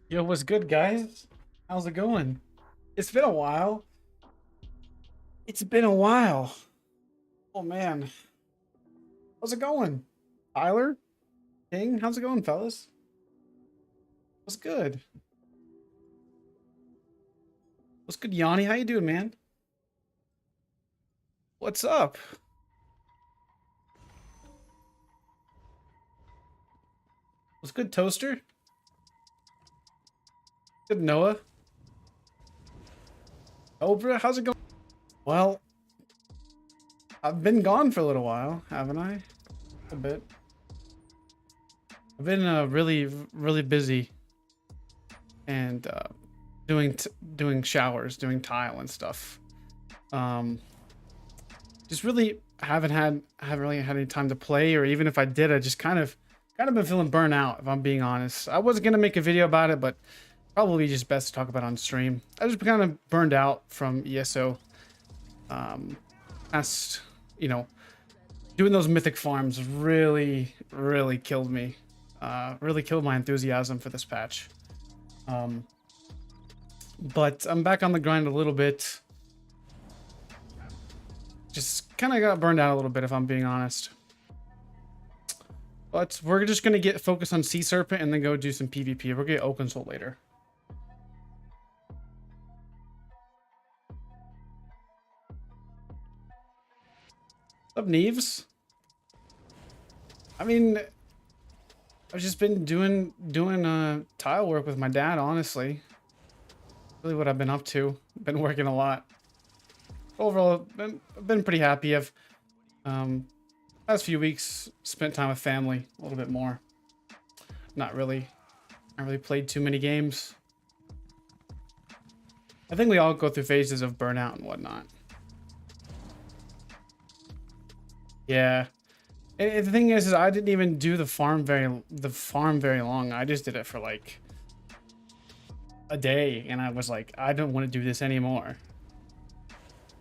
Yo, what's good, guys? How's it going? It's been a while. It's been a while. Oh man, how's it going? Tyler, King, how's it going, fellas? What's good? What's good, Yanni? How you doing, man? What's up? What's good, Toaster? Good, Noah. Oprah, how's it going? Well, I've been gone for a little while, haven't I? A bit. I've been really busy and doing showers, doing tile and stuff. Just really haven't really had any time to play, or even if I did, I just kind of been feeling burnt out, if I'm being honest. I was gonna make a video about it, but probably just best to talk about it on stream. I just kind of burned out from ESO. Past, doing those mythic farms really killed me. Really killed my enthusiasm for this patch. But I'm back on the grind a little bit. Just kind of got burned out a little bit, if I'm being honest. But we're just gonna get focused on Sea Serpent and then go do some PvP. We're gonna get Open Soul later. What's up, Neves? I mean, I've just been doing tile work with my dad, honestly. Really what I've been up to. Been working a lot. Overall, I've been pretty happy. I've past few weeks spent time with family a little bit more. Not really played too many games. I think we all go through phases of burnout and whatnot. Yeah. And the thing is I didn't even do the farm very long. I just did it for like a day, and I was like, I don't want to do this anymore.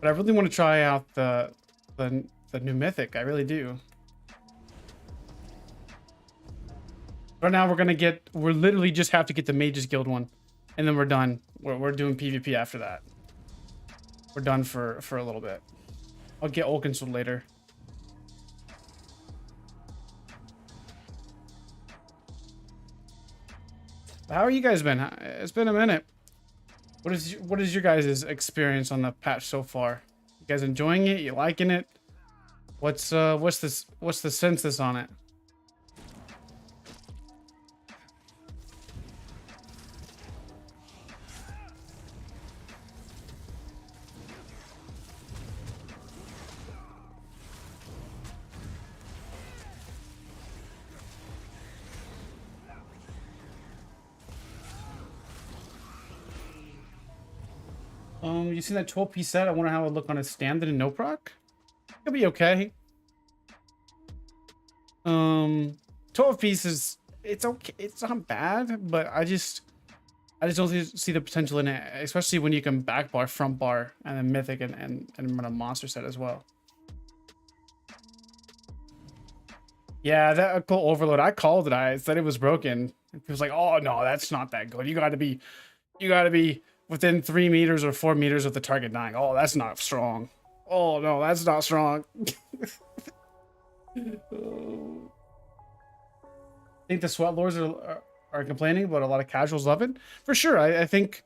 But I really want to try out the new mythic. I really do. Right now we're literally just have to get the Mages Guild one, and then we're done. We're doing PvP after that. We're done for a little bit. I'll get Olkinsold later. How are you guys been? It's been a minute. What is your guys' experience on the patch so far? You guys enjoying it? You liking it? What's the census on it? You seen that 12-piece set? I wonder how it would look on a standard and no proc. It'll be okay. 12 pieces, it's okay. It's not bad, but I just don't see the potential in it, especially when you can back bar, front bar, and then mythic and run a monster set as well. Yeah, that cool overload. I called it. I said it was broken. It was like, oh no, that's not that good. You gotta be within 3 meters or 4 meters of the target dying. Oh, that's not strong. Oh no, that's not strong. Oh. I think the sweat lords are complaining, but a lot of casuals love it. For sure. I think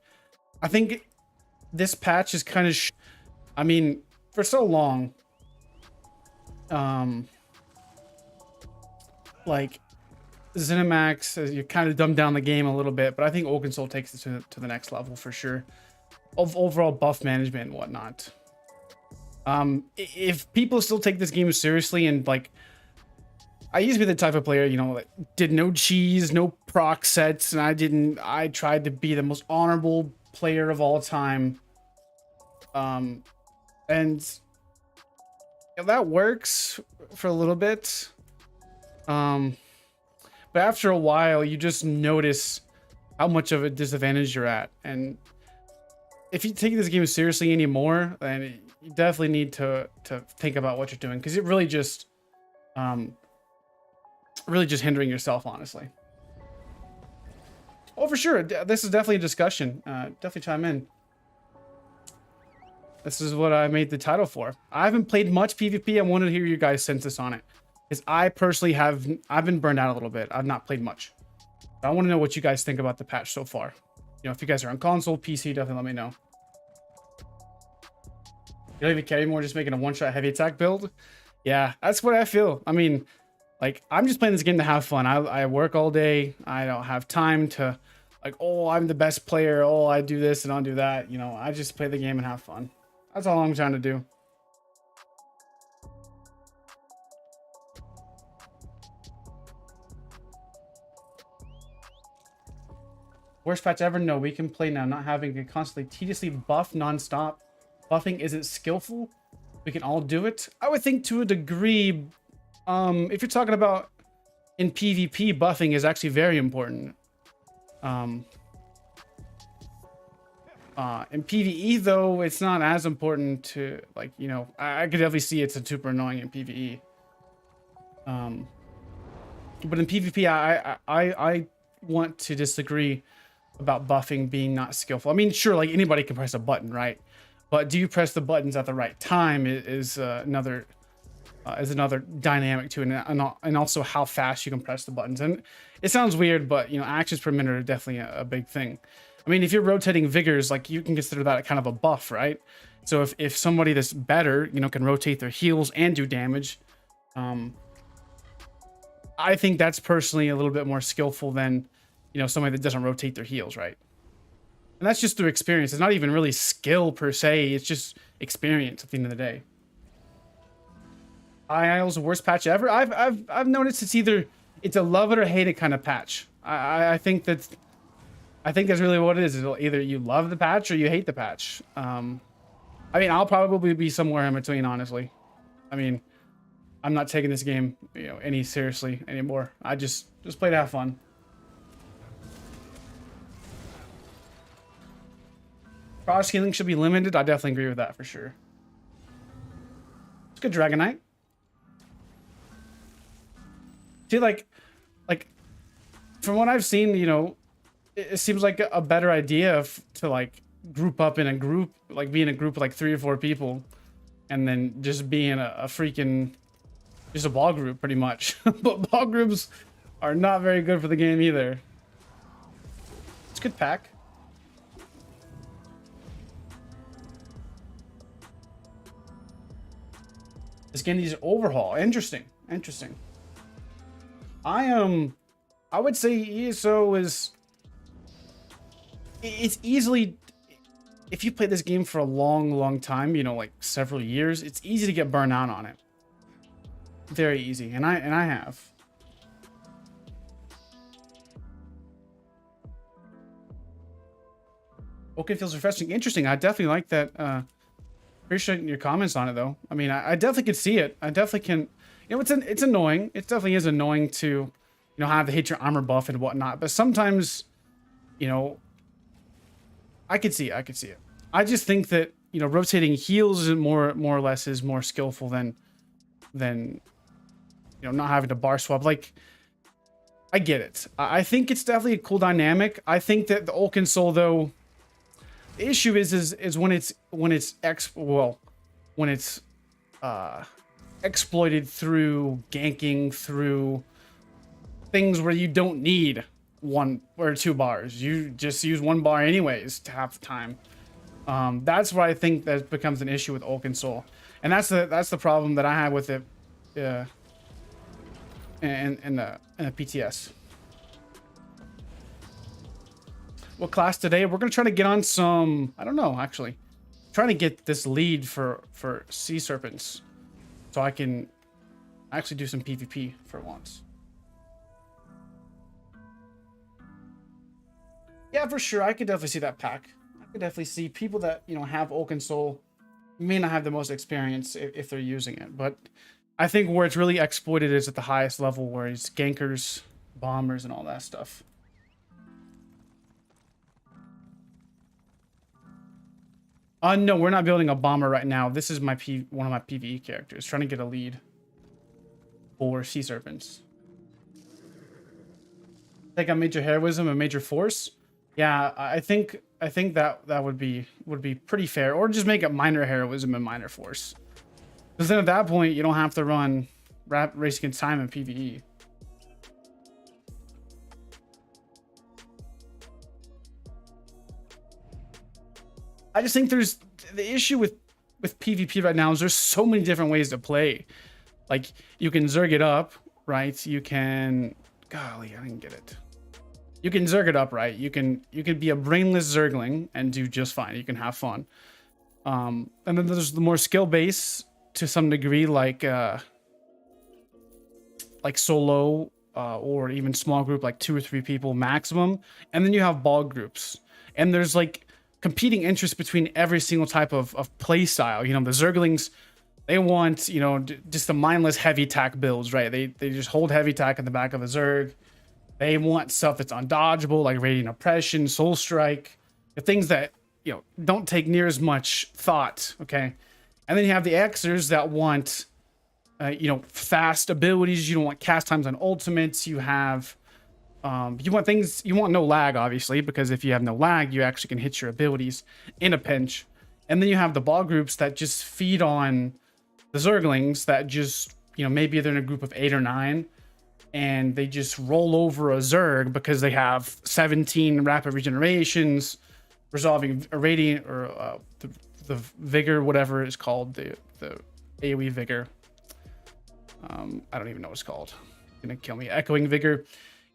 this patch is kind of I mean, for so long, like ZeniMax, you kind of dumbed down the game a little bit, but I think Oakensoul takes it to the next level for sure, of overall buff management and whatnot. If people still take this game seriously, and like, I used to be the type of player, that did no cheese, no proc sets, and I tried to be the most honorable player of all time. And that works for a little bit. But after a while, you just notice how much of a disadvantage you're at. And if you take this game seriously anymore, then you definitely need to think about what you're doing, because it really just hindering yourself, honestly. Oh, for sure. This is definitely a discussion. Definitely chime in. This is what I made the title for. I haven't played much PvP. I wanted to hear your guys' census on it. Because I personally I've been burned out a little bit. I've not played much. I want to know what you guys think about the patch so far. You know, if you guys are on console, PC, definitely let me know. You don't even care anymore, just making a one-shot heavy attack build? Yeah, that's what I feel. I mean, like, I'm just playing this game to have fun. I work all day. I don't have time to, like, oh, I'm the best player. Oh, I do this and I'll do that. You know, I just play the game and have fun. That's all I'm trying to do. Worst patch ever? No, we can play now, not having to constantly tediously buff non-stop. Buffing isn't skillful. We can all do it. I would think to a degree, if you're talking about in PvP, buffing is actually very important. In PvE though, it's not as important to, like, you know, I could definitely see it's super annoying in PvE. But in PvP, I want to disagree about buffing being not skillful. I mean, sure, like anybody can press a button, right? But do you press the buttons at the right time is another dynamic to it, and also how fast you can press the buttons. And it sounds weird, but you know, actions per minute are definitely a big thing. I mean, if you're rotating vigors, like you can consider that kind of a buff, right? So if somebody that's better, you know, can rotate their heals and do damage, I think that's personally a little bit more skillful than, you know, somebody that doesn't rotate their heals, right? And that's just through experience. It's not even really skill per se. It's just experience at the end of the day. IIL's the worst patch ever. I've noticed it's a love it or hate it kind of patch. I think that's really what it is. It'll either you love the patch or you hate the patch. I mean, I'll probably be somewhere in between, honestly. I mean, I'm not taking this game, you know, any seriously anymore. I just play to have fun. Cross healing should be limited. I definitely agree with that for sure. It's good, Dragonite. See, like from what I've seen, you know, it seems like a better idea to like group up in a group, like be in a group of like 3 or 4 people, and then just be in a freaking just a ball group pretty much. But ball groups are not very good for the game either. It's a good pack. This game needs an overhaul. Interesting. I would say ESO is, it's easily, if you play this game for a long time, you know, like several years, it's easy to get burnt out on it. Very easy, and I have. Okay, feels refreshing. Interesting. I definitely like that. Appreciate your comments on it, though. I mean, I definitely could see it. I definitely can. You know, it's annoying. It definitely is annoying to, you know, have to hit your armor buff and whatnot. But sometimes, you know, I could see it. I just think that, you know, rotating heals is more or less is more skillful than you know, not having to bar swap. Like, I get it. I think it's definitely a cool dynamic. I think that the Ulkin Soul, though, the issue is when it's exploited through ganking, through things where you don't need 1 or 2 bars. You just use 1 bar anyways to half the time. That's where I think that becomes an issue with Ulkin Soul, and that's the problem that I have with it. In the PTS. What class today? We're gonna try to get on some, I don't know, actually. Trying to get this lead for sea serpents, so I can actually do some PvP for once. Yeah, for sure. I could definitely see that pack. I could definitely see people that, you know, have Ulkin Soul may not have the most experience if they're using it, but I think where it's really exploited is at the highest level, where it's gankers, bombers, and all that stuff. No, we're not building a bomber right now. This is one of my PvE characters, trying to get a lead for sea serpents. Take out major heroism and major force. Yeah, I think that would be pretty fair. Or just make it minor heroism and minor force. Because then at that point you don't have to run race against time in PvE. I just think there's the issue with PvP right now is there's so many different ways to play. Like you can Zerg it up, right? You can, golly, I didn't get it. You can Zerg it up, right? You can be a brainless Zergling and do just fine. You can have fun. And then there's the more skill base to some degree, like solo or even small group, like 2 or 3 people maximum. And then you have ball groups, and there's like competing interests between every single type of play style. You know, the Zerglings, they want, you know, just the mindless heavy attack builds, right? They just hold heavy attack in the back of a Zerg. They want stuff that's undodgeable, like Radiant Oppression, Soul Strike, the things that, you know, don't take near as much thought, okay? And then you have the Xers that want, you know, fast abilities. You don't want cast times on ultimates. You have, you want things, you want no lag, obviously, because if you have no lag, you actually can hit your abilities in a pinch. And then you have the ball groups that just feed on the Zerglings that just, you know, maybe they're in a group of 8 or 9 and they just roll over a Zerg because they have 17 rapid regenerations, resolving a radiant or the vigor, whatever it's called, the AoE vigor. I don't even know what it's called. It's gonna kill me. Echoing vigor.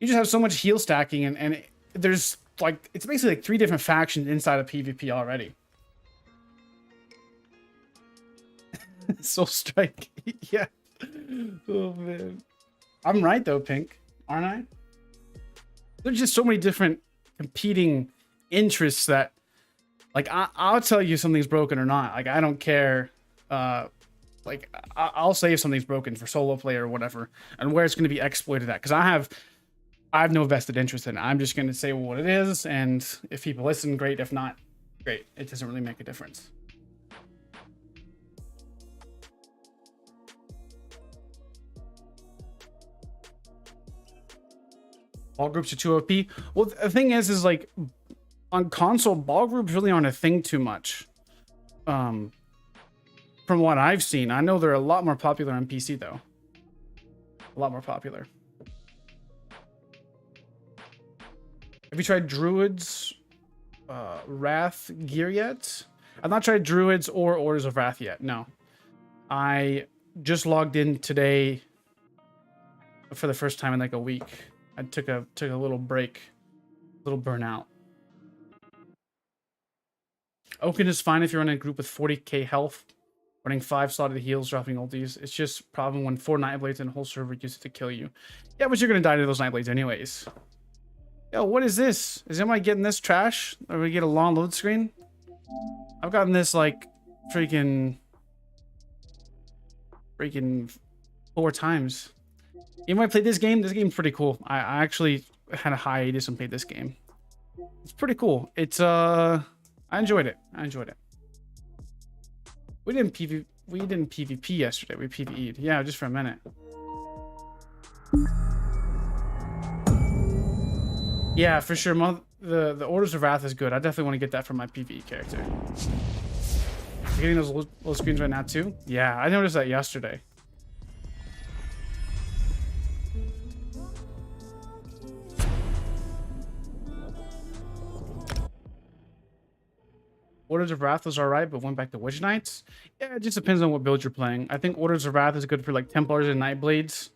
You just have so much heal stacking, and there's like, it's basically like 3 different factions inside of PvP already. Soul Strike. Yeah. Oh man. I'm right though, Pink, aren't I? There's just so many different competing interests that, like, I'll tell you something's broken or not. Like, I don't care. Like, I'll say if something's broken for solo play or whatever, and where it's going to be exploited at. Because I have no vested interest in it. I'm just going to say what it is, and if people listen, great. If not, great. It doesn't really make a difference. Ball groups are too OP. Well, the thing is like, on console, ball groups really aren't a thing too much. From what I've seen, I know they're a lot more popular on PC though. A lot more popular. Have you tried Druid's Wrath gear yet? I've not tried Druids or Orders of Wrath yet. No, I just logged in today for the first time in like a week. I took a little break, little burnout. Oaken is fine if you're in a group with 40k health, running 5 slotted heals, dropping ultis. It's just problem when 4 Nightblades and a whole server use it to kill you. Yeah, but you're gonna die to those Nightblades anyways. Yo, what is this? Is anybody getting this trash? Or we get a long load screen? I've gotten this like freaking 4 times. You might play this game. This game's pretty cool. I actually had a hiatus and played this game. It's pretty cool. It's I enjoyed it. We didn't PvP yesterday. We PvE'd. Yeah, just for a minute. Yeah, for sure. The Orders of Wrath is good. I definitely want to get that for my PvE character. You're getting those little screens right now too? Yeah, I noticed that yesterday. Orders of Wrath was alright, but went back to Witch Knights. Yeah, it just depends on what build you're playing. I think Orders of Wrath is good for like Templars and Nightblades.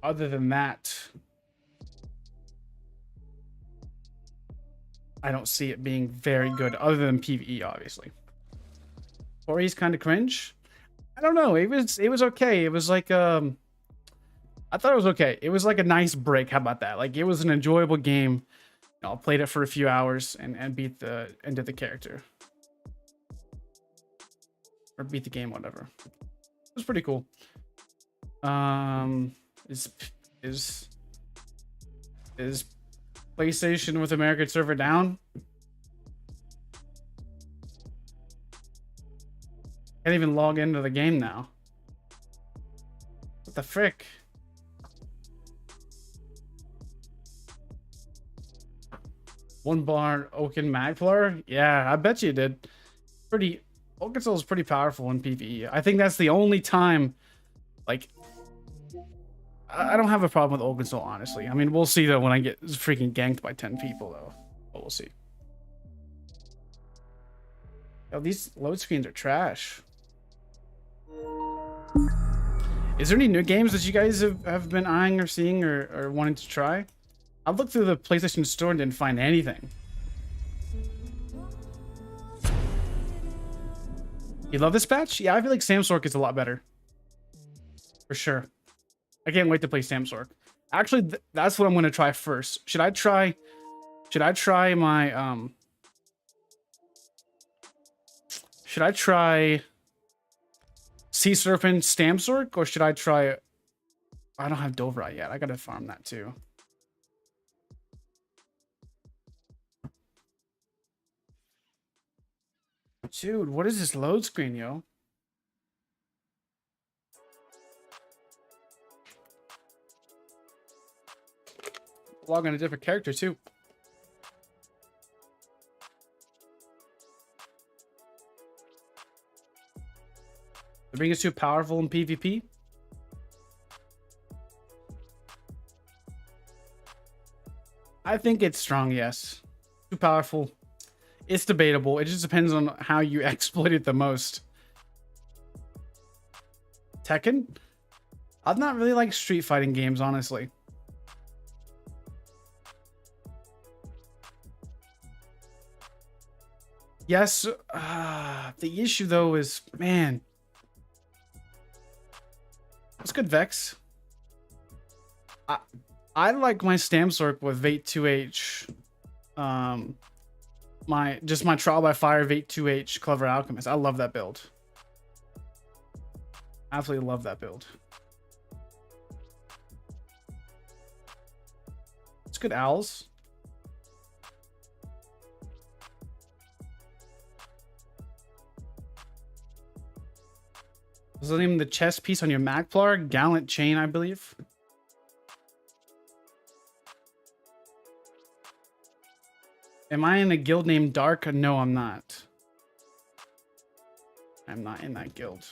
Other than that, I don't see it being very good, other than PvE, obviously. Ori's kind of cringe. I don't know. It was okay. It was like I thought it was okay. It was like a nice break. How about that? Like, it was an enjoyable game. I played it for a few hours and beat the end of the character. Or beat the game, whatever. It was pretty cool. Is PlayStation North American server down? Can't even log into the game now. What the frick? One bar Oaken Magplar? Yeah, I bet you did. Pretty Oaken Soul is pretty powerful in PvE. I think that's the only time, like, I don't have a problem with Oaken Soul, honestly. I mean, we'll see though when I get freaking ganked by 10 people though. But we'll see. Yo, these load screens are trash. Is there any new games that you guys have been eyeing or seeing or wanting to try? I've looked through the PlayStation Store and didn't find anything. You love this patch? Yeah, I feel like Samsork is a lot better. For sure. I can't wait to play Samsork. Actually, that's what I'm going to try first. Should I try my should I try Sea Serpent Samsork, or should I try, I don't have Dovrite yet. I got to farm that too. Dude, what is this load screen, yo? Log on a different character too. They're being too powerful in PvP. I think it's strong, yes. Too powerful. It's debatable. It just depends on how you exploit it the most. Tekken? I've not really liked street fighting games, honestly. Yes, the issue though is, man. That's good, Vex. I like my Samsork with Vate 2H. My Trial by Fire Vate 2H Clever Alchemist. I love that build. Absolutely love that build. It's good owls. Was the name of the chest piece on your Magplar? Gallant Chain, I believe. Am I in a guild named Dark? No, I'm not. I'm not in that guild.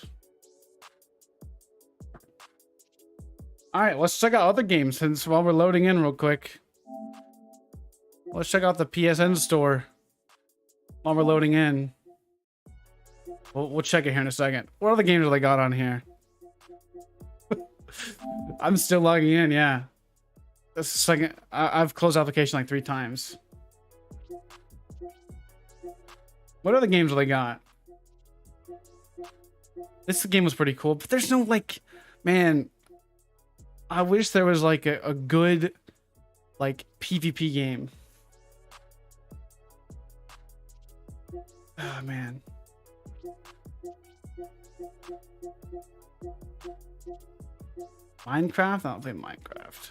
All right, let's check out other games since while we're loading in real quick. Let's check out the PSN store while we're loading in. We'll check it here in a second. What other games do they got on here? I'm still logging in, yeah. This is second. I've closed application like 3 times. What other games do they got? This game was pretty cool, but there's no, like, man, I wish there was like a good like PvP game. Oh man. Minecraft? I don't play Minecraft.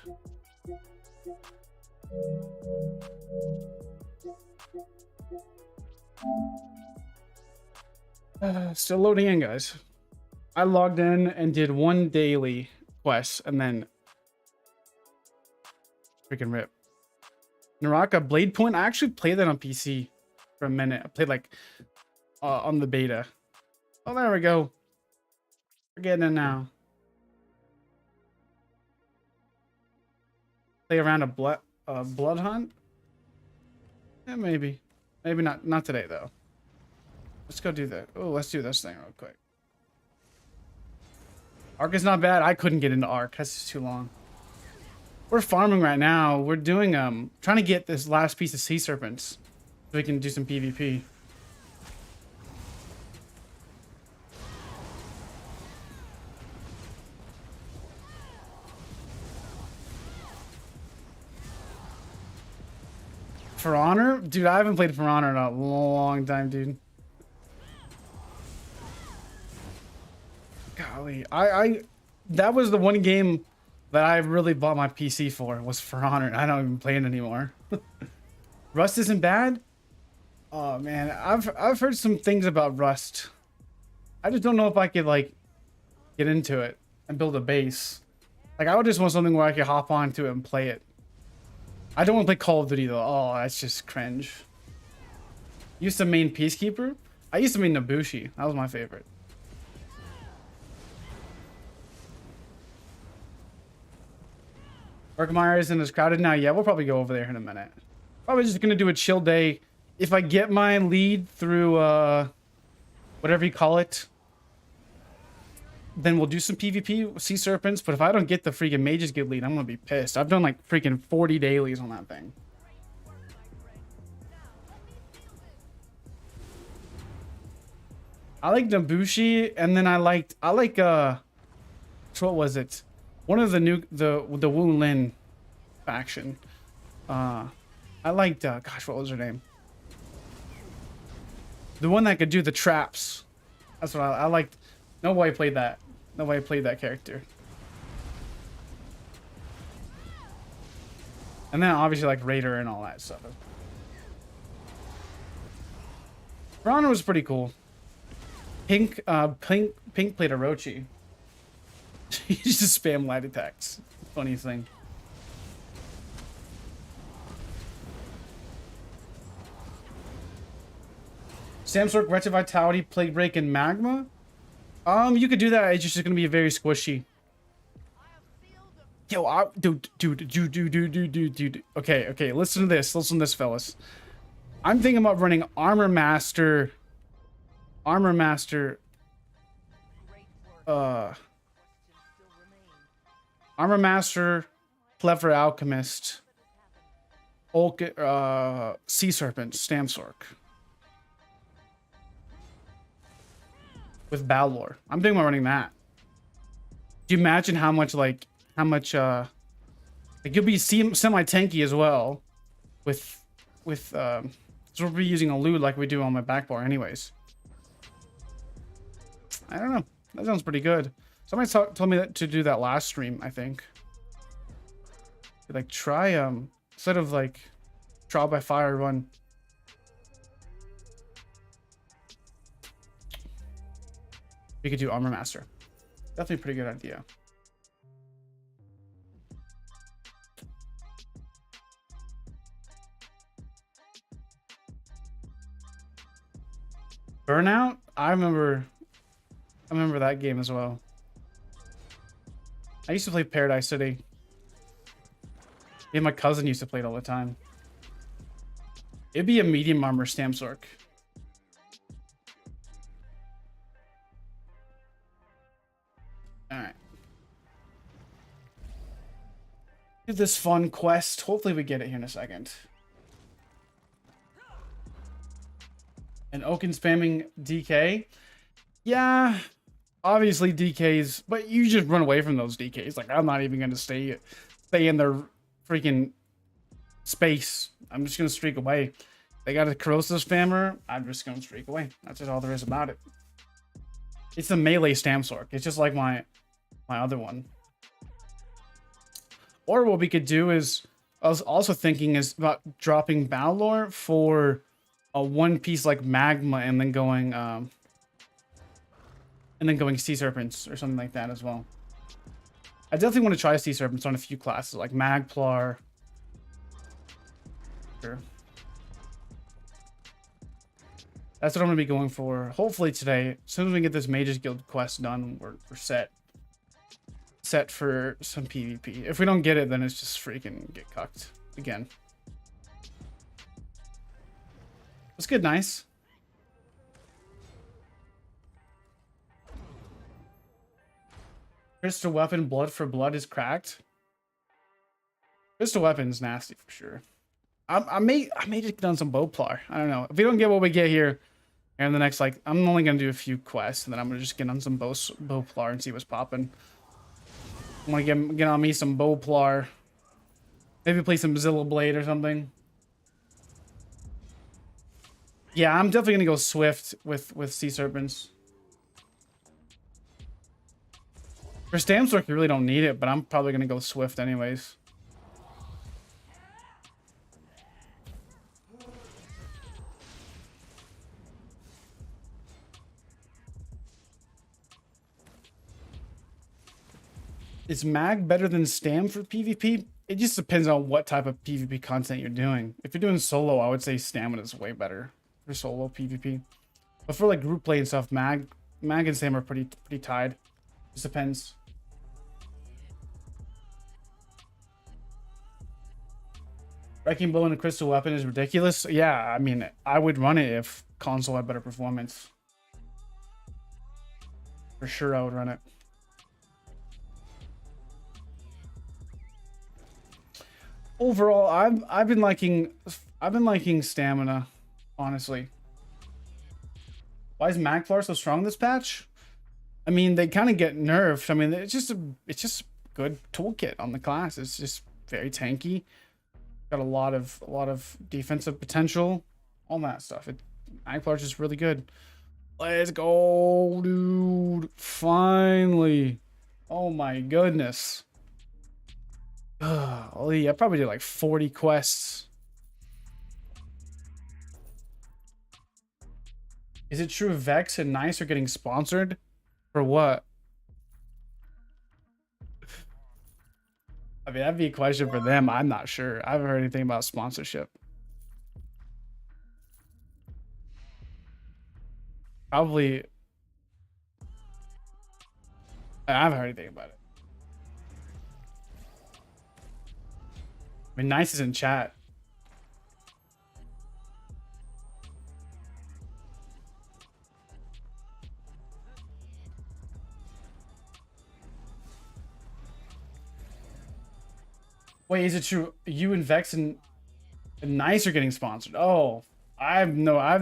Still loading in, guys. I logged in and did 1 daily quest and then freaking rip. Naraka Blade Point. I actually played that on PC for a minute. I played like on the beta. Oh, there we go. We're getting it now. Play around a blood hunt? Yeah, maybe. Maybe not. Not today though. Let's go do that. Oh, let's do this thing real quick. Arc is not bad. I couldn't get into Arc. That's just too long. We're farming right now. We're doing trying to get this last piece of sea serpents so we can do some PvP. For Honor? Dude, I haven't played For Honor in a long time, dude. Golly, that was the one game that I really bought my PC for, was For Honor. I don't even play it anymore. Rust isn't bad? Oh man, I've heard some things about Rust. I just don't know if I could like get into it and build a base. Like I would just want something where I could hop onto it and play it. I don't want to play Call of Duty though. Oh, that's just cringe. Used to main Peacekeeper. I used to main Nobushi. That was my favorite. Orkmeyer isn't as crowded now. Yeah, we'll probably go over there in a minute. Probably just gonna do a chill day. If I get my lead through whatever you call it, then we'll do some PvP, Sea Serpents. But if I don't get the freaking Mages Guild lead, I'm gonna be pissed. I've done like freaking 40 dailies on that thing. I like Nobushi, and then I like what was it? One of the new the Wu-Lin faction. I liked gosh, what was her name? The one that could do the traps. That's what I liked. Nobody played that. Nobody played that character. And then obviously like Raider and all that stuff. Piranha was pretty cool. Pink played Orochi. He just spam light attacks. Funny thing. Samsork, Wretched Vitality, Plague Break, and Magma. You could do that. It's just gonna be very squishy. Yo, dude. Okay. Listen to this. Listen to this, fellas. I'm thinking about running Armor Master, Clever Alchemist, Sea Serpent, Samsork. With Balor. I'm thinking about running that. Do you imagine how much like you'll be semi-tanky as well with so we'll be using a loot like we do on my back bar anyways. I don't know. That sounds pretty good. Somebody told me to do that last stream, I think. Like try instead of like trial by fire run. We could do Armor Master. Definitely a pretty good idea. Burnout? I remember that game as well. I used to play Paradise City. Yeah, my cousin used to play it all the time. It'd be a medium armor Samsork. Alright. Do this fun quest. Hopefully we get it here in a second. And Oaken spamming DK. Yeah, obviously DKs, but you just run away from those DKs. Like, I'm not even going to stay in their freaking space. I'm just going to streak away. They got a corrosive spammer. I'm just going to streak away. That's just all there is about it. It's a melee Samsork. It's just like my other one. Or what we could do is, I was also thinking is about dropping Balor for a one piece like Magma and then going Sea Serpents or something like that as well. I definitely want to try Sea Serpents on a few classes like Magplar. Sure. That's what I'm going to be going for. Hopefully today, as soon as we get this Mages Guild quest done, we're set for some PvP. If we don't get it, then it's just freaking get cucked again. That's good, nice. Crystal weapon, blood for blood is cracked. Crystal weapon's nasty for sure. I may just get on some Bowplar. I don't know. If we don't get what we get here, and the next, like, I'm only gonna do a few quests, and then I'm gonna just get on some Bowplar and see what's popping. I'm gonna get on me some Bowplar. Maybe play some Zilla Blade or something. Yeah, I'm definitely gonna go Swift with Sea Serpents. For Samsork, you really don't need it, but I'm probably gonna go Swift anyways. Is mag better than stam for PvP? It just depends on what type of PvP content you're doing. If you're doing solo, I would say stamina is way better for solo PvP. But for like group play and stuff, mag and stam are pretty tied. Just depends. Wrecking bow and a crystal weapon is ridiculous. Yeah, I mean, I would run it if console had better performance. For sure, I would run it. Overall, I've been liking stamina, honestly. Why is Magplar so strong this patch? I mean, they kind of get nerfed. I mean, it's just a good toolkit on the class. It's just very tanky. Got a lot of defensive potential, all that stuff. Magplar's just really good. Let's go, dude. Finally. Oh my goodness. I probably did like 40 quests. Is it true Vex and Nice are getting sponsored? For what? I mean, that'd be a question for them. I'm not sure. I haven't heard anything about sponsorship. Probably. I haven't heard anything about it. I mean, Nice is in chat. Wait, is it true you and Vex and Nice are getting sponsored? Oh, I've not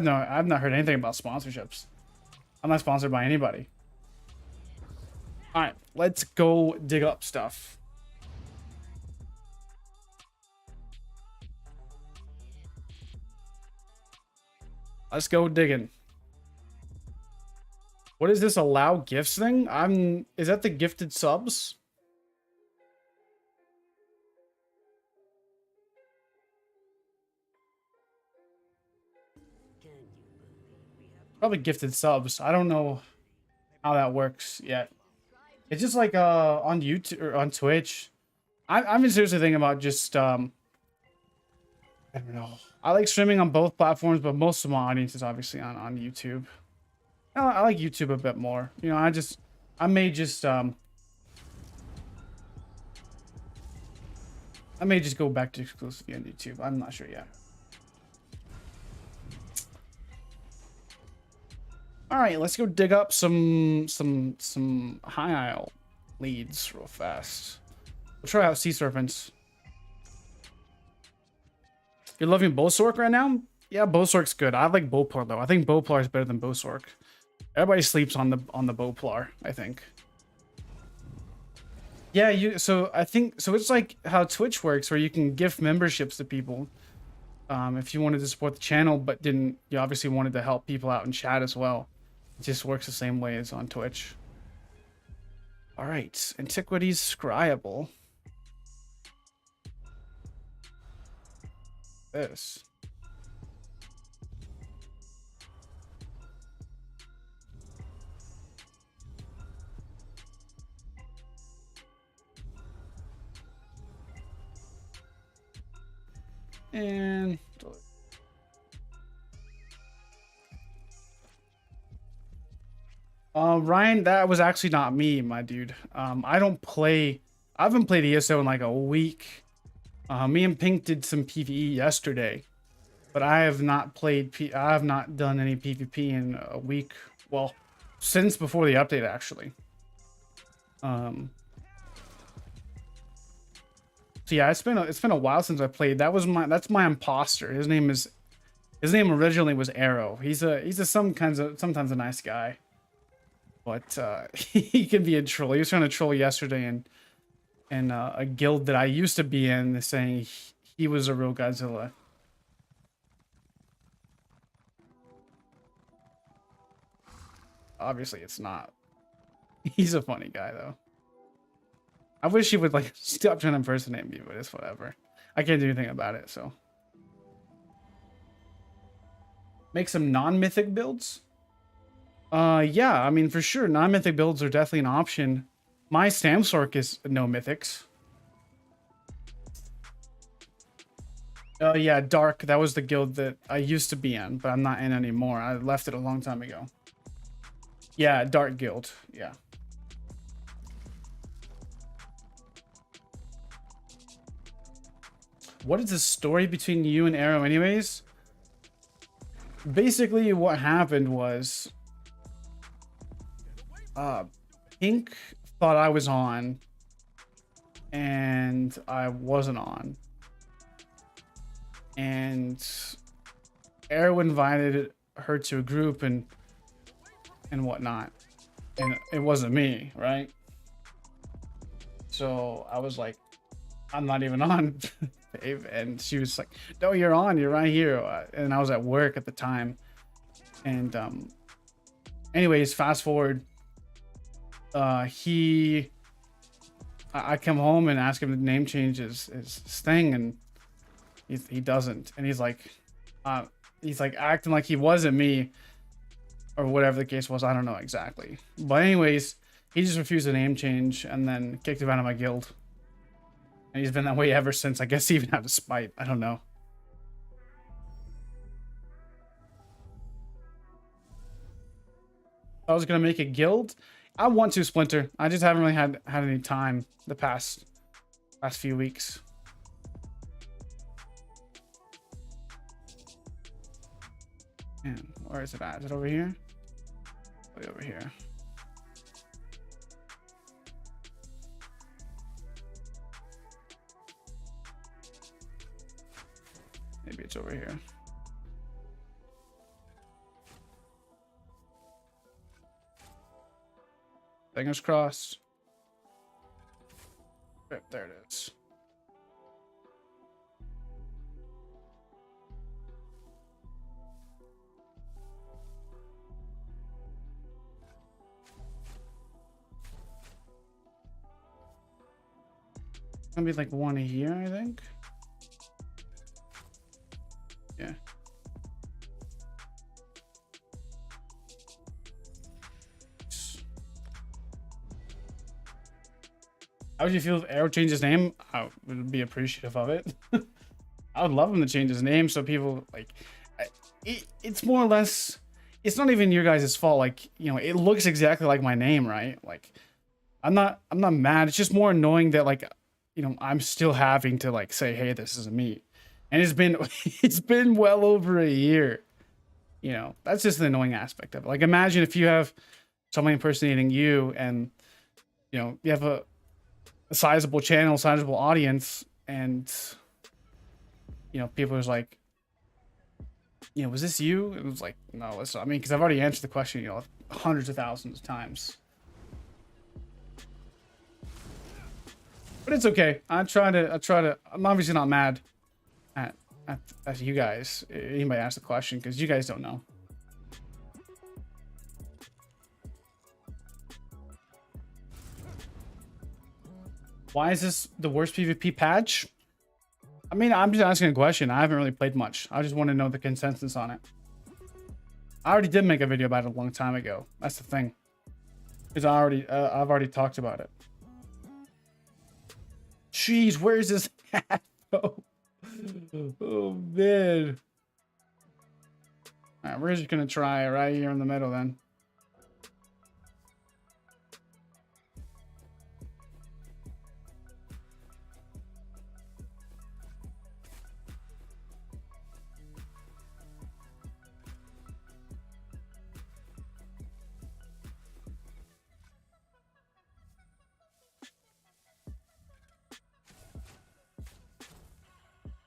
heard anything about sponsorships. I'm not sponsored by anybody. All right, let's go dig up stuff. Let's go digging. What is this allow gifts thing? Is that the gifted subs? Probably gifted subs. I don't know how that works yet. It's just like on YouTube or on Twitch. I've been seriously thinking about just I don't know. I like streaming on both platforms, but most of my audience is obviously on YouTube. I like YouTube a bit more. You know, I may just go back to exclusively on YouTube. I'm not sure yet. All right, let's go dig up some high isle leads real fast. We'll try out sea serpents. You're loving Bowsork right now? Yeah, Bowsork's good. I like Bowplar though. I think Bowplar is better than Bowsork. Everybody sleeps on the Bowplar, I think. Yeah, so I think so it's like how Twitch works where you can gift memberships to people. If you wanted to support the channel but you obviously wanted to help people out in chat as well. It just works the same way as on Twitch. All right, Antiquities Scryable. This. And Ryan, that was actually not me, my dude. I haven't played ESO in like a week. Me and Pink did some PvE yesterday, but I have not done any PvP in a week. Well, since before the update, actually. So yeah, it's been a while since I played. That's my imposter. His name originally was Eyr0n. He's sometimes a nice guy, but he can be a troll. He was trying to troll yesterday, and a guild that I used to be in is saying he was a real Godzilla. Obviously, it's not. He's a funny guy though. I wish he would like stop trying to impersonate me, but it's whatever. I can't do anything about it, so. Make some non-mythic builds? Yeah, I mean, for sure, non-mythic builds are definitely an option. My Samsork is no mythics. Oh yeah, Dark. That was the guild that I used to be in, but I'm not in anymore. I left it a long time ago. Yeah, Dark Guild. Yeah. What is the story between you and Eyr0n anyways? Basically, what happened was... Pink thought I was on, and I wasn't on. And Eyr0n invited her to a group and whatnot, and it wasn't me, right? So I was like, I'm not even on, babe. And she was like, no, you're on, you're right here. And I was at work at the time. And anyways, fast forward, I come home and ask him to name change his thing, and he doesn't. And he's like acting like he wasn't me, or whatever the case was. I don't know exactly, but anyways, he just refused a name change and then kicked him out of my guild, and he's been that way ever since. I guess he even out of spite. I don't know. I was gonna make a guild. I want to, Splinter. I just haven't really had any time the past few weeks. Man, where is it at? Is it over here? Way over here. Maybe it's over here. Fingers crossed. Right, there it is. Gonna be like one a year, I think. Yeah. How would you feel if Eyr0n changed his name? I would be appreciative of it. I would love him to change his name so people like. It's more or less. It's not even your guys' fault. Like, you know, it looks exactly like my name, right? Like, I'm not mad. It's just more annoying that, like, you know, I'm still having to like say, hey, this isn't me. And it's been well over a year. You know, that's just the annoying aspect of it. Like, imagine if you have someone impersonating you, and you know, you have a sizable channel, sizable audience, and you know, people are like, you know, was this you? It was like, no, it's not. I mean, because I've already answered the question, you know, hundreds of thousands of times. But it's okay. I try to. I'm obviously not mad at you guys. Anybody ask the question, because you guys don't know. Why is this the worst PvP patch? I mean, I'm just asking a question. I haven't really played much. I just want to know the consensus on it. I already did make a video about it a long time ago. That's the thing. Because I've already talked about it. Jeez, where is this hat? Oh man. Alright, we're just gonna try right here in the middle then.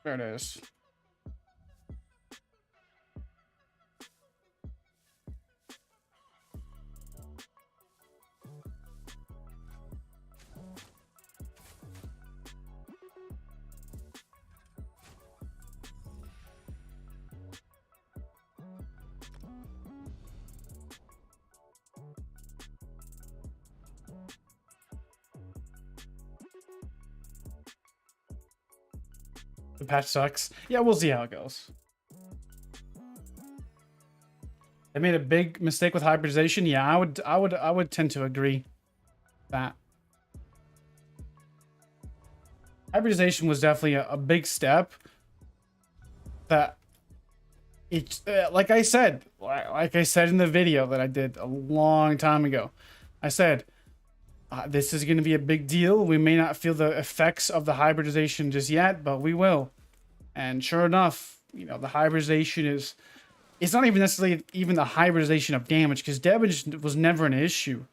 There it is. The patch sucks. Yeah, we'll see how it goes. They made a big mistake with hybridization. Yeah, I would tend to agree that hybridization was definitely a big step. That it's like I said in the video that I did a long time ago. I said this is going to be a big deal. We may not feel the effects of the hybridization just yet, but we will. And sure enough, you know, the hybridization is, it's not even necessarily even the hybridization of damage, because damage was never an issue.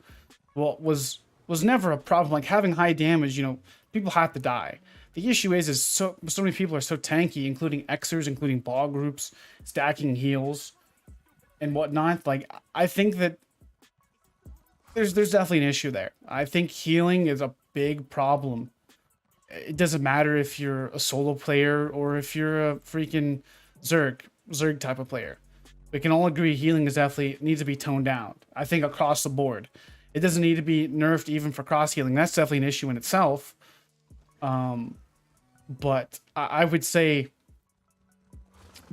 Well, was never a problem. Like having high damage, you know, people have to die. The issue is so many people are so tanky, including Xers, including ball groups, stacking heals and whatnot. Like I think that there's definitely an issue there. I think healing is a big problem. It doesn't matter if you're a solo player or if you're a freaking Zerg type of player. We can all agree healing is definitely needs to be toned down. I think across the board. It doesn't need to be nerfed even for cross healing. That's definitely an issue in itself. But I would say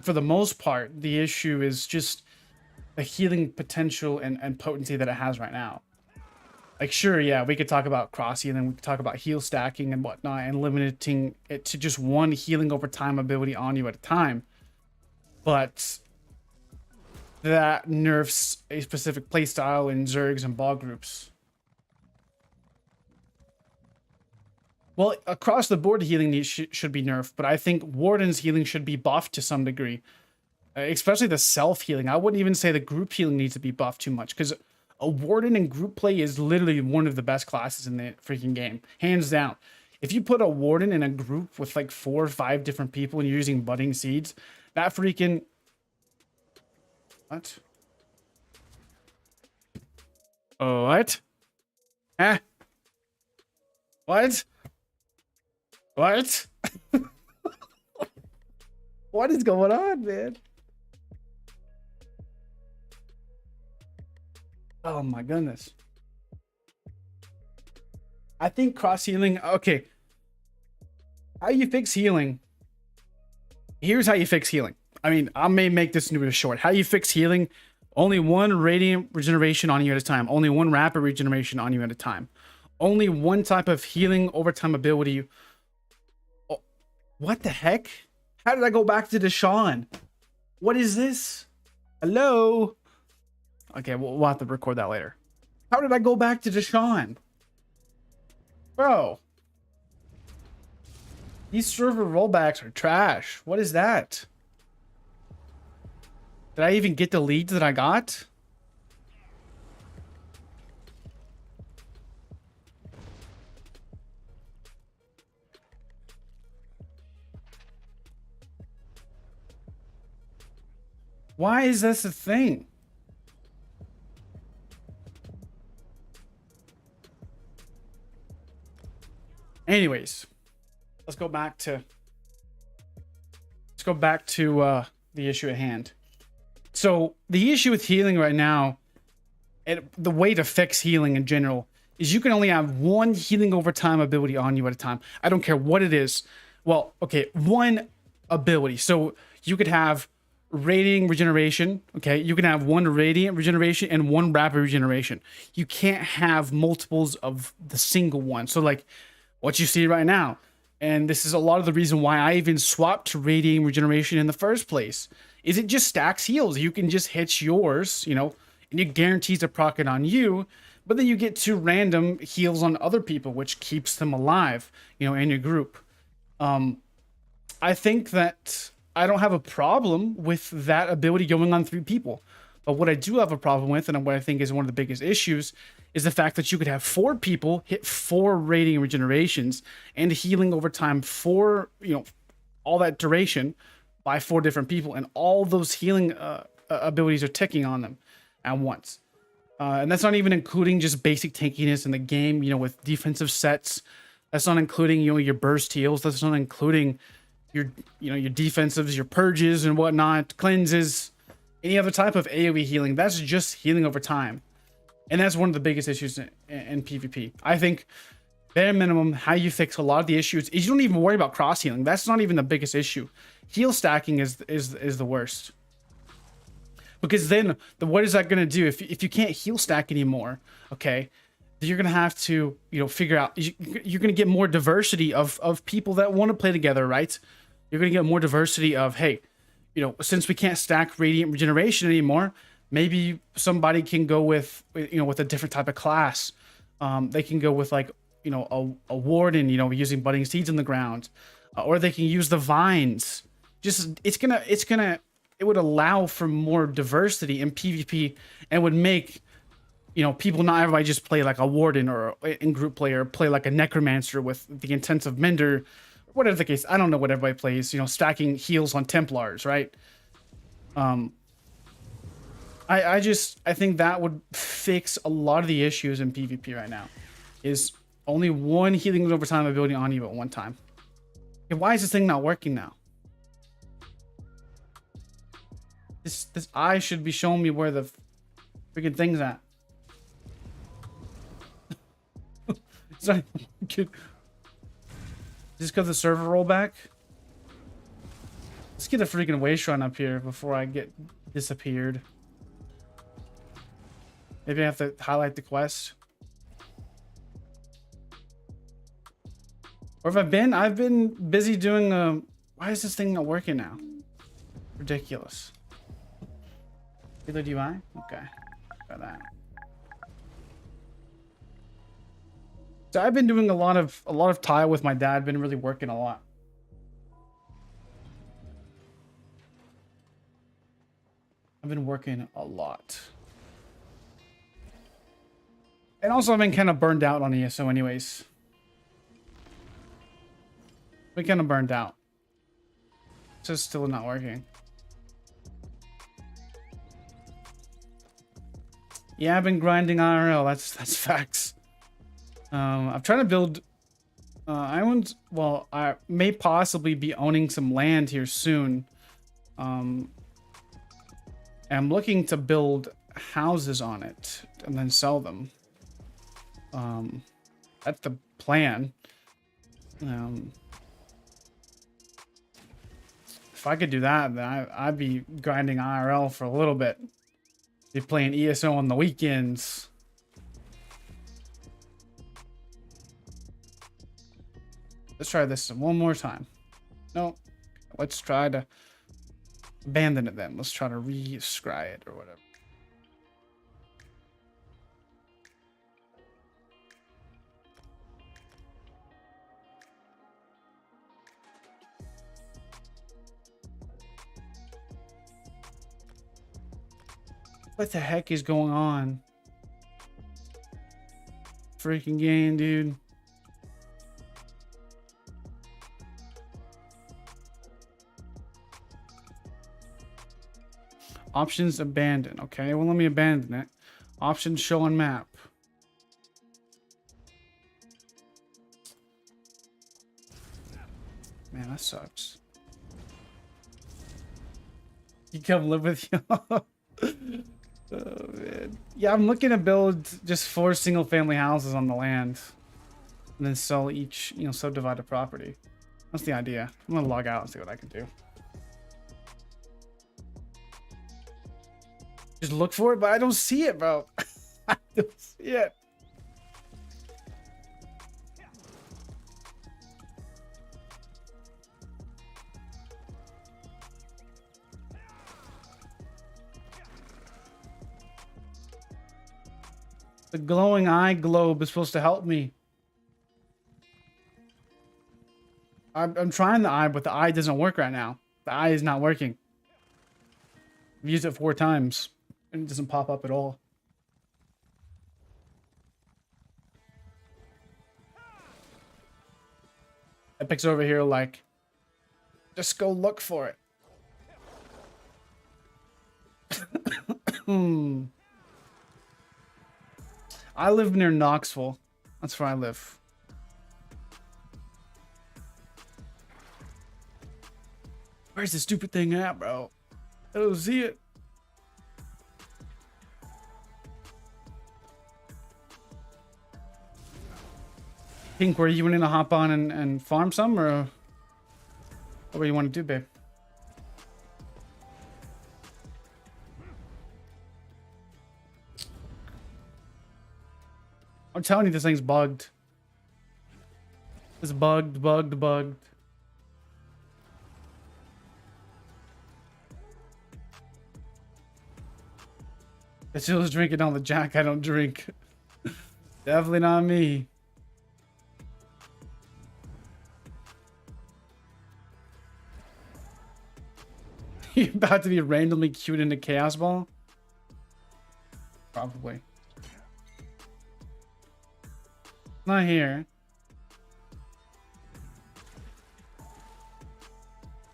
for the most part, the issue is just the healing potential and potency that it has right now. Like, sure, yeah, we could talk about cross healing, we could talk about heal stacking and whatnot, and limiting it to just one healing over time ability on you at a time. But that nerfs a specific playstyle in Zergs and ball groups. Well, across the board, healing should be nerfed, but I think Warden's healing should be buffed to some degree. Especially the self-healing. I wouldn't even say the group healing needs to be buffed too much, because a Warden in group play is literally one of the best classes in the freaking game. Hands down. If you put a Warden in a group with like 4 or 5 different people and you're using budding seeds, that freaking... What? Oh, what? Huh? What? What? What is going on, man? Oh my goodness. I think cross healing, okay. How you fix healing? Here's how you fix healing. I mean, I may make this into a short. How you fix healing? Only one radiant regeneration on you at a time. Only one rapid regeneration on you at a time. Only one type of healing overtime ability. Oh, what the heck? How did I go back to Deshaun? What is this? Hello? Okay, we'll have to record that later. How did I go back to Deshaun? Bro. These server rollbacks are trash. What is that? Did I even get the leads that I got? Why is this a thing? Anyways, let's go back to the issue at hand. So the issue with healing right now, and the way to fix healing in general, is you can only have one healing over time ability on you at a time. I don't care what it is. Well, okay, one ability. So you could have radiant regeneration. Okay, you can have one radiant regeneration and one rapid regeneration. You can't have multiples of the single one. So like what you see right now, and this is a lot of the reason why I even swapped to radiant regeneration in the first place, is it just stacks heals. You can just hit yours, you know, and it guarantees to proc it on you, but then you get 2 random heals on other people, which keeps them alive, you know, in your group. I think that I don't have a problem with that ability going on 3 people. But what I do have a problem with, and what I think is one of the biggest issues, is the fact that you could have 4 people hit 4 radiant regenerations and healing over time for, you know, all that duration by 4 different people, and all those healing abilities are ticking on them at once. And that's not even including just basic tankiness in the game, you know, with defensive sets. That's not including, you know, your burst heals. That's not including your, you know, your defensives, your purges and whatnot, cleanses, any other type of AoE healing. That's just healing over time. And that's one of the biggest issues in PvP. I think bare minimum, how you fix a lot of the issues is you don't even worry about cross healing. That's not even the biggest issue. Heal stacking is the worst. Because then what is that going to do if you can't heal stack anymore? Okay, you're gonna have to, you know, figure out. You're gonna get more diversity of people that want to play together, right? You're gonna get more diversity of, hey, you know, since we can't stack radiant regeneration anymore, maybe somebody can go with, you know, with a different type of class. They can go with like, you know, a warden, you know, using budding seeds in the ground, or they can use the vines. Just it would allow for more diversity in PvP, and would make, you know, people, not everybody just play like a warden or in group play, or play like a necromancer with the intensive mender, whatever the case. I don't know what everybody plays, you know, stacking heals on Templars, right? I think that would fix a lot of the issues in PvP right now, is only one healing over time ability on you at one time. And why is this thing not working now? This eye should be showing me where the freaking thing's at. Sorry. Just because the server rollback? Let's get a freaking waste run up here before I get disappeared. Maybe I have to highlight the quest. Or if I've been busy doing why is this thing not working now? Ridiculous. Reload UI? Okay. Got that. So I've been doing a lot of tile with my dad, been really working a lot. I've been working a lot. And also I've been kind of burned out on ESO anyways. Been kind of burned out. It's just still not working. Yeah, I've been grinding IRL. That's facts. I'm trying to build. Well, I may possibly be owning some land here soon. I'm looking to build houses on it and then sell them. That's the plan. If I could do that, then I'd be grinding IRL for a little bit. Be playing ESO on the weekends. Let's try this one more time. No, let's try to abandon it then. Let's try to re-scry it or whatever. What the heck is going on? Freaking game, dude. Options abandon. Okay, well, let me abandon it. Options show on map. Man, that sucks. You come live with you. Oh, man. Yeah, I'm looking to build just 4 single-family houses on the land, and then sell each, you know, subdivided property. That's the idea. I'm gonna log out and see what I can do. Just look for it, but I don't see it, bro. I don't see it. The glowing eye globe is supposed to help me. I'm trying the eye, but the eye doesn't work right now. The eye is not working. I've used it 4 times, and it doesn't pop up at all. Epic's over here like, just go look for it. I live near Knoxville. That's where I live. Where's the stupid thing at, bro? I don't see it. Pink, were you wanting to hop on and farm some, or what do you want to do, babe? I'm telling you, this thing's bugged. It's bugged. It's just drinking on the jack. I don't drink. Definitely not me. You about to be randomly queued into Chaos Ball? Probably. Not here.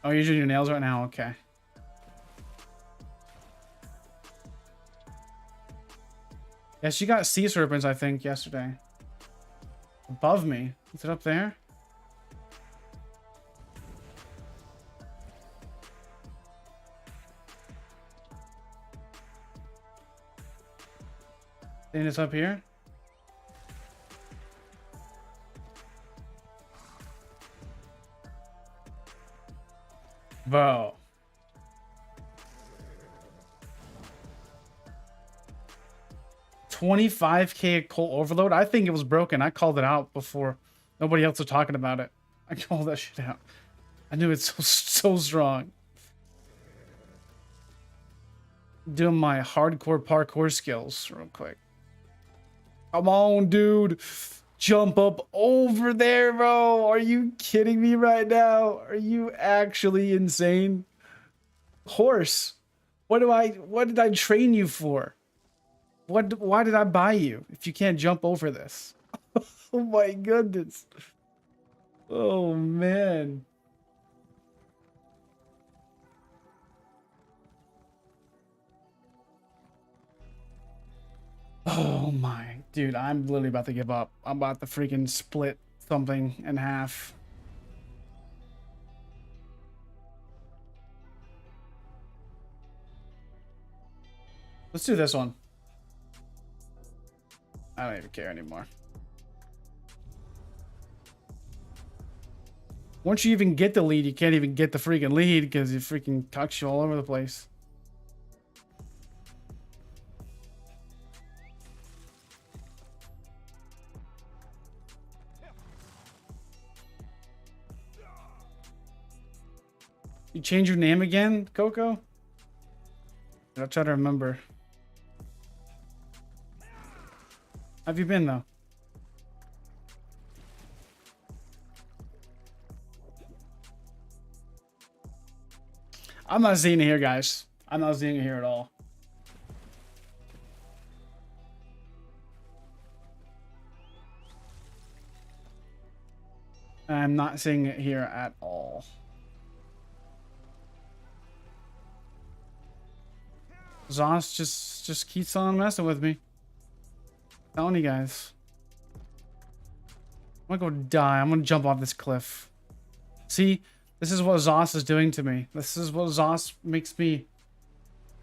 Oh, you're doing your nails right now? Okay. Yeah, she got sea serpents, I think, yesterday. Above me. Is it up there? Think it's up here? Bro. $25K Colt Overload? I think it was broken. I called it out before. Nobody else was talking about it. I called that shit out. I knew it's so strong. Doing my hardcore parkour skills real quick. Come on, dude. Jump up over there, bro. Are you kidding me right now? Are you actually insane? Horse. What did I train you for? Why did I buy you if you can't jump over this? Oh my goodness. Oh man. Oh my, dude, I'm literally about to give up. I'm about to freaking split something in half. Let's do this one. I don't even care anymore. Once you even get the lead, you can't even get the freaking lead because it freaking cucks you all over the place. You change your name again, Coco? I'll try to remember. How have you been, though? I'm not seeing it here, guys. I'm not seeing it here at all. I'm not seeing it here at all. Zos just keeps on messing with me. Telling you guys. I'm gonna go die. I'm gonna jump off this cliff. See, this is what Zos is doing to me. This is what Zos makes me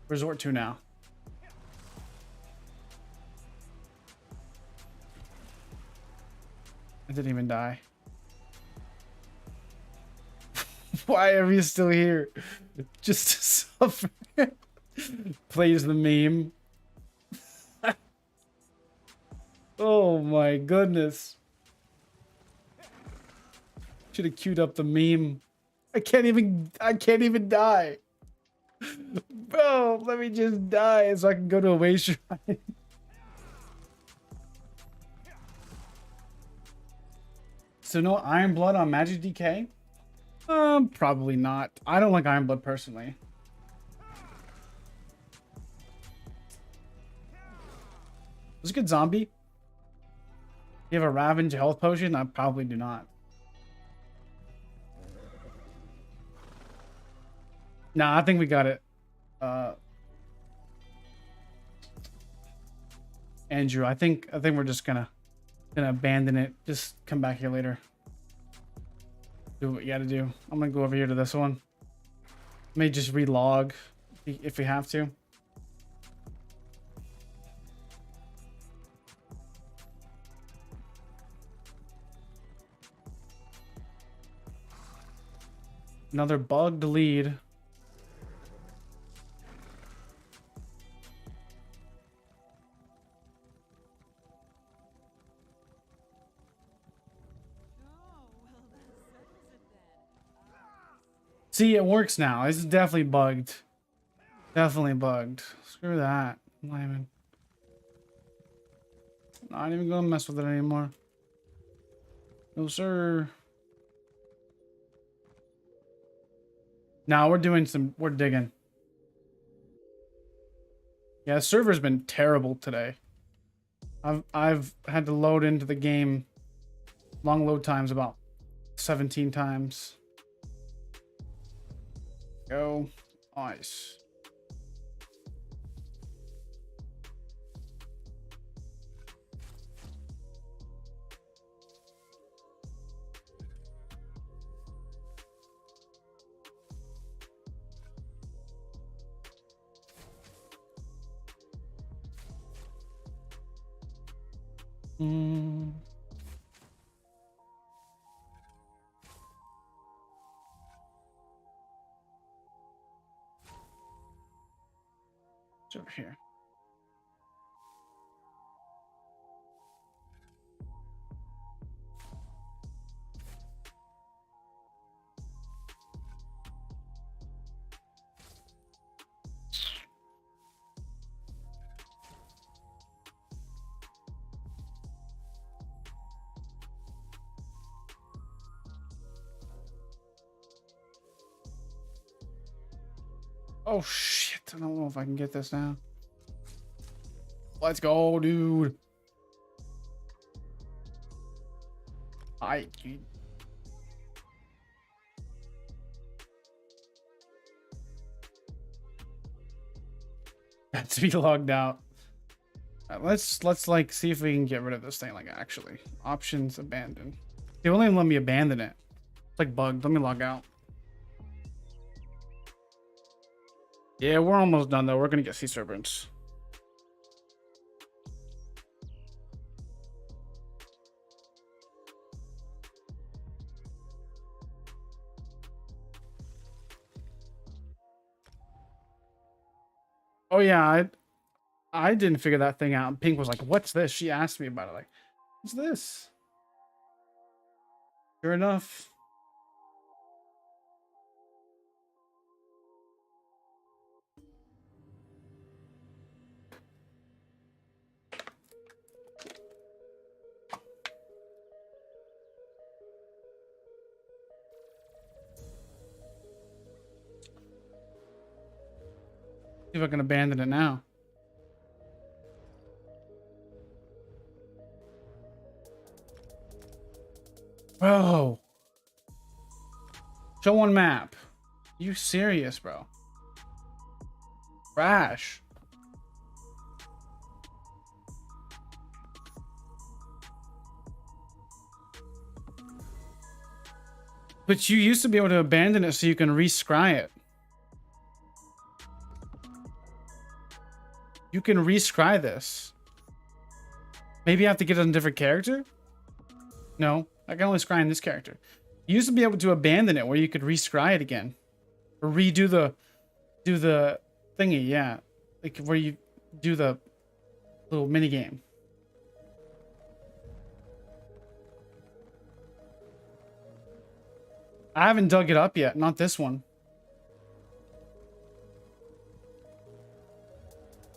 resort to now. I didn't even die. Why are we still here? Just to suffer. Plays the meme. Oh my goodness. Should have queued up the meme. I can't even die. Bro, let me just die so I can go to a way shrine. So no Iron Blood on Magic DK? Probably not. I don't like Iron Blood personally. Was a good zombie. You have a Ravage health potion? I probably do not. Nah, I think we got it. Andrew, I think we're just gonna abandon it. Just come back here later. Do what you gotta do. I'm gonna go over here to this one. May just relog if we have to. Another bugged lead. See, it works now. It's definitely bugged. Definitely bugged. Screw that. I'm not even gonna mess with it anymore. No, sir. Now we're digging. Yeah, the server's been terrible today. I've had to load into the game. Long load times about 17 times. Go. Nice. It's over here. Oh shit, I don't know if I can get this now. Let's go, dude. Dude. Got to be logged out. Let's like see if we can get rid of this thing. Like actually, options abandon. They won't even let me abandon it. It's like bugged. Let me log out. Yeah, we're almost done though. We're gonna get sea serpents. Oh yeah, I didn't figure that thing out. Pink was like, "What's this?" She asked me about it. Like, "What's this?" Sure enough. See if I can abandon it now. Bro. Show one map. You serious, bro? Crash. But you used to be able to abandon it so you can rescry it. You can rescry this. Maybe I have to get a different character? No, I can only scry in this character. You used to be able to abandon it where you could rescry it again. Or redo the thingy, yeah. Like where you do the little mini game. I haven't dug it up yet, not this one.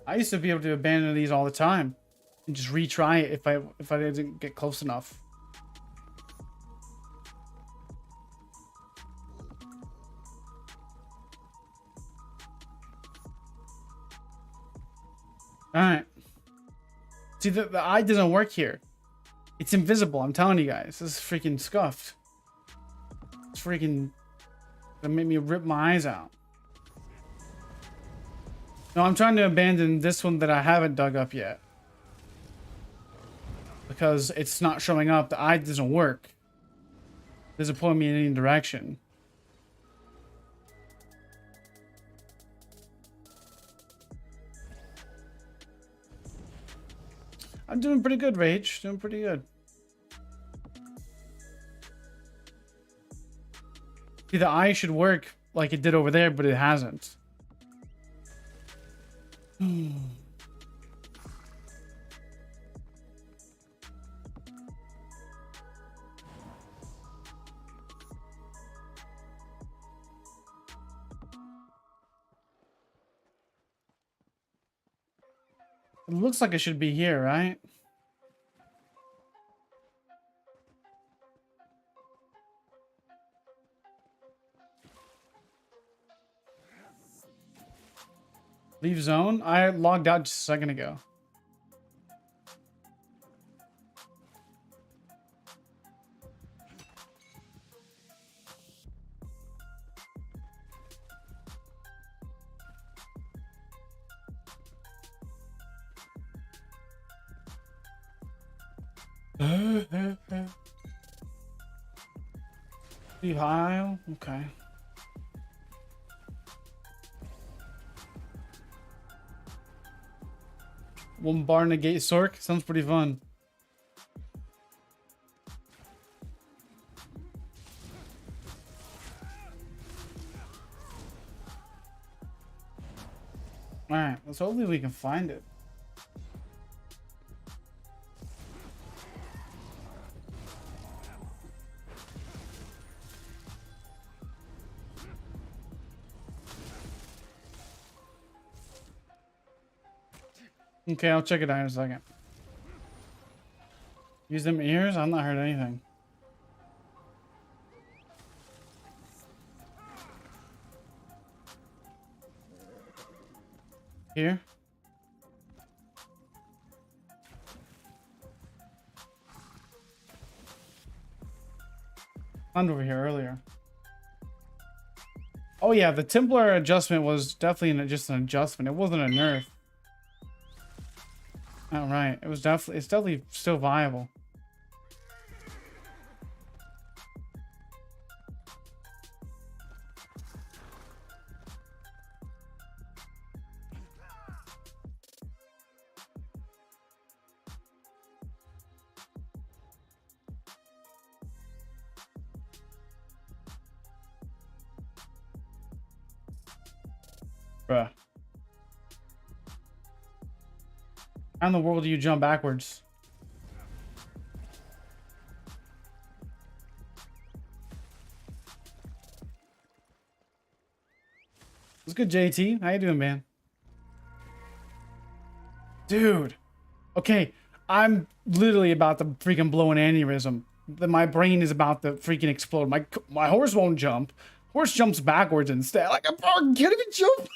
I used to be able to abandon these all the time and just retry it if I didn't get close enough. All right. See, the eye doesn't work here. It's invisible. I'm telling you guys, this is freaking scuffed. It's freaking gonna make me rip my eyes out. No, I'm trying to abandon this one that I haven't dug up yet. Because it's not showing up. The eye doesn't work. It doesn't point me in any direction. I'm doing pretty good, Rage. Doing pretty good. See, the eye should work like it did over there, but it hasn't. It looks like it should be here, right? Leave zone? I logged out just a second ago. Leave high? Okay. One bar negate Sork? Sounds pretty fun. Alright, let's hopefully we can find it. Okay, I'll check it out in a second. Use them ears? I've not heard anything. Here? Found over here earlier. Oh yeah, the Templar adjustment was definitely just an adjustment. It wasn't a nerf. Oh right, it's definitely still viable. Bruh. How in the world do you jump backwards? What's good, JT? How you doing, man? Dude. Okay, I'm literally about to freaking blow an aneurysm. My brain is about to freaking explode. My horse won't jump. Horse jumps backwards instead. Like, I can't even jump.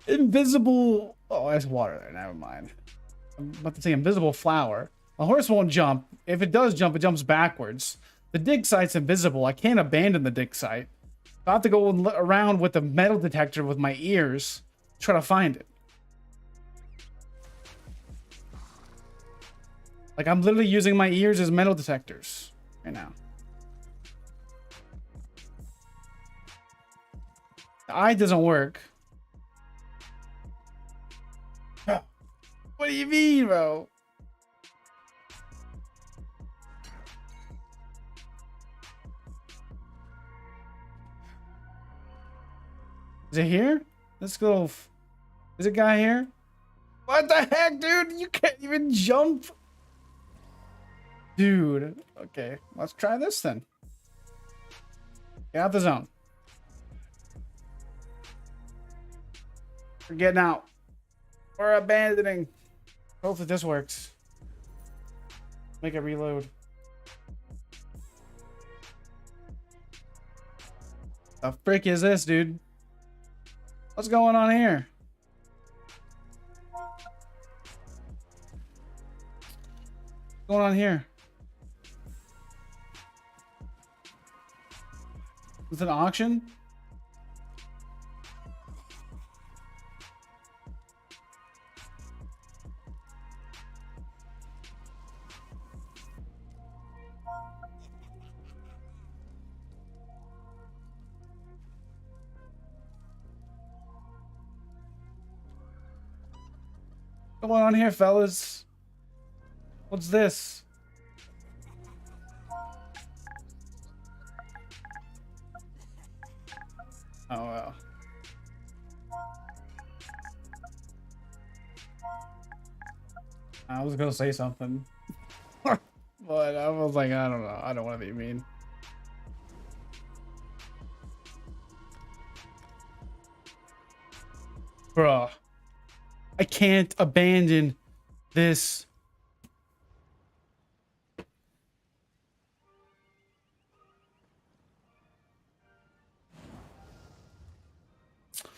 Invisible. Oh, there's water there. Never mind. I'm about to say invisible flower. A horse won't jump. If it does jump, it jumps backwards. The dig site's invisible. I can't abandon the dig site. I have to go around with a metal detector with my ears, try to find it. Like, I'm literally using my ears as metal detectors right now. The eye doesn't work. What do you mean, bro? Is it here? Let's go. Is it guy here? What the heck, dude? You can't even jump. Dude. Okay, let's try this then. Get out the zone. We're getting out. We're abandoning. Hopefully this works. Make it reload. The frick is this, dude? What's going on here? What's going on here? Is it an auction? What's going on here, fellas? What's this? Oh, well. I was gonna say something. But I was like, I don't know. I don't want to be mean. Bruh. I can't abandon this.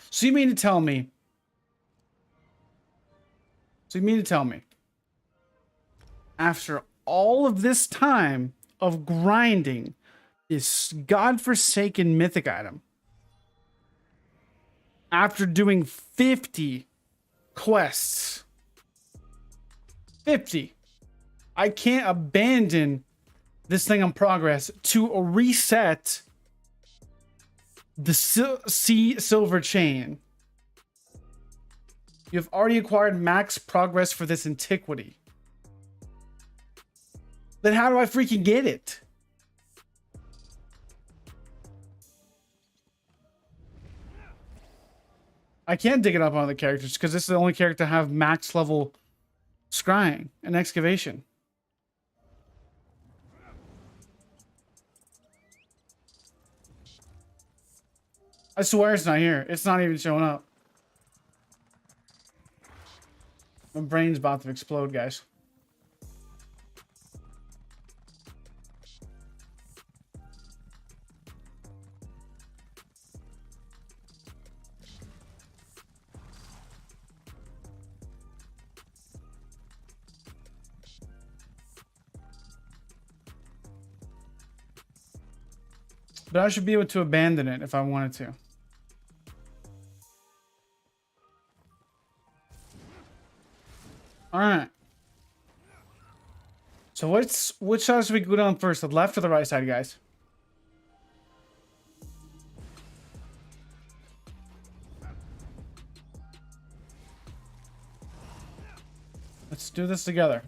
So you mean to tell me? After all of this time of grinding this godforsaken mythic item, after doing 50 quests, 50, I can't abandon this thing in progress to reset the sea silver chain. You've already acquired max progress for this antiquity. Then how do I freaking get it? I can't dig it up on the characters because this is the only character to have max level scrying and excavation. I swear it's not here. It's not even showing up. My brain's about to explode, guys. But I should be able to abandon it if I wanted to. All right. So which side should we go down first? The left or the right side, guys? Let's do this together.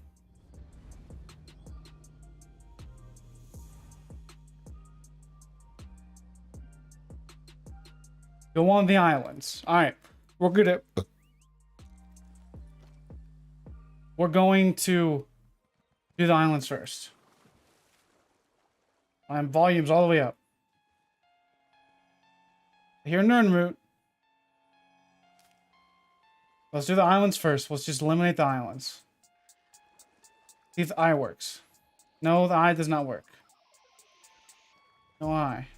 Go on the islands. All right. We're going to do the islands first. Volumes all the way up. Here in Eyr0n route. Let's do the islands first. Let's just eliminate the islands. See if the eye works. No, the eye does not work. No eye.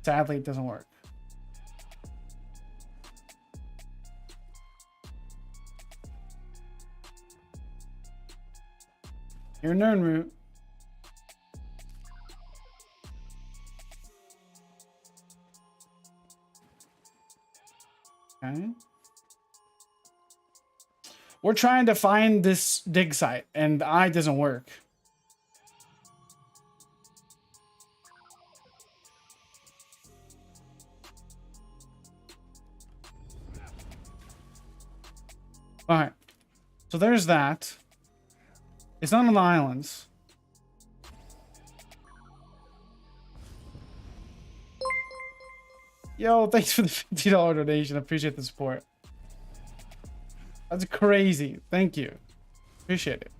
Sadly, it doesn't work. Here in Eyr0n route. Okay. We're trying to find this dig site, and the eye doesn't work. All right. So there's that. It's not on the islands. Yo, thanks for the $50 donation. I appreciate the support. That's crazy. Thank you. Appreciate it.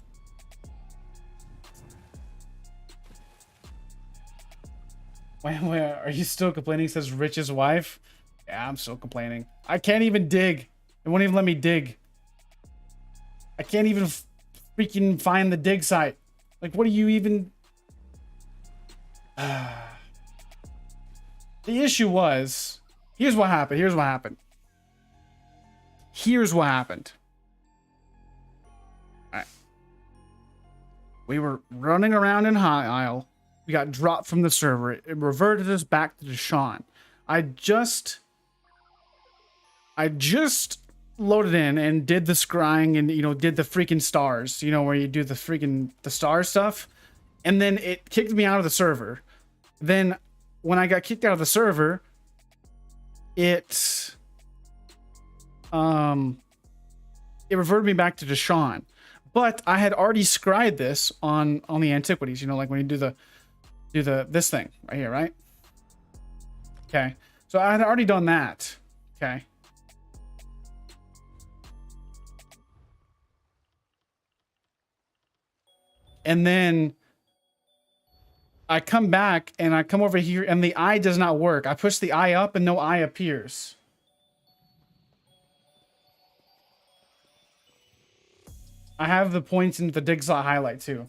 Where are you still complaining? Says Rich's wife. Yeah, I'm still complaining. I can't even dig. It won't even let me dig. I can't even freaking find the dig site. Like, what do you even... The issue was... Here's what happened. Alright. We were running around in High Isle. We got dropped from the server. It reverted us back to Deshawn. I just loaded in and did the scrying and, did the freaking stars, where you do the star stuff. And then it kicked me out of the server. Then when I got kicked out of the server, it reverted me back to Deshawn. But I had already scried this on the antiquities, like when you do this thing right here, right? Okay. So I had already done that. Okay. And then I come back and I come over here and the eye does not work. I push the eye up and no eye appears. I have the points in the dig slot highlight too.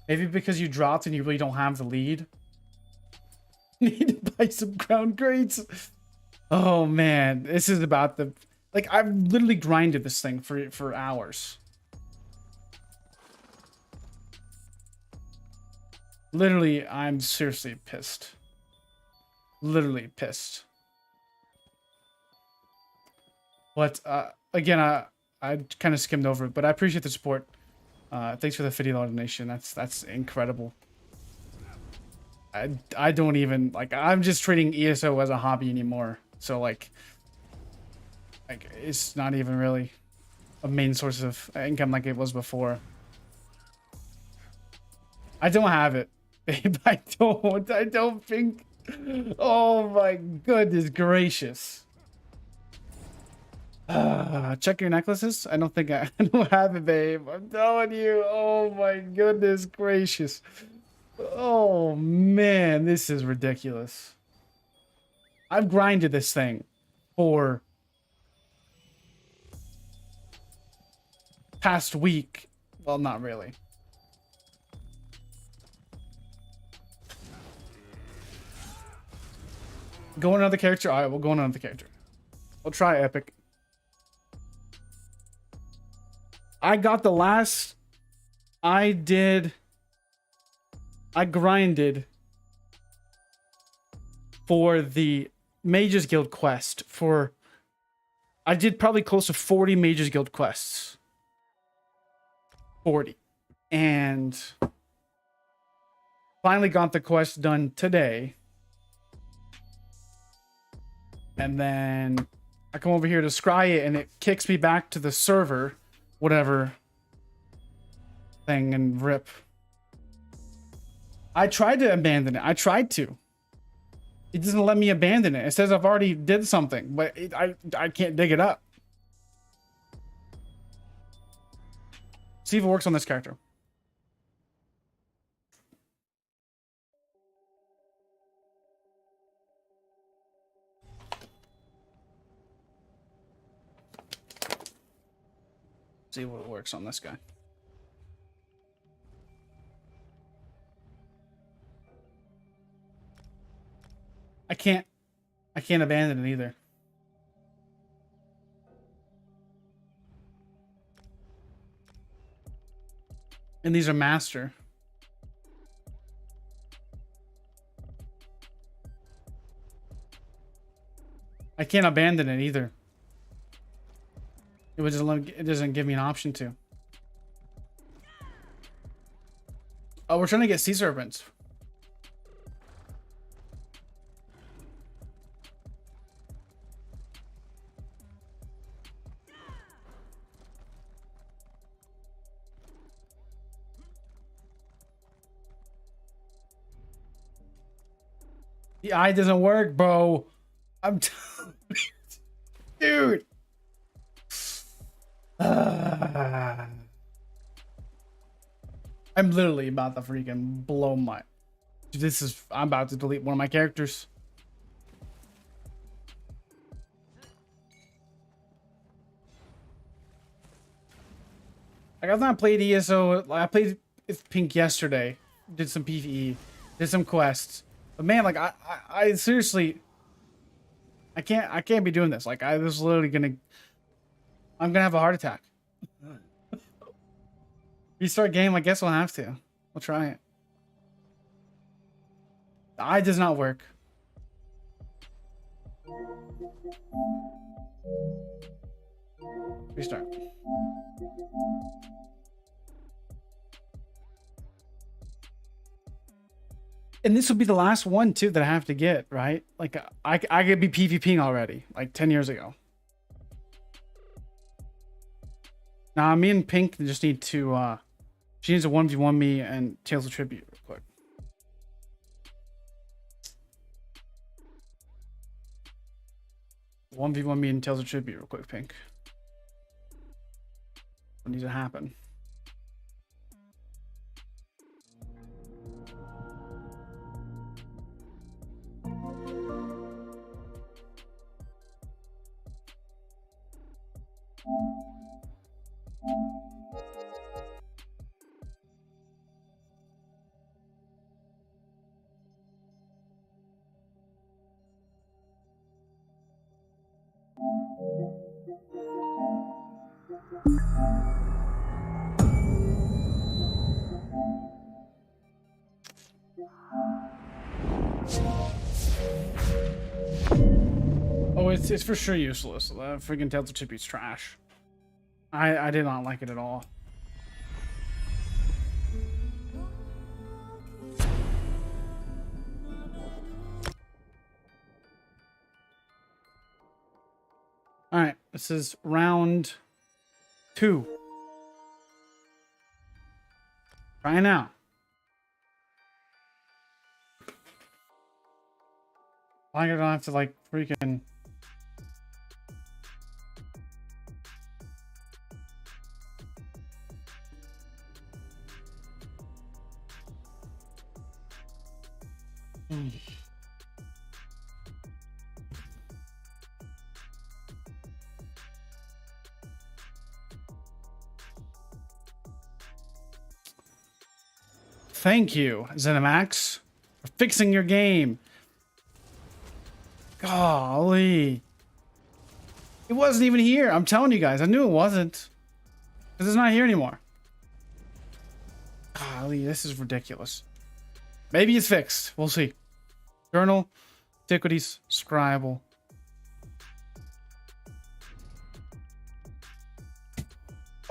Maybe because you dropped and you really don't have the lead. Need to buy some crown crates. Oh man, this is about the... Like, I've literally grinded this thing for hours. Literally, I'm seriously pissed. Literally pissed. But, again, I kind of skimmed over it, but I appreciate the support. Thanks for the $50 donation. That's incredible. I don't even, like, I'm just treating ESO as a hobby anymore. So, like, it's not even really a main source of income like it was before. I don't have it, babe. I don't think. Oh my goodness gracious. Check your necklaces. I don't think I don't have it, babe. I'm telling you. Oh my goodness gracious. Oh man, this is ridiculous. I've grinded this thing for past week. Well, not really. Go on another character. All right, we'll go on another character. We'll try epic. I got the last. I grinded for the Mages Guild quest for... I did probably close to 40 Mages Guild quests. 40. And finally got the quest done today. And then I come over here to scry it and it kicks me back to the server, whatever thing, and rip. I tried to abandon it. I tried to. It doesn't let me abandon it. It says I've already did something, but I can't dig it up. See if it works on this character. See what works on this guy. I can't abandon it either. And these are master. I can't abandon it either. It doesn't give me an option to. Oh, we're trying to get sea serpents. The eye doesn't work, bro. I'm dude. I'm literally about to freaking blow my... Dude, I'm about to delete one of my characters. Like, I've not played ESO. I played Pink yesterday. Did some PvE. Did some quests. But man, like, I seriously... I can't be doing this. Like, I was literally gonna... I'm gonna have a heart attack. Restart game, I guess we'll have to. We'll try it. The eye does not work. Restart. And this will be the last one too that I have to get, right? Like I could be PvPing already, like 10 years ago. Now me and Pink just need to she needs to 1v1 me and Tales of Tribute real quick. One v one me and Tales of Tribute real quick, Pink. What needs to happen? Oh, it's for sure useless. The freaking Delta Chippy's trash. I did not like it at all. All right, this is round 2. Try now. I don't have to like freaking. Thank you, ZeniMax, for fixing your game. Golly. It wasn't even here. I'm telling you guys, I knew it wasn't. Because it's not here anymore. Golly, this is ridiculous. Maybe it's fixed. We'll see. Journal, antiquities, scribble.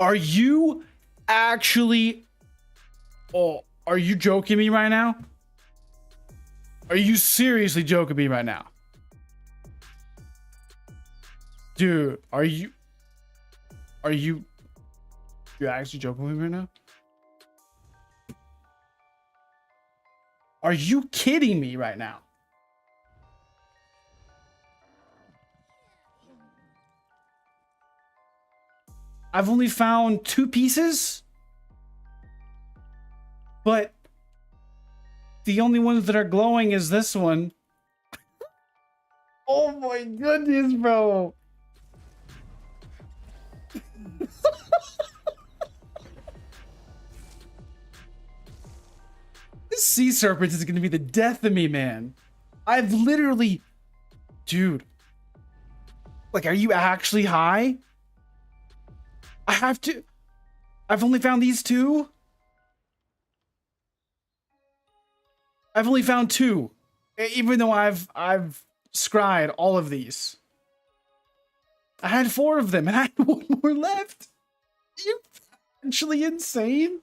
Are you actually... Oh, are you joking me right now? Are you seriously joking me right now? Dude, are you actually joking with me right now? Are you kidding me right now? I've only found 2 pieces, but the only ones that are glowing is this one. Oh my goodness, bro. This sea serpent is gonna be the death of me, man. I've literally... Dude. Like, are you actually high? I have to... I've only found these 2? I've only found 2. Even though I've scryed all of these. I had 4 of them and I had 1 more left. Are you actually insane?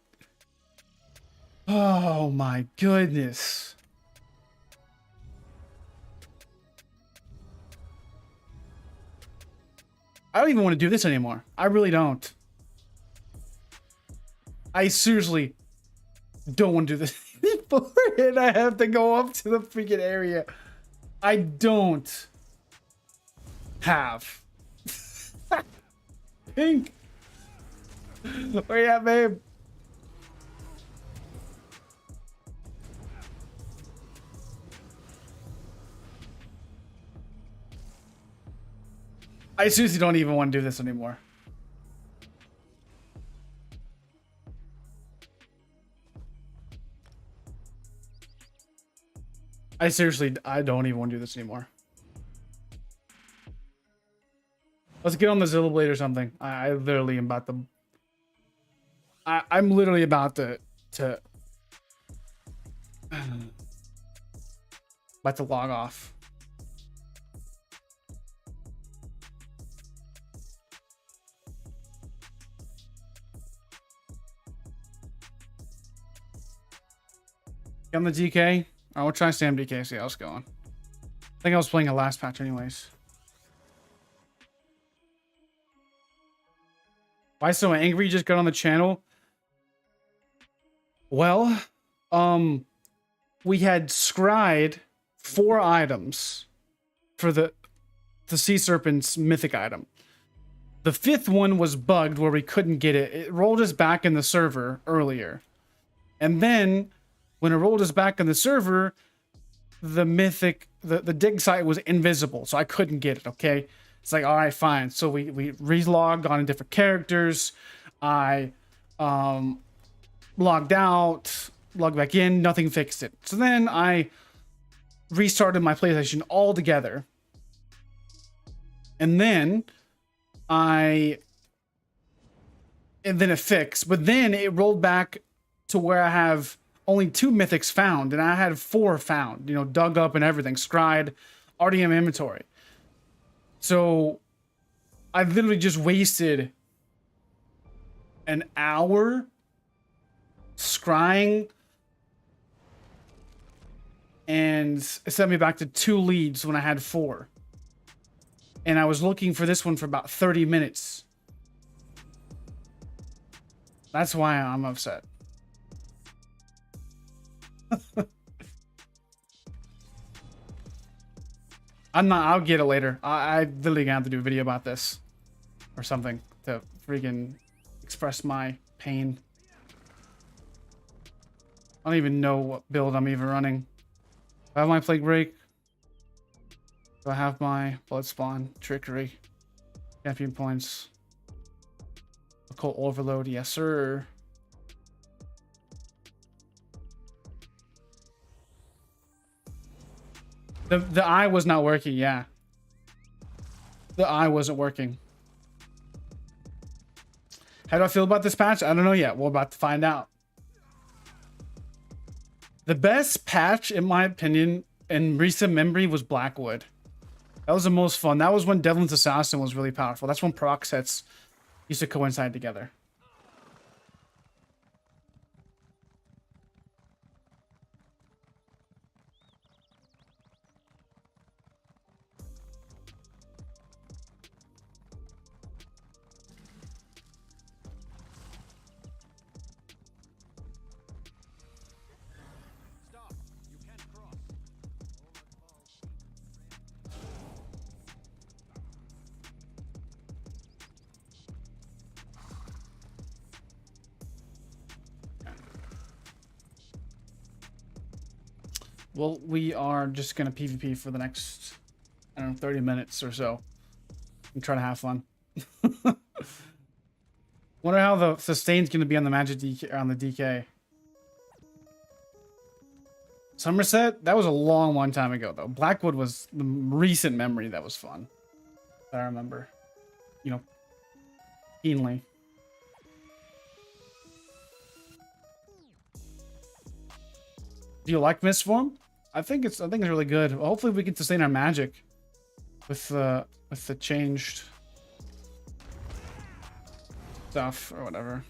Oh my goodness. I don't even want to do this anymore. I really don't. I seriously don't want to do this anymore. And I have to go up to the freaking area. I don't have. Pink. Where you at, babe? I seriously don't even want to do this anymore. I don't even want to do this anymore. Let's get on the Zilla Blade or something. I literally am about to... I'm literally about to log off. On the DK? I will try Sam DK, see how it's going. I think I was playing a last patch anyways. Why so angry? You just got on the channel? Well, we had scryed 4 items for the Sea Serpent's mythic item. The 5th one was bugged where we couldn't get it. It rolled us back in the server earlier. And then when it rolled us back in the server, the mythic, the dig site was invisible, so I couldn't get it, okay? It's like, all right, fine. So we relogged on different characters. I logged out, logged back in, nothing fixed it. So then I restarted my PlayStation altogether. And then I and then it fixed. But then it rolled back to where I have only 2 mythics found, and I had 4 found, you know, dug up and everything, scried, already in my inventory. So I literally just wasted an hour scrying, and it sent me back to 2 leads when I had 4. And I was looking for this one for about 30 minutes. That's why I'm upset. I'll get it later. I literally gonna have to do a video about this or something to freaking express my pain. I don't even know what build I'm even running. Do I have my Plague Break? Do I have my Blood Spawn, Trickery, Champion Points, Occult Overload? Yes, sir. The eye was not working, yeah. The eye wasn't working. How do I feel about this patch? I don't know yet. We're about to find out. The best patch, in my opinion, in recent memory was Blackwood. That was the most fun. That was when Devil's Assassin was really powerful. That's when proc sets used to coincide together. Well, we are just gonna PvP for the next, I don't know, 30 minutes or so. And try to have fun. Wonder how the sustain's gonna be on the magic DK, on the DK. Somerset? That was a long time ago though. Blackwood was the recent memory that was fun. That I remember. You know, keenly. Do you like Mistform? I think it's really good. Hopefully we can sustain our magic with the changed stuff or whatever.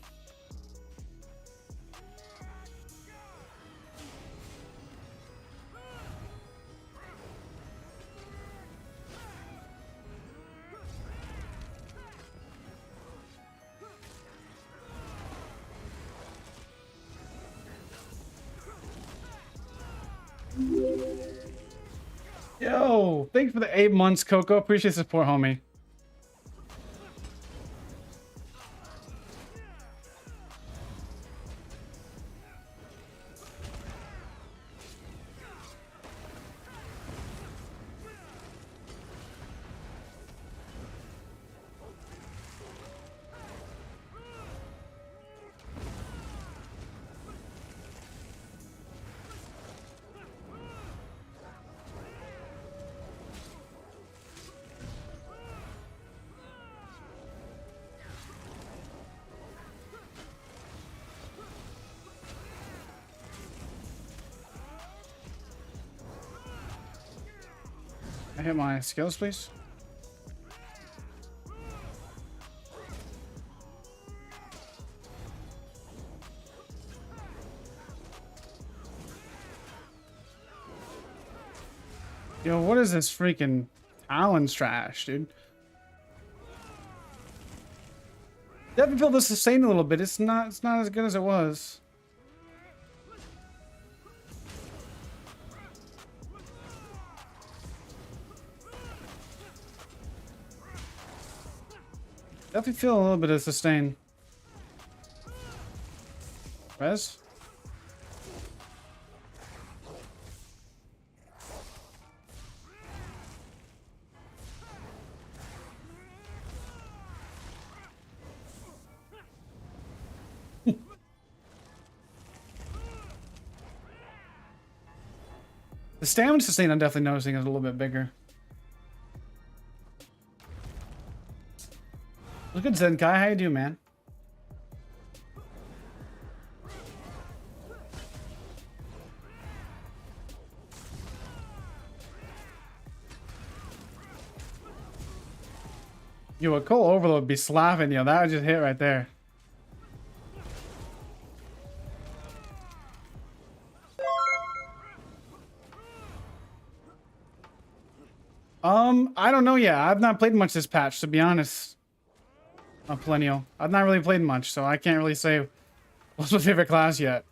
Yo, thanks for the 8 months, Coco. Appreciate the support, homie. I hit my skills, please. Yo, what is this freaking Talon's trash, dude? Definitely feel the sustain a little bit. It's not as good as it was. Definitely feel a little bit of sustain. Res? The stamina sustain I'm definitely noticing is a little bit bigger. Look at Zenkai, how you doing, man? Yo, a coal overload would be slapping, yo. That would just hit right there. I don't know yet. I've not played much this patch, to be honest. Perennial. I've not really played much, so I can't really say what's my favorite class yet.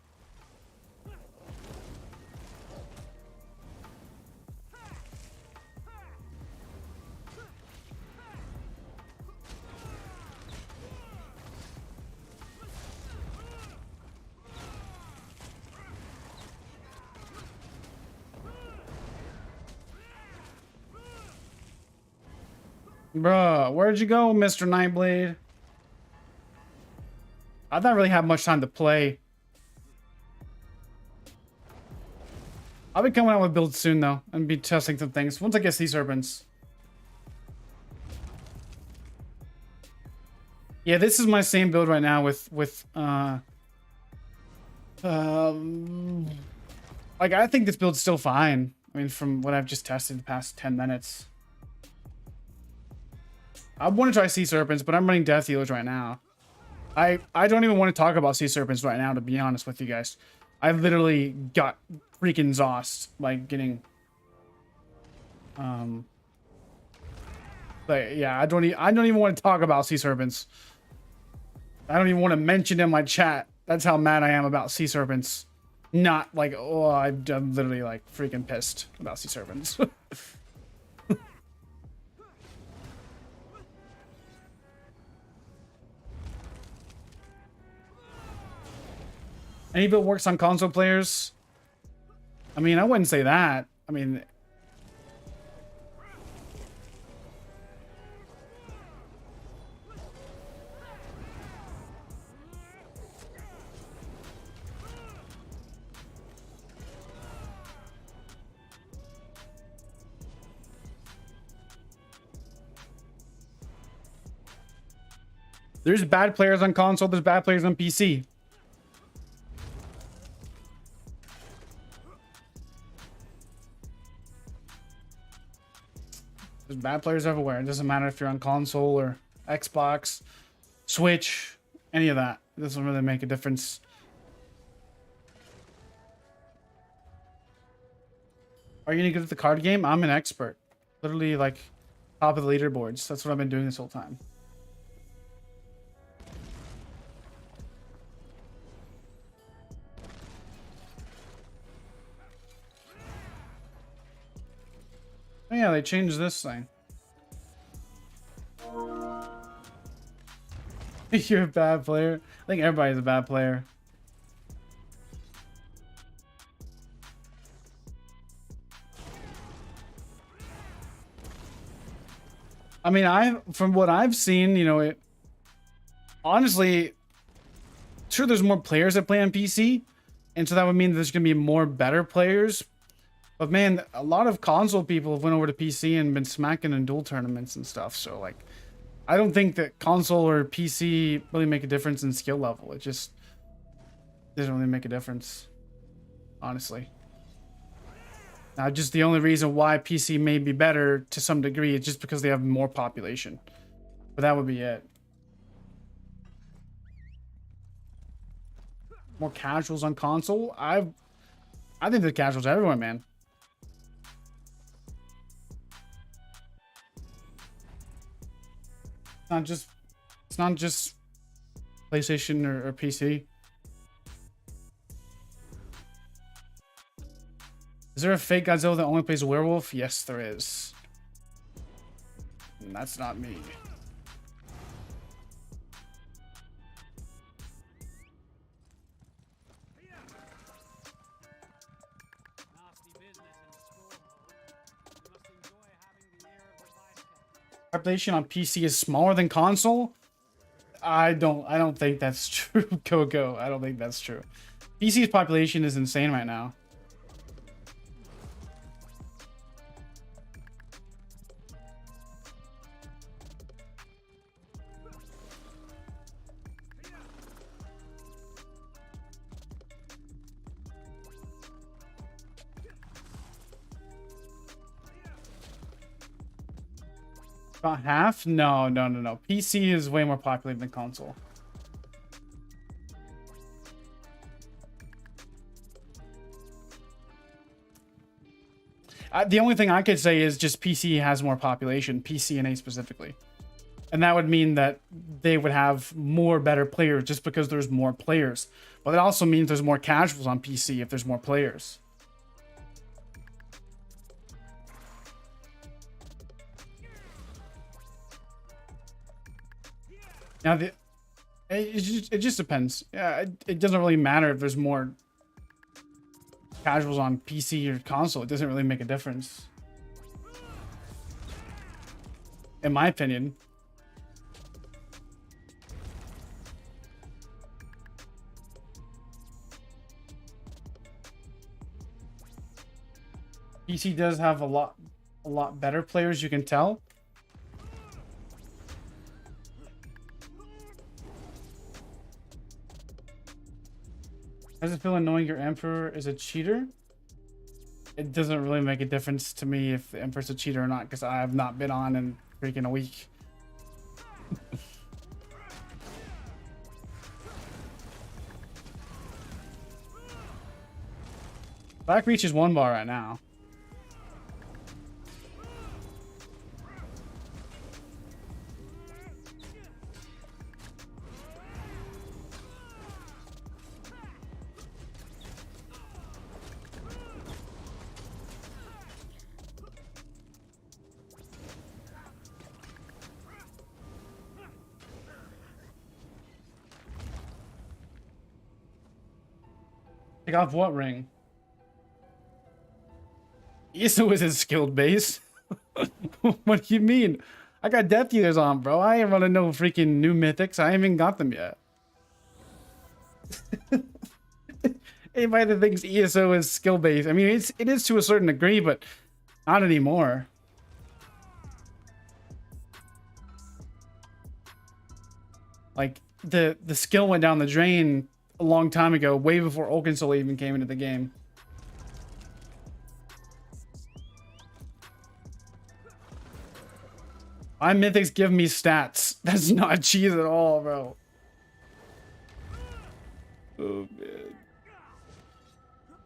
Bruh, where'd you go, Mr. Nightblade? I've not really had much time to play. I'll be coming out with builds soon, though, and be testing some things once I get Sea Serpents. Yeah, this is my same build right now with like, I think this build's still fine. I mean, from what I've just tested the past 10 minutes. I want to try Sea Serpents, but I'm running Death Healers right now. I don't even want to talk about Sea Serpents right now, to be honest with you guys. I literally got freaking exhausted, like, getting... But yeah, I don't even want to talk about Sea Serpents. I don't even want to mention in my chat. That's how mad I am about Sea Serpents. Not like, oh, I'm literally like freaking pissed about Sea Serpents. Any build works on console players? I mean, I wouldn't say that. I mean... There's bad players on console, there's bad players on PC. There's bad players everywhere. It doesn't matter if you're on console or Xbox, Switch, any of that. It doesn't really make a difference. Are you any good at the card game? I'm an expert. Literally, like, top of the leaderboards. That's what I've been doing this whole time. Oh yeah, they changed this thing. You're a bad player. I think everybody's a bad player. I mean, from what I've seen, you know, it honestly, sure, there's more players that play on PC, and so that would mean there's gonna be more better players. But man, a lot of console people have went over to PC and been smacking in duel tournaments and stuff. So like, I don't think that console or PC really make a difference in skill level. It just doesn't really make a difference, honestly. Now, just the only reason why PC may be better to some degree is just because they have more population. But that would be it. More casuals on console? I think the casuals everywhere, man. It's not just PlayStation or PC. Is there a fake Godzilla that only plays a werewolf? Yes, there is. And that's not me. Population on PC is smaller than console? I don't think that's true, Coco. I don't think that's true. PC's population is insane right now. About half? No, no, no, no. PC is way more popular than console. The only thing I could say is just PC has more population, PCNA specifically. And that would mean that they would have more better players just because there's more players. But it also means there's more casuals on PC if there's more players. Now, it just depends. Yeah, it doesn't really matter if there's more casuals on PC or console. It doesn't really make a difference. In my opinion. PC does have a lot better players, you can tell. Does it feel annoying your Emperor is a cheater? It doesn't really make a difference to me if the Emperor's a cheater or not, because I have not been on in freaking a week. Black Reach is 1 bar right now. Take off what ring? ESO is his skilled base. What do you mean? I got Death Eaters on, bro. I ain't running no freaking new mythics. I ain't even got them yet. Anybody that thinks ESO is skill based, I mean, it is to a certain degree, but not anymore. Like the skill went down the drain a long time ago, way before Oakensoul even came into the game. My mythics give me stats. That's not cheese at all, bro. Oh, man.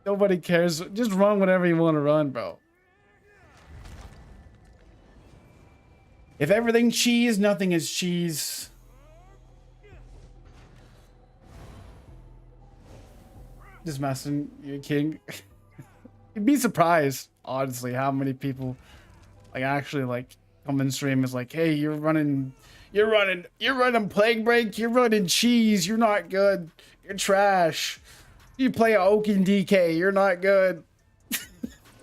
Nobody cares. Just run whatever you want to run, bro. If everything cheese, nothing is cheese. Just messing. You're kidding. You'd be surprised, honestly, how many people like actually like come in stream is like, hey, you're running Plague Break, you're running cheese, you're not good, you're trash. You play a Oaken DK, you're not good.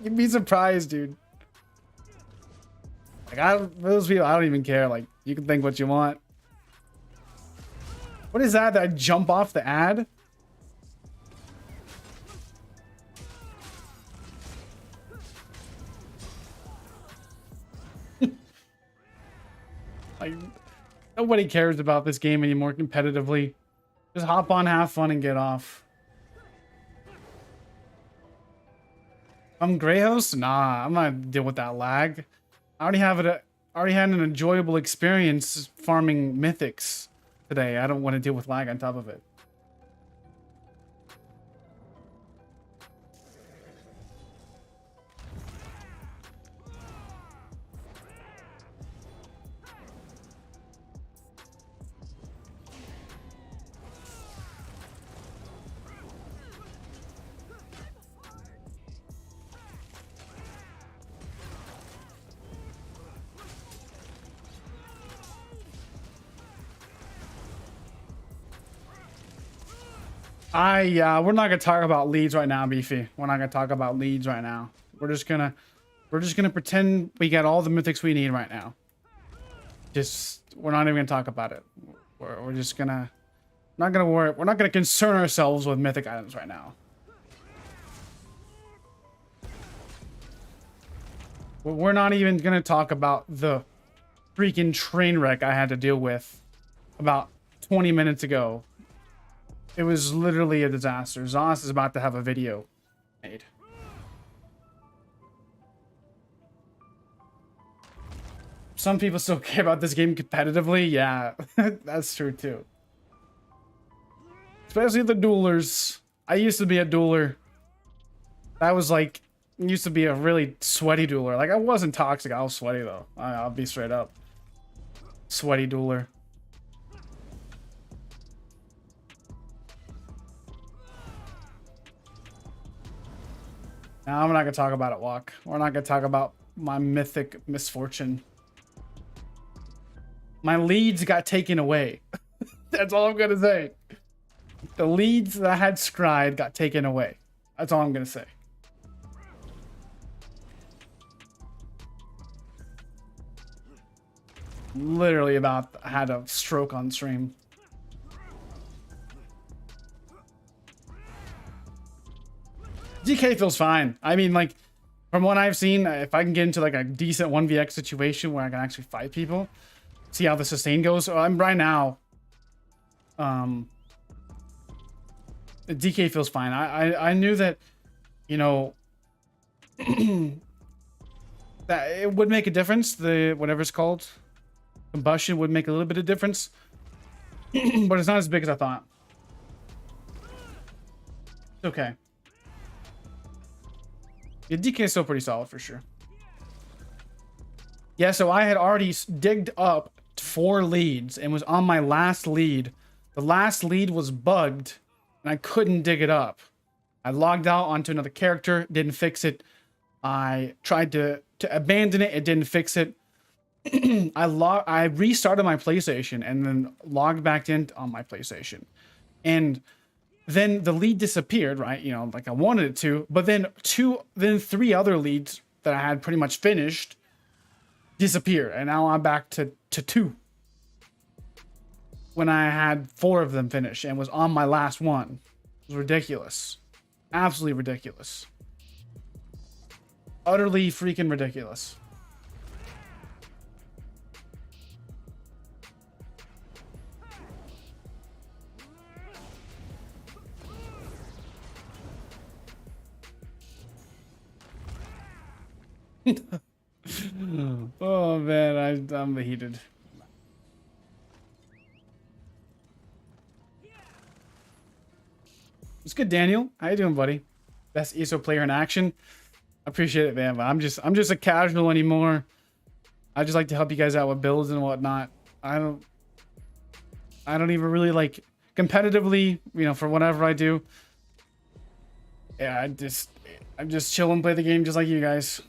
You'd be surprised, dude. Like those people, I don't even care. Like, you can think what you want. What is that? That I jump off the ad? Like, nobody cares about this game anymore competitively. Just hop on, have fun, and get off. I'm Grey Host? Nah, I'm not dealing with that lag. I already had an enjoyable experience farming mythics today. I don't want to deal with lag on top of it. We're not gonna talk about leads right now, Beefy. We're not gonna talk about leads right now. We're just gonna pretend we got all the mythics we need right now. We're not even gonna talk about it. We're just gonna not gonna worry. We're not gonna concern ourselves with mythic items right now. We're not even gonna talk about the freaking train wreck I had to deal with about 20 minutes ago. It was literally a disaster. Zos is about to have a video made. some people still care about this game competitively. Yeah, that's true too. Especially the duelers. I used to be a dueler. That was like, used to be a really sweaty dueler. Like, I wasn't toxic, I was sweaty though. I'll be straight up. Sweaty dueler. Now, I'm not gonna talk about it, Walk. We're not gonna talk about my mythic misfortune. My leads got taken away. That's all I'm gonna say. The leads that I had scried got taken away. That's all I'm gonna say. Literally had a stroke on stream. DK feels fine. I mean, like, from what I've seen, if I can get into like a decent 1vx situation where I can actually fight people, see how the sustain goes. So I'm right now. The DK feels fine. I knew that, you know, that it would make a difference. The whatever it's called, combustion would make a little bit of difference, but it's not as big as I thought. It's okay. Yeah, DK is still pretty solid for sure. Yeah, so I had already digged up 4 leads and was on my last lead. The last lead was bugged and I couldn't dig it up. I logged out onto another character, didn't fix it. I tried to abandon it, it didn't fix it. I restarted my PlayStation and then logged back in on my PlayStation. And then the lead disappeared, right? You know, like I wanted it to, but then 3 other leads that I had pretty much finished disappeared. And now I'm back to 2. When I had 4 of them finished and was on my last one. It was ridiculous. Absolutely ridiculous. Utterly freaking ridiculous. Oh man, I'm heated. It's good, Daniel. How you doing, buddy? Best ESO player in action. I appreciate it, man. But I'm just a casual anymore. I just like to help you guys out with builds and whatnot. I don't even really like competitively, you know, for whatever I do. Yeah, I'm just chill and play the game just like you guys.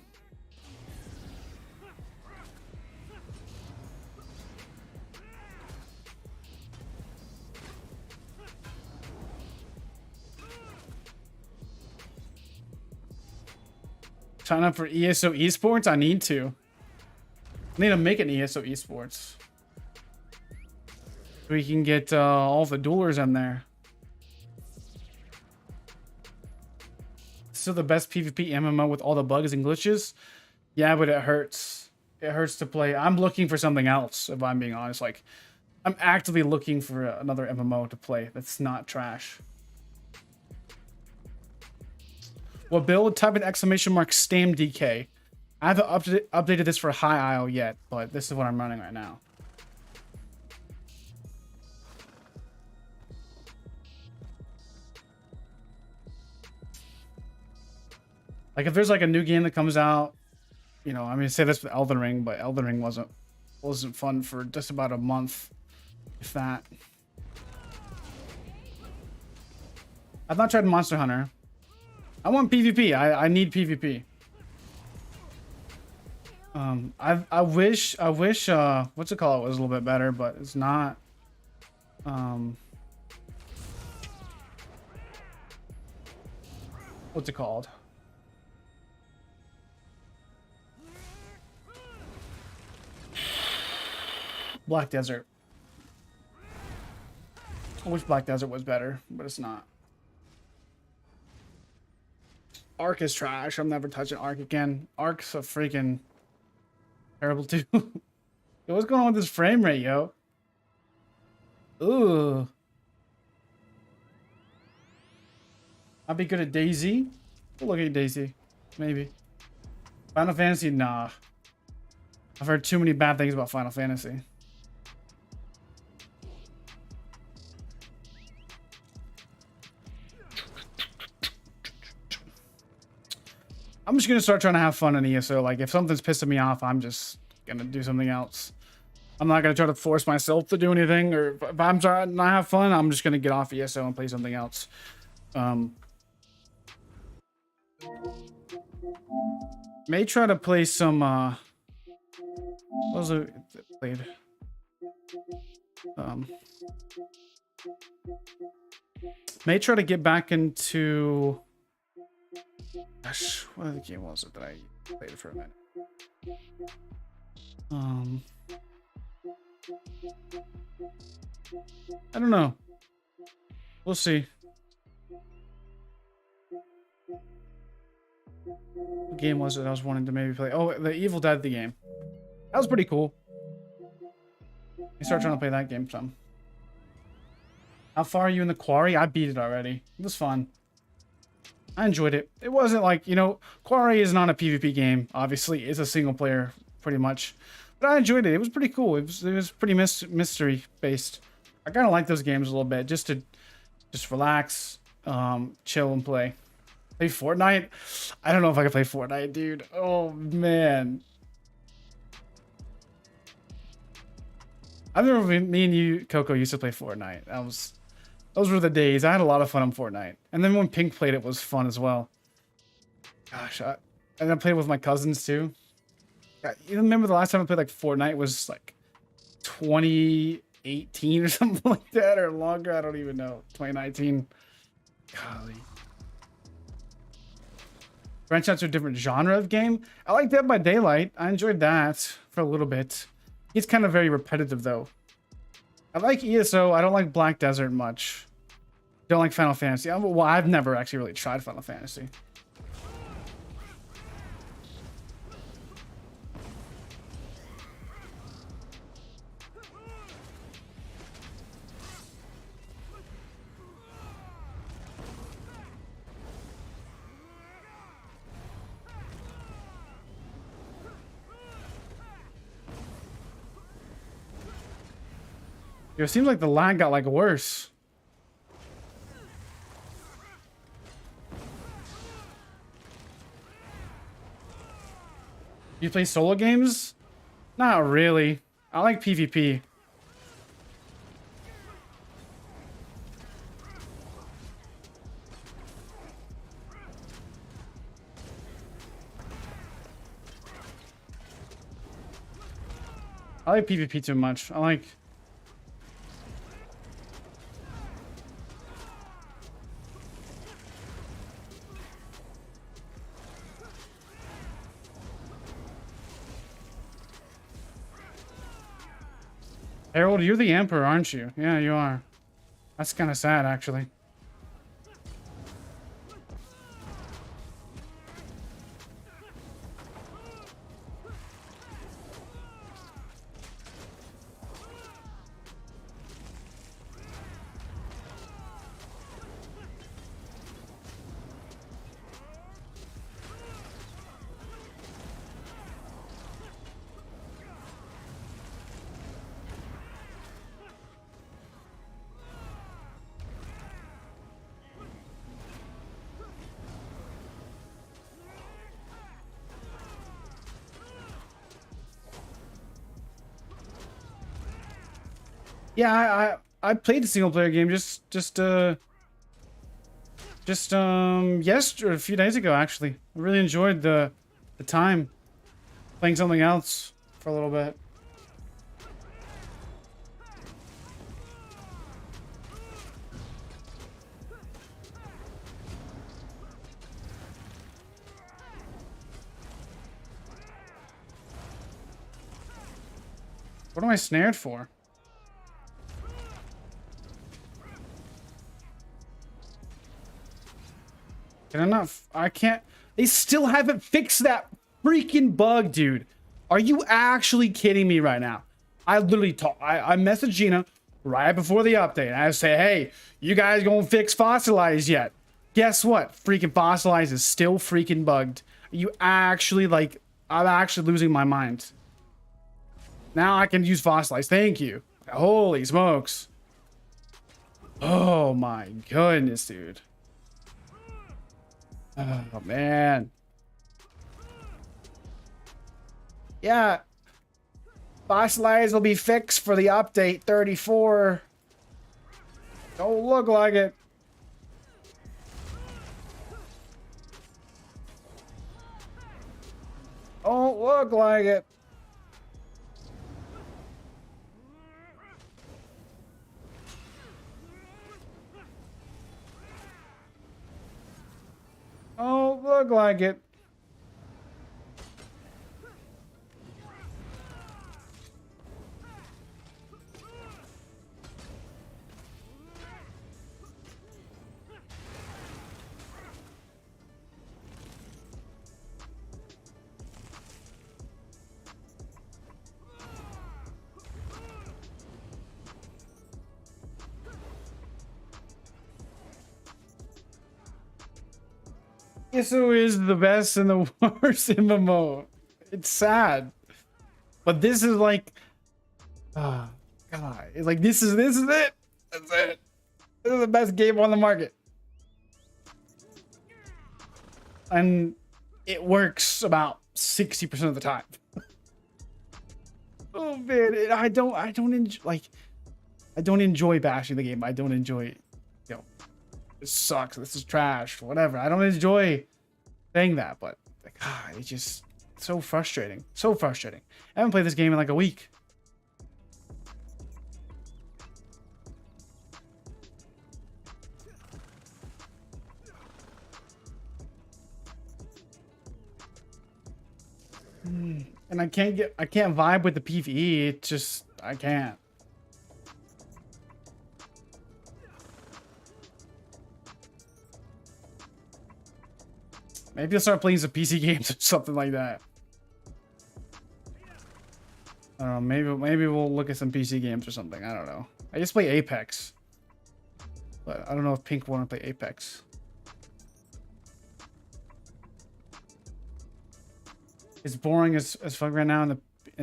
Sign up for ESO Esports? I need to. I need to make an ESO Esports. We can get all the duelers in there. Still the best PvP MMO with all the bugs and glitches? Yeah, but it hurts. It hurts to play. I'm looking for something else, if I'm being honest. Like, I'm actively looking for another MMO to play that's not trash. What build? Type in !stam DK. I haven't updated this for High IO yet, but this is what I'm running right now. Like if there's like a new game that comes out, you know, I mean, say this with Elden Ring, but Elden Ring wasn't fun for just about a month, if that. I've not tried Monster Hunter. I want PvP. I need PvP. I wish what's it called was a little bit better, but it's not. What's it called? Black Desert. I wish Black Desert was better, but it's not. Ark is trash. I'm never touching Ark again. Ark's a freaking terrible too. Yo, what's going on with this frame rate, yo? Ooh. I'd be good at DayZ. We'll look at DayZ. Maybe. Final Fantasy, nah. I've heard too many bad things about Final Fantasy. I'm just gonna start trying to have fun in ESO. Like, if something's pissing me off, I'm just gonna do something else. I'm not gonna try to force myself to do anything, or if I'm trying to not have fun, I'm just gonna get off ESO and play something else. May try to play some what was it played? May try to get back into, gosh, what other game was it that I played for a minute? I don't know. We'll see. What game was it I was wanting to maybe play? Oh, the Evil Dead, the game. That was pretty cool. I start trying to play that game some. How far are you in the quarry? I beat it already. It was fun. I enjoyed it. It wasn't like, you know, Quarry is not a PvP game. Obviously, it's a single player pretty much. But I enjoyed it. It was pretty cool. It was pretty mystery based. I kind of like those games a little bit, just to relax, chill and play. Play Fortnite? I don't know if I can play Fortnite, dude. Oh man. I remember me and you, Coco, used to play Fortnite. Those were the days. I had a lot of fun on Fortnite. And then when Pink played it was fun as well. Gosh, and I played with my cousins too. You remember the last time I played like Fortnite was like 2018 or something like that, or longer? I don't even know. 2019. Golly. Branch out to a different genre of game. I like Dead by Daylight. I enjoyed that for a little bit. It's kind of very repetitive though. I like ESO. I don't like Black Desert much. Don't like Final Fantasy. Well, I've never actually really tried Final Fantasy. It seems like the lag got like worse. You play solo games? Not really. I like PvP. I like PvP too much. I like... Harold, you're the Emperor, aren't you? Yeah, you are. That's kind of sad, actually. Yeah, I played a single player game just yesterday, a few days ago actually. I really enjoyed the time playing something else for a little bit. What am I snared for? Can I not? I can't. They still haven't fixed that freaking bug, dude. Are you actually kidding me right now? I literally I messaged Gina right before the update. I say, hey, you guys gonna fix Fossilize yet? Guess what? Freaking Fossilize is still freaking bugged. Are you actually like, I'm actually losing my mind. Now I can use fossilize. Thank you. Holy smokes. Oh my goodness, dude. Oh man. Yeah. Fossilize will be fixed for the update 34. Don't look like it. Don't look like it. Don't look like it. ESO is the best and the worst MMO. It's sad, but this is like, God, like this is it. That's it. This is the best game on the market, and it works about 60% of the time. Oh man, I don't enjoy bashing the game. I don't enjoy, you know, this sucks, this is trash, whatever. I don't enjoy saying that, but God, it's just so frustrating. So frustrating. I haven't played this game in like a week. And I can't vibe with the PvE. It just, I can't. Maybe I'll start playing some PC games or something like that. I don't know. Maybe we'll look at some PC games or something. I don't know. I just play Apex, but I don't know if Pink want to play Apex. It's boring as fuck right now, and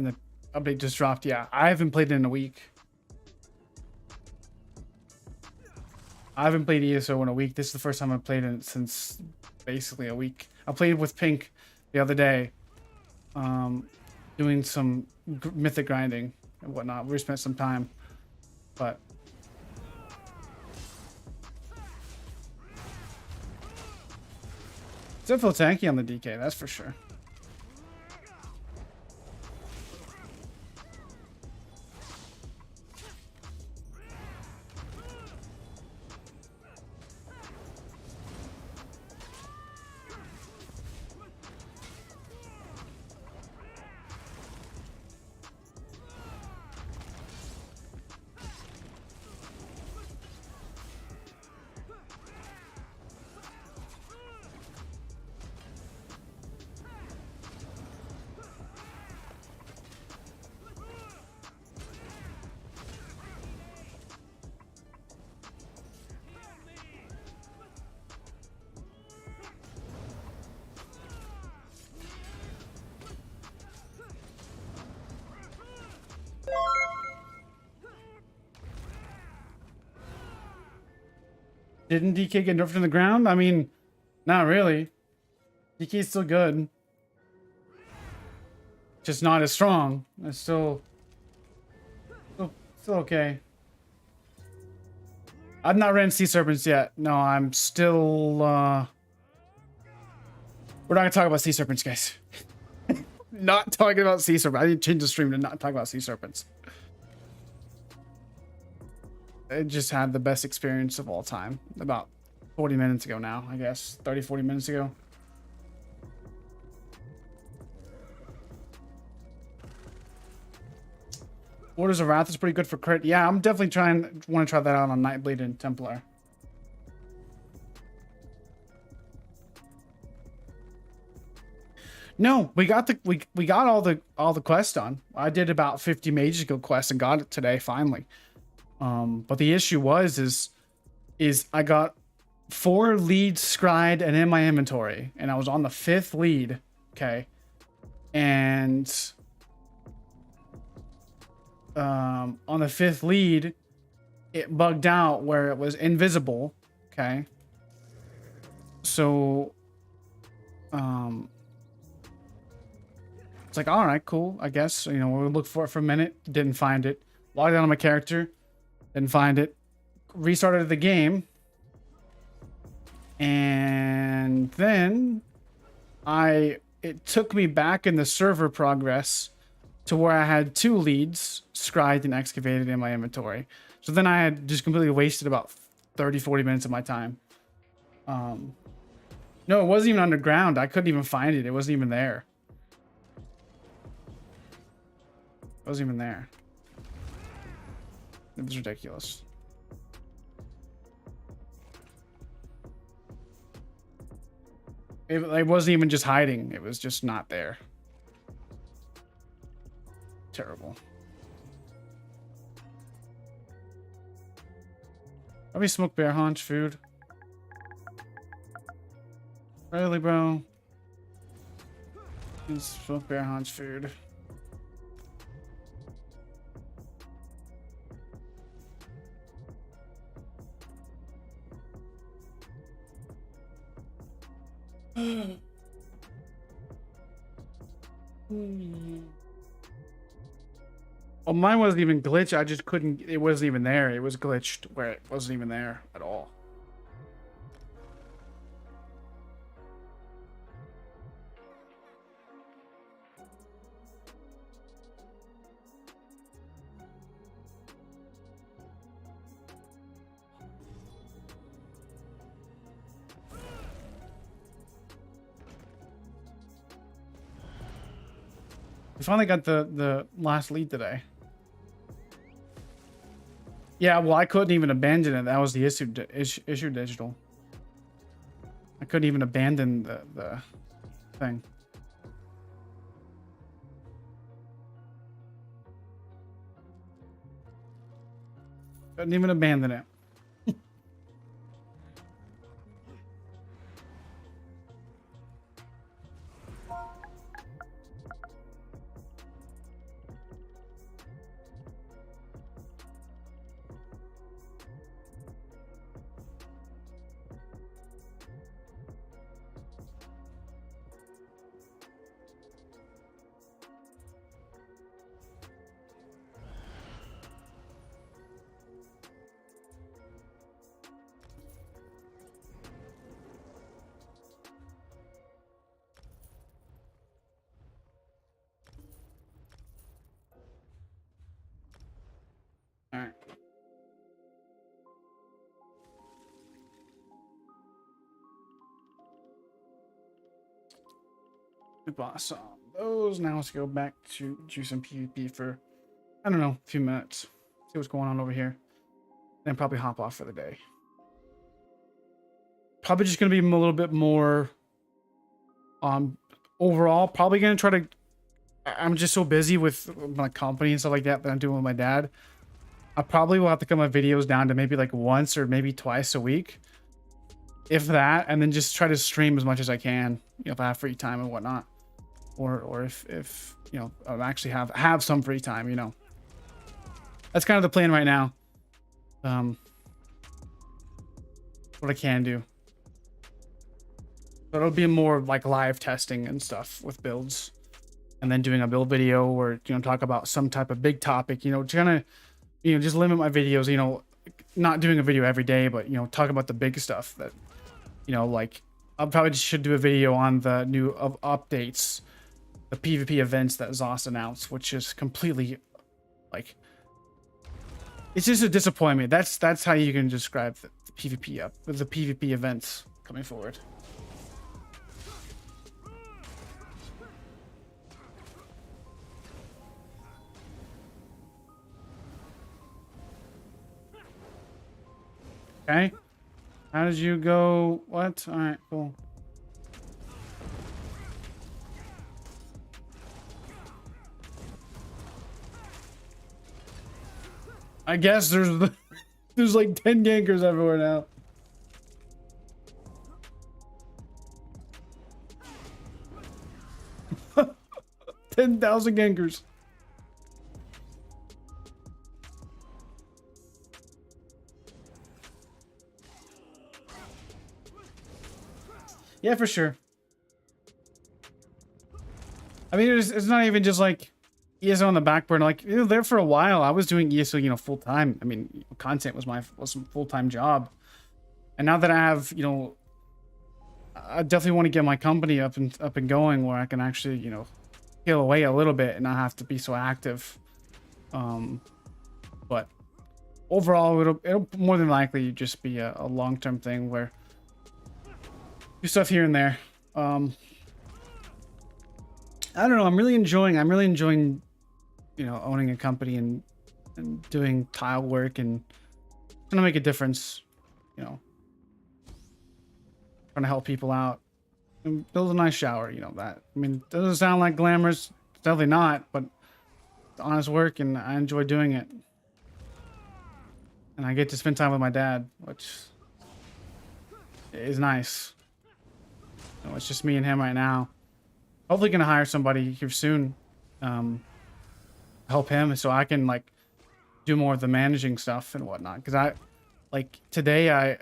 the update just dropped. Yeah, I haven't played it in a week. I haven't played ESO in a week. This is the first time I've played it since basically a week. I played with Pink the other day, doing some mythic grinding and whatnot. We spent some time, but it's definitely tanky on the DK, that's for sure. Didn't DK get nerfed in the ground? I mean, not really. DK is still good. Just not as strong. It's still okay. I've not ran Sea Serpents yet. No, I'm still, we're not gonna talk about Sea Serpents, guys. Not talking about Sea Serpents. I didn't change the stream to not talk about Sea Serpents. It just had the best experience of all time. About 40 minutes ago now, I guess. 30, 40 minutes ago. Orders of Wrath is pretty good for crit. Yeah, I'm definitely want to try that out on Nightblade and Templar. No, we got all the quests done. I did about 50 Mages Guild quests and got it today finally. But the issue is I got 4 leads scried and in my inventory, and I was on the 5th lead, okay? And on the 5th lead, it bugged out where it was invisible. Okay. So, it's like, all right, cool. I guess, you know, we'll look for it for a minute. Didn't find it. Logged out on my character. Didn't find it. Restarted the game. And then it took me back in the server progress to where I had 2 leads scried and excavated in my inventory. So then I had just completely wasted about 30-40 minutes of my time. No, it wasn't even underground. I couldn't even find it. It wasn't even there. It wasn't even there. It was ridiculous. It wasn't even just hiding. It was just not there. Terrible. Probably smoked bear haunch food. Really, bro? Smoked bear haunch food. Well, mine wasn't even glitched. I just couldn't. It wasn't even there. It was glitched where it wasn't even there at all. We finally got the last lead today. Yeah, well, I couldn't even abandon it. That was the issue digital. I couldn't even abandon the thing. Couldn't even abandon it. We bought some of those. Now let's go back to do some PvP for, I don't know, a few minutes. See what's going on over here. Then probably hop off for the day. Probably just going to be a little bit more overall. Probably going to try to, I'm just so busy with my company and stuff like that I'm doing with my dad. I probably will have to cut my videos down to maybe like once or maybe twice a week. If that, and then just try to stream as much as I can, you know, if I have free time and whatnot. Or if you know, I actually have some free time, you know. That's kind of the plan right now. What I can do. But it'll be more like live testing and stuff with builds. And then doing a build video or, you know, talk about some type of big topic, you know, trying to, you know, just limit my videos, you know, not doing a video every day, but, you know, talk about the big stuff that, you know, like, I probably just should do a video on the new updates, the PvP events that ZOS announced, which is completely, like, it's just a disappointment. That's how you can describe the PvP events coming forward. Okay. How did you go? What? All right, cool. I guess there's like 10 gankers everywhere now. $10,000 gankers. Yeah, for sure. I mean, it's not even just like ESO on the back burner. Like, you know, there for a while, I was doing ESO, you know, full time. I mean, content was my full time job, and now that I have, you know, I definitely want to get my company up and going where I can actually, you know, peel away a little bit and not have to be so active. But overall, it'll more than likely just be a long-term thing where do stuff here and there. I don't know. I'm really enjoying, you know, owning a company and doing tile work and trying to make a difference, you know, trying to help people out and build a nice shower, you know, that, I mean, it doesn't sound like glamorous. It's definitely not, but it's honest work and I enjoy doing it. And I get to spend time with my dad, which is nice. You know, it's just me and him right now. Hopefully gonna hire somebody here soon. Help him so I can like do more of the managing stuff and whatnot. Cause I like today I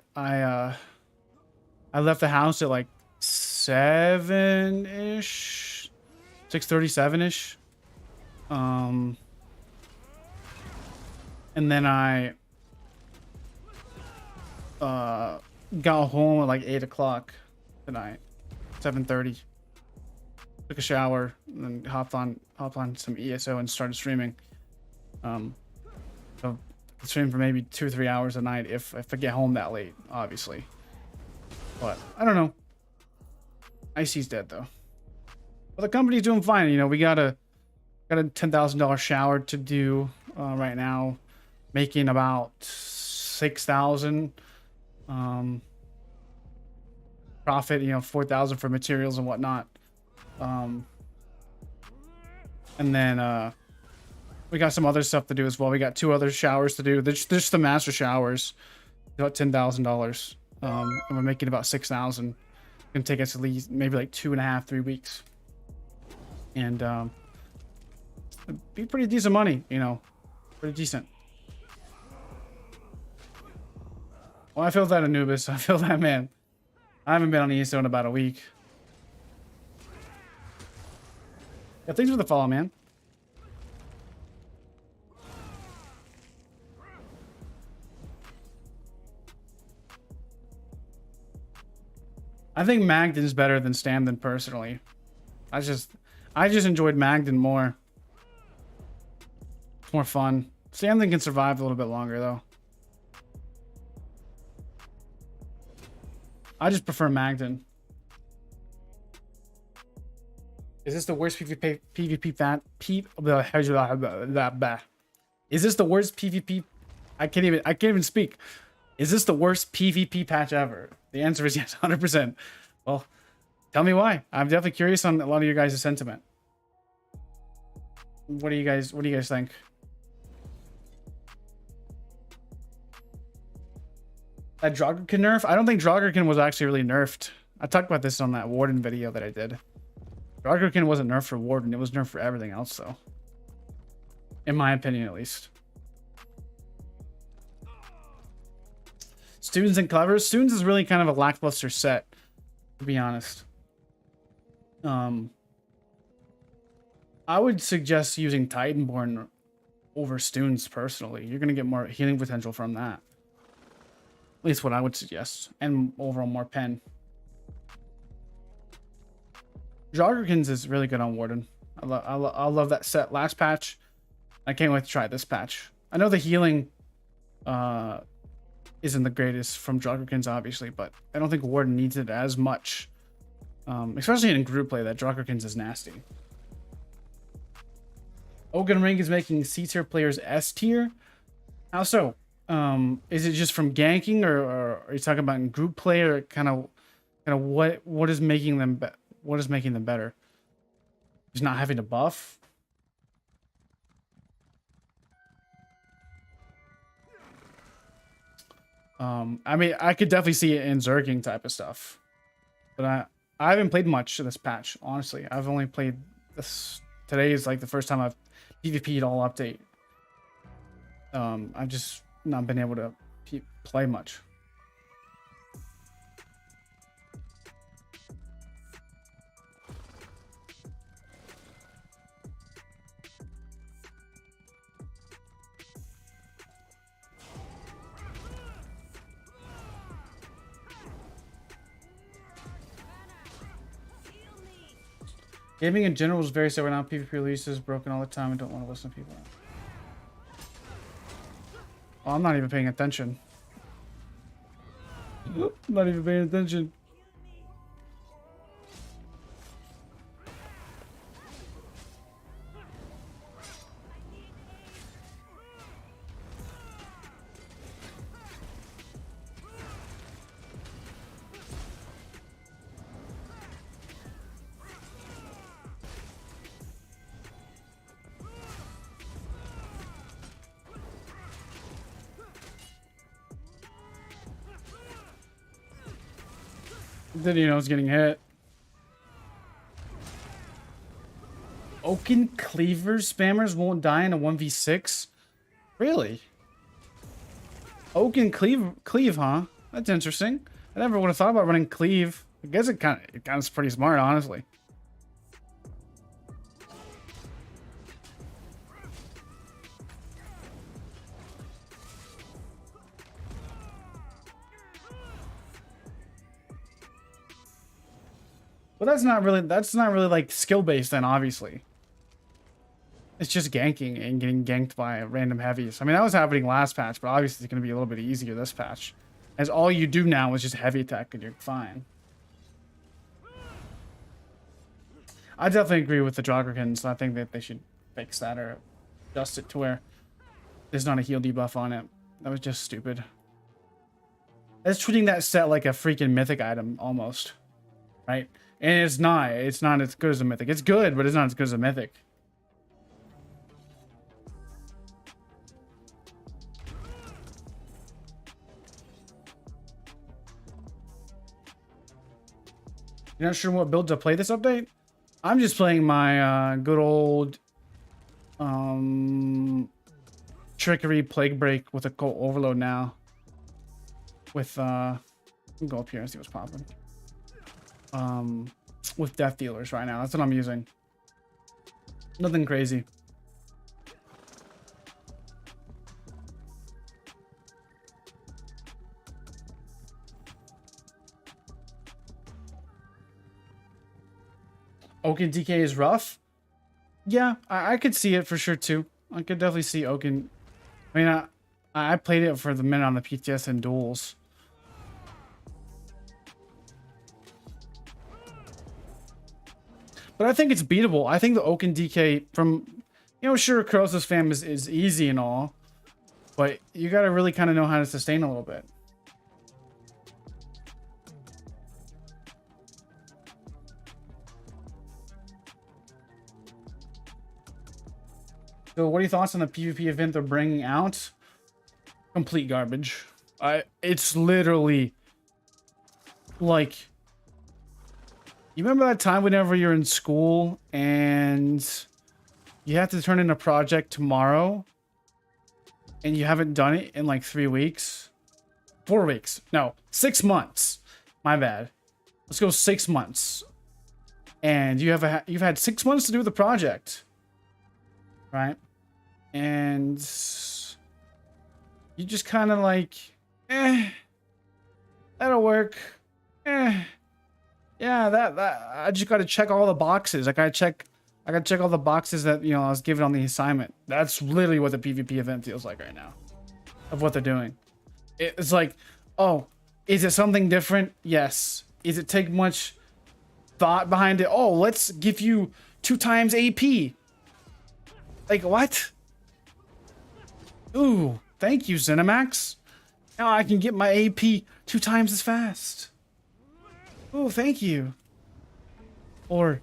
left the house at like 7-ish, 6:37-ish. And then I got home at like 8 o'clock tonight, 7:30. Took a shower and then hopped on some ESO and started streaming. So I stream for maybe 2 or 3 hours a night if I get home that late, obviously. But I don't know. Icy's dead though. But the company's doing fine. You know, we got a $10,000 shower to do right now, making about 6,000. Profit, you know, 4,000 for materials and whatnot. And then we got some other stuff to do as well. We got 2 other showers to do. There's just the master showers, about $10,000. And we're making about 6,000. It's gonna take us at least maybe like 2.5, 3 weeks. And it'd be pretty decent money, you know, pretty decent. Well, I feel that Anubis. I feel that, man. I haven't been on ESO in about a week. Yeah, thanks for the follow, man. I think Magden's better than Stamden personally. I just enjoyed Magden more. It's more fun. Stamden can survive a little bit longer though. I just prefer Magden. Is this the worst PvP fan? Is this the worst PvP? I can't even speak. Is this the worst PvP patch ever? The answer is yes, 100%. Well, tell me why. I'm definitely curious on a lot of your guys' sentiment. What do you guys think? That Draugr nerf? I don't think Draugr was actually really nerfed. I talked about this on that Warden video that I did. Draugr wasn't nerfed for Warden. It was nerfed for everything else, though. In my opinion, at least. Students and Clevers. Students is really kind of a lackluster set, to be honest. I would suggest using Titanborn over Students personally. You're going to get more healing potential from that. At least what I would suggest. And overall more pen. Draugr is really good on Warden. I love that set last patch. I can't wait to try this patch. I know the healing isn't the greatest from Draugr obviously, but I don't think Warden needs it as much. Especially in group play, that Draugr is nasty. Ogun Ring is making C tier players S tier. How so? Is it just from ganking, or are you talking about in group play, or kind of what is making them better? Just not having to buff. I mean, I could definitely see it in Zerging type of stuff, but I haven't played much of this patch, honestly. I've only played this. Today is like the first time I've PvP'd all update. I've just not been able to play much. Gaming in general is very sad right now. PvP releases broken all the time. I don't want to listen to people. Oh, I'm not even paying attention. I'm not even paying attention. Didn't you know it's getting hit? Oaken Cleaver spammers won't die in a 1v6? Really? Oaken Cleave, huh? That's interesting. I never would have thought about running Cleave. I guess it kind of is pretty smart, honestly. But that's not really like skill based then, obviously. It's just ganking and getting ganked by random heavies. I mean, that was happening last patch, but obviously it's going to be a little bit easier this patch. As all you do now is just heavy attack and you're fine. I definitely agree with the Joggerkins. I think that they should fix that or adjust it to where there's not a heal debuff on it. That was just stupid. It's treating that set like a freaking mythic item almost. Right? And it's not as good as a mythic. It's good, but it's not as good as a mythic. You're not sure what build to play this update? I'm just playing my good old Trickery Plague Break with a Cult Overload now. With let me go up here and see what's popping. With Death Dealers right now. That's what I'm using. Nothing crazy. Oaken DK is rough. Yeah, I could see it for sure too. I could definitely see Oaken. I mean, I played it for the minute on the PTS and duels. But I think it's beatable. I think the Oaken DK from, you know, sure, Crosos fam is easy and all, but you got to really kind of know how to sustain a little bit. So what are your thoughts on the PvP event they're bringing out? Complete garbage. It's literally like, you remember that time whenever you're in school and you have to turn in a project tomorrow and you haven't done it in like 3 weeks? 4 weeks. No, 6 months. My bad. Let's go 6 months. And you've had 6 months to do the project. Right? And you just kind of like, that'll work. Yeah, that I just got to check all the boxes. I got to check all the boxes that, you know, I was given on the assignment. That's literally what the PvP event feels like right now of what they're doing. It's like, oh, is it something different? Yes. Is it take much thought behind it? Oh, let's give you 2 times AP. Like, what? Ooh, thank you, Zenimax. Now I can get my AP 2 times as fast. Oh, thank you. Or,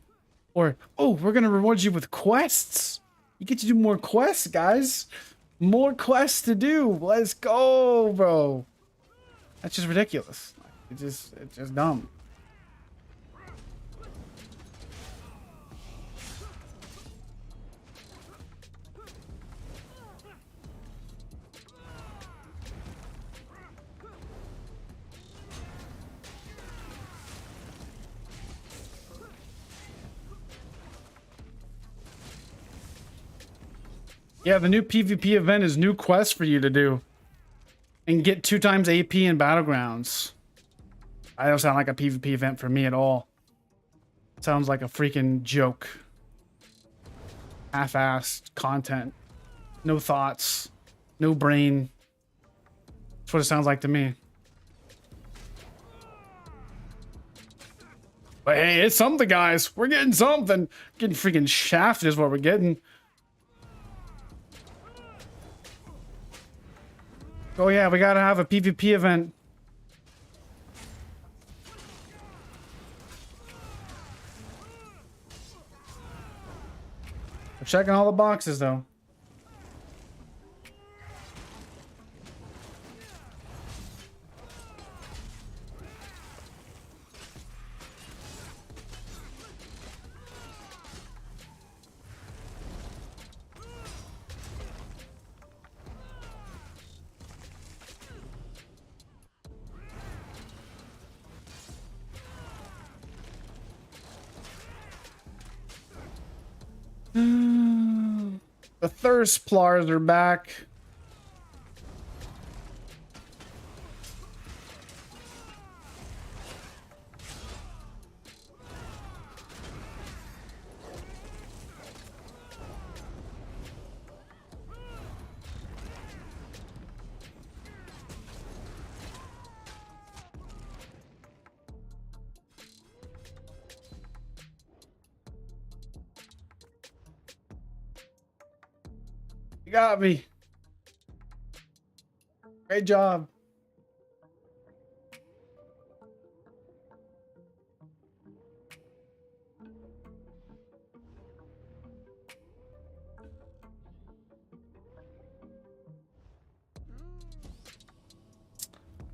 oh, we're gonna reward you with quests. You get to do more quests, guys. More quests to do. Let's go, bro. That's just ridiculous. It's just dumb. Yeah, the new PvP event is new quests for you to do. And get 2 times AP in Battlegrounds. I don't sound like a PvP event for me at all. Sounds like a freaking joke. Half-assed content. No thoughts. No brain. That's what it sounds like to me. But hey, it's something, guys. We're getting something. Getting freaking shafted is what we're getting. Oh yeah, we gotta have a PvP event. We're checking all the boxes though. The thirst plars are back. You got me. Great job.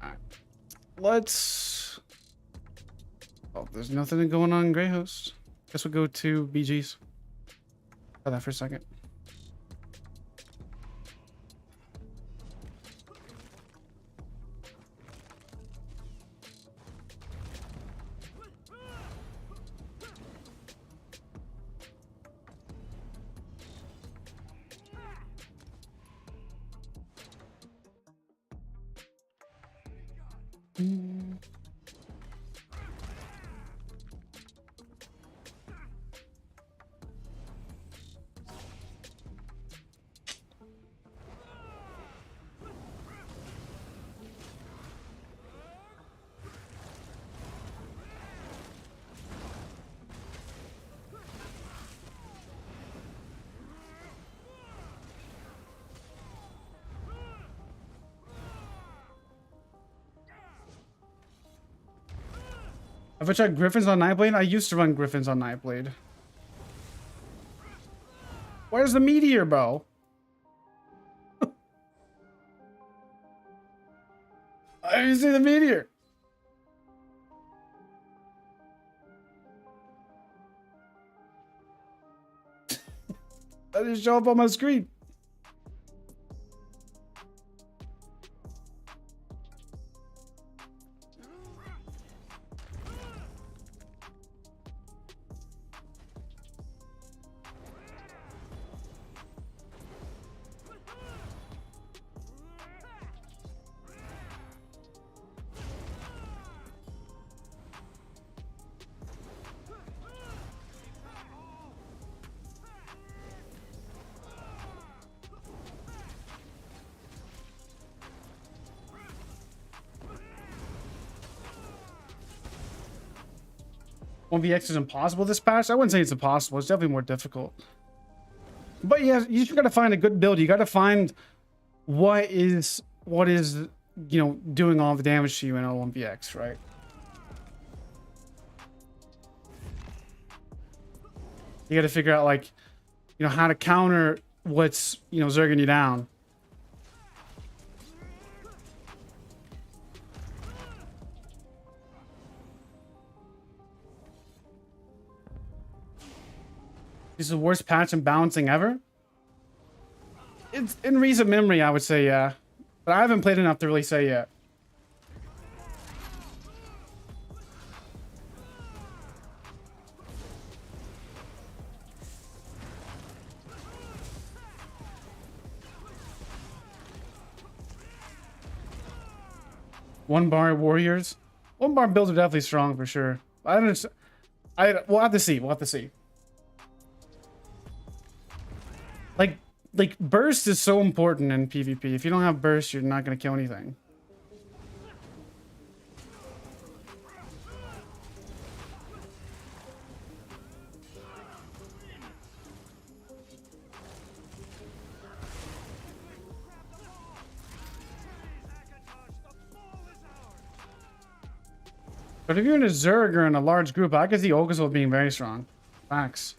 All right. Let's... Oh, there's nothing going on in Grey Host. Guess we'll go to BG's. Try that for a second. Have I tried Griffins on Nightblade? I used to run Griffins on Nightblade. Where's the meteor bow? I didn't see the meteor. That didn't show up on my screen. VX is impossible this patch. I wouldn't say it's impossible. It's definitely more difficult. But yeah, you just gotta find a good build. You gotta find what is you know, doing all the damage to you in U.N.O. right? You gotta figure out, like, you know, how to counter what's, you know, zerging you down. This is the worst patch in balancing ever? It's in recent memory, I would say, yeah. But I haven't played enough to really say yet. One bar warriors? One bar builds are definitely strong for sure. I don't We'll have to see. We'll have to see. Like burst is so important in PvP. If you don't have burst, you're not gonna kill anything. But if you're in a Zerg or in a large group, I could see Okazel being very strong. Facts.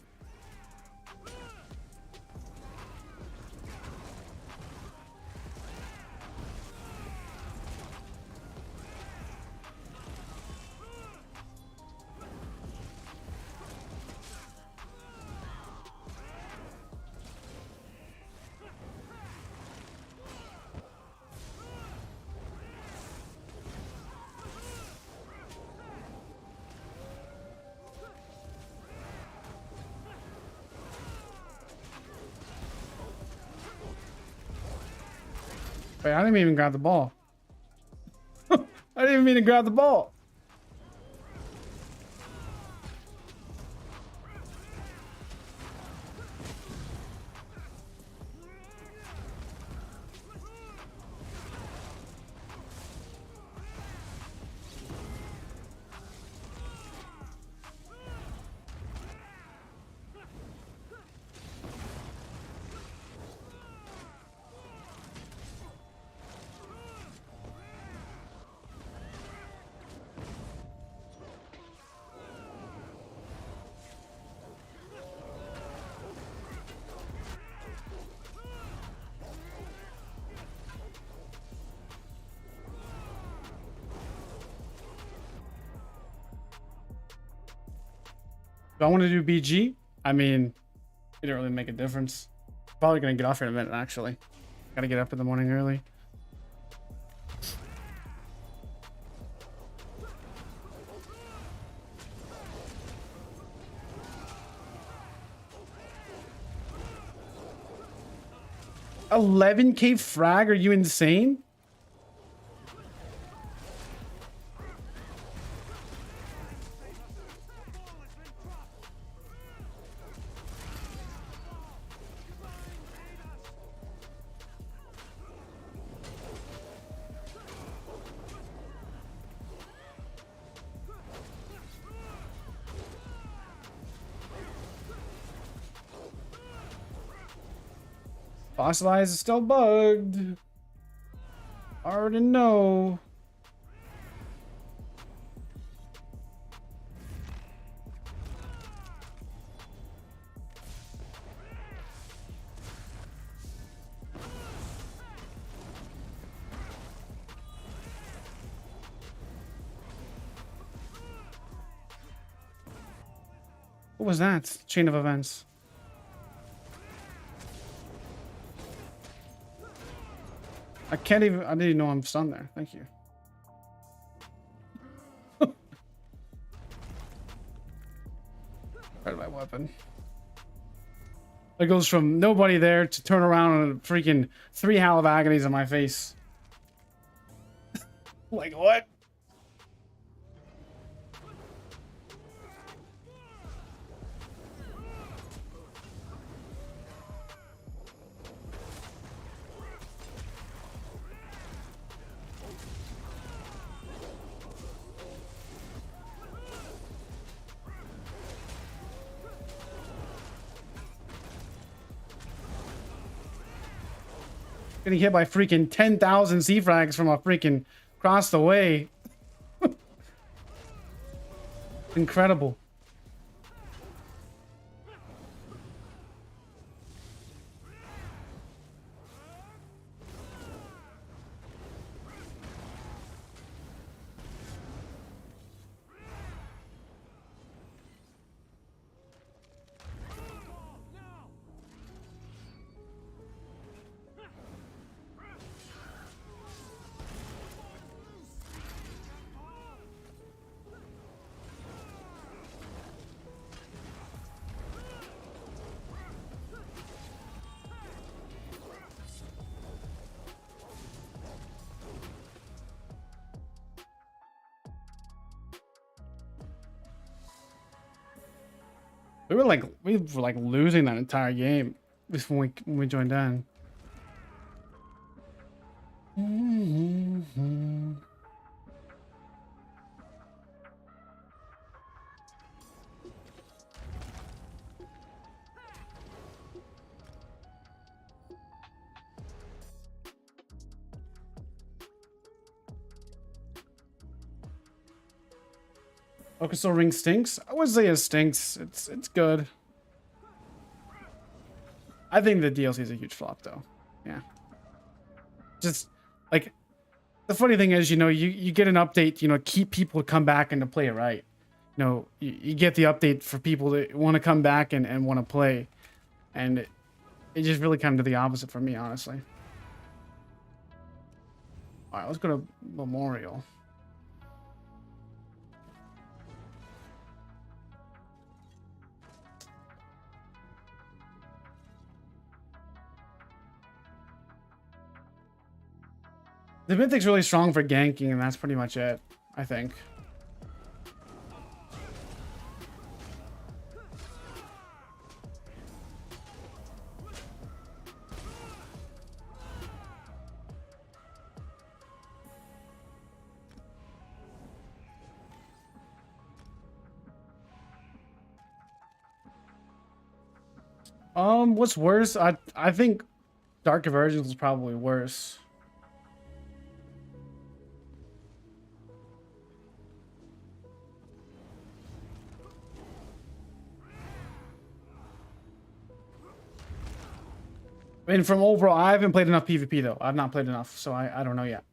Wait, I didn't even grab the ball. I didn't even mean to grab the ball. Do I want to do BG? I mean, it didn't really make a difference. Probably gonna get off here in a minute, actually. Gotta get up in the morning early. $11K frag? Are you insane? Fossilize is still bugged. I already know. What was that? Chain of events. I didn't even know I'm stunned there. Thank you. Where's my weapon? It goes from nobody there to turn around and freaking 3 Howl of Agonies on my face. Like, what? Getting hit by freaking 10,000 C-frags from a freaking across the way. Incredible. We were like losing that entire game just when we joined in. Okay, so Ring stinks. I would say it stinks. It's good. I think the DLC is a huge flop, though. Yeah. Just like the funny thing is, you know, you get an update, you know, keep people come back and to play it right. You know, you get the update for people that want to come back and want to play, and it just really kind of did the opposite for me, honestly. All right, let's go to Memorial. The Mythic's really strong for ganking, and that's pretty much it, I think. What's worse? I think Dark Convergence is probably worse. I mean, from overall, I haven't played enough PvP though. I've not played enough, so I don't know yet.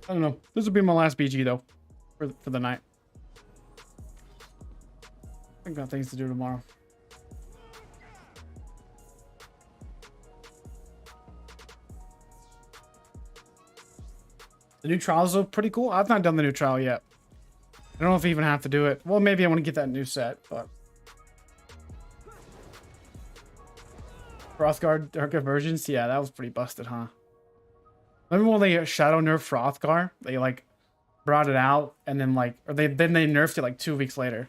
I don't know. This will be my last BG though, for the night. I've got things to do tomorrow. The new trials look pretty cool. I've not done the new trial yet. I don't know if I even have to do it. Well, maybe I want to get that new set, but Frothgar Dark Convergence, yeah, that was pretty busted, huh? Remember when they shadow nerfed Frothgar? They like brought it out and then like, or then they nerfed it like 2 weeks later.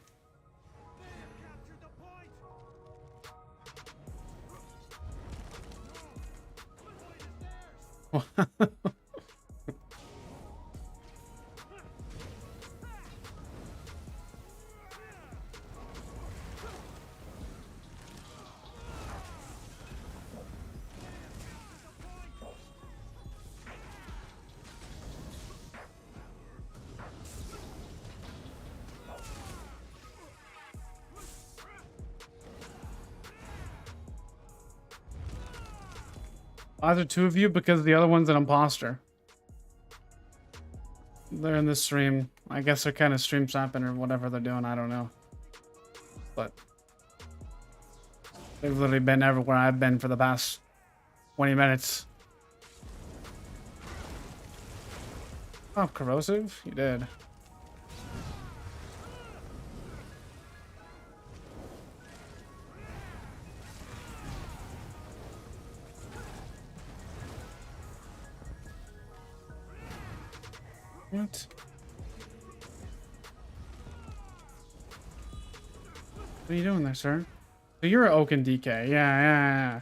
Either two of you because the other one's an imposter. They're in this stream. I guess they're kind of stream snapping or whatever they're doing. I don't know. But they've literally been everywhere I've been for the past 20 minutes. Oh, corrosive? You did. What? What are you doing there, sir? So you're an Oaken DK. Yeah.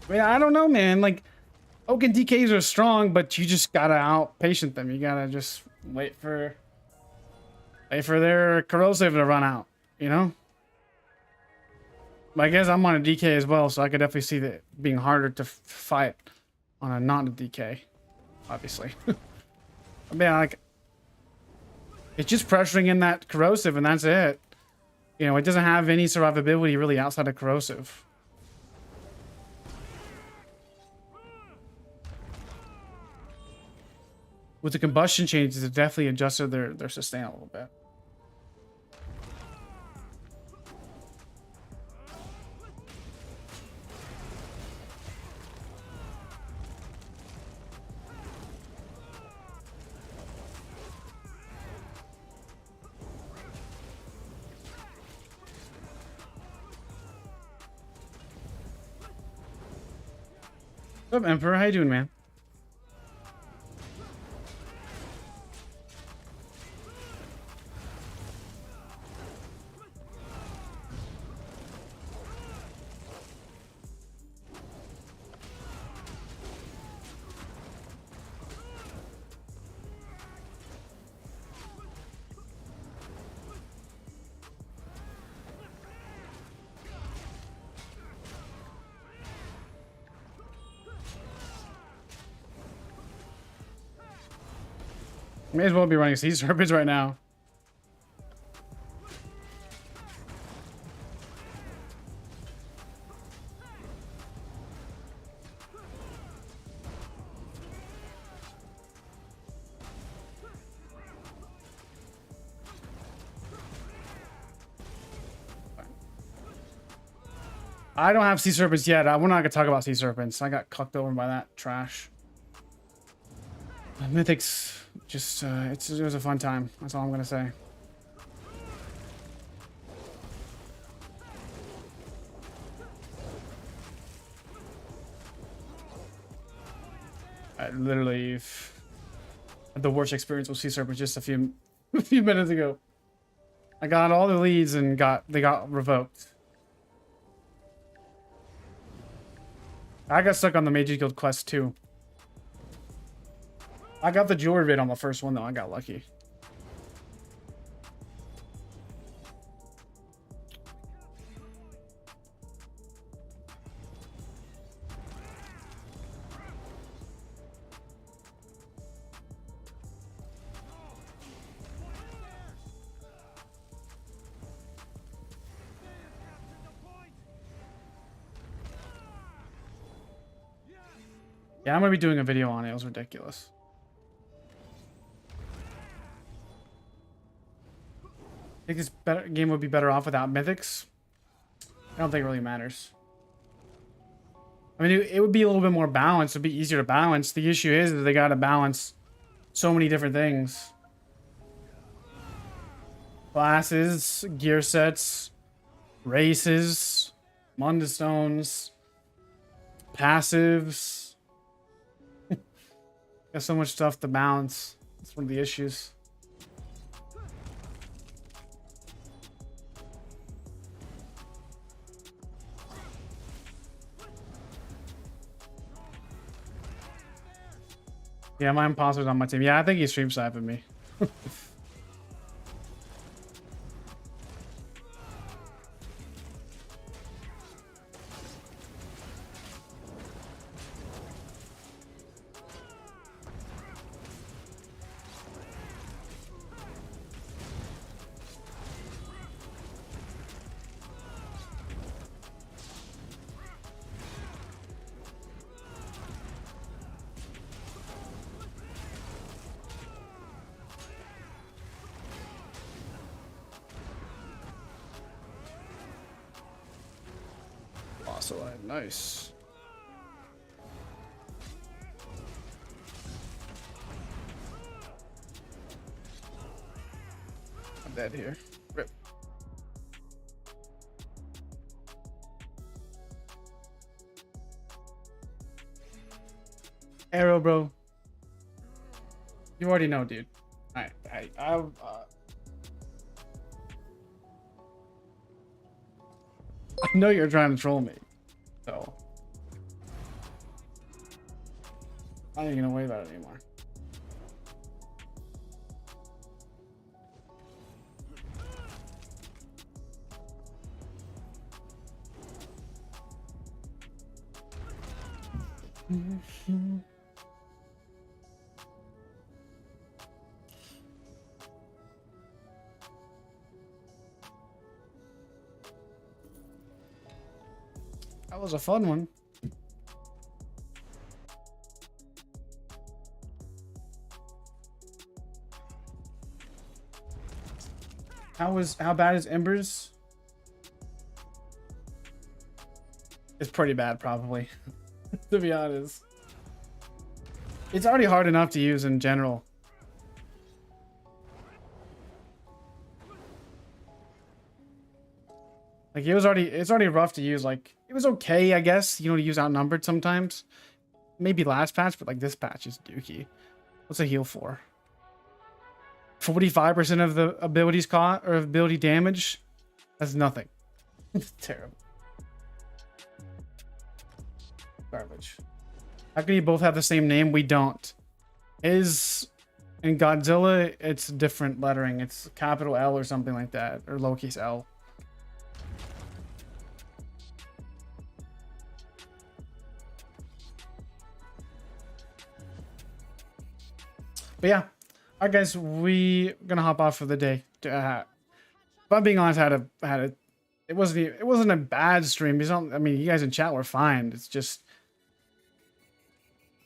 I mean, I don't know, man. Like, Oaken DKs are strong, but you just gotta out-patient them. You gotta just wait for their corrosive to run out, you know? But I guess I'm on a DK as well, so I could definitely see that being harder to fight on a non-DK, obviously. I mean, like, it's just pressuring in that corrosive, and that's it. You know, it doesn't have any survivability really outside of corrosive. With the combustion changes, it definitely adjusted their sustain a little bit. What's up, Emperor? How you doing, man? May as well be running Sea Serpents right now. I don't have Sea Serpents yet. We're not gonna talk about Sea Serpents. I got cucked over by that trash. Mythics, just it was a fun time. That's all I'm gonna say. I literally had the worst experience with Sea Serpents just a few minutes ago. I got all the leads and they got revoked. I got stuck on the Mage Guild quest too. I got the jewelry vid on the first one though. I got lucky. Yeah, I'm gonna be doing a video on it. It was ridiculous. I think this game would be better off without mythics. I don't think it really matters. I mean, it would be a little bit more balanced. It'd be easier to balance. The issue is that they gotta balance so many different things. Classes, gear sets, races, Mundastones, passives. Got so much stuff to balance. That's one of the issues. Yeah, my imposter's on my team. Yeah, I think he's stream sniping me. Nice. I'm dead here. Rip. Arrow, bro. You already know, dude. I know you're trying to troll me. So I ain't gonna worry about it anymore. That was a fun one. How bad is Embers? It's pretty bad, probably. To be honest. It's already hard enough to use in general. Like it's already rough to use. Like it was okay, I guess, you know, to use outnumbered sometimes. maybe last patch, but like this patch is dookie. What's a heal for? 45% of the abilities caught or ability damage. That's nothing. It's terrible. Garbage. How can you both have the same name? We don't. Is in Godzilla, it's different lettering. It's capital L or something like that, or lowercase L. But yeah, all right, guys, we gonna hop off for the day. If I'm being honest, it wasn't a bad stream. I mean, you guys in chat were fine. It's just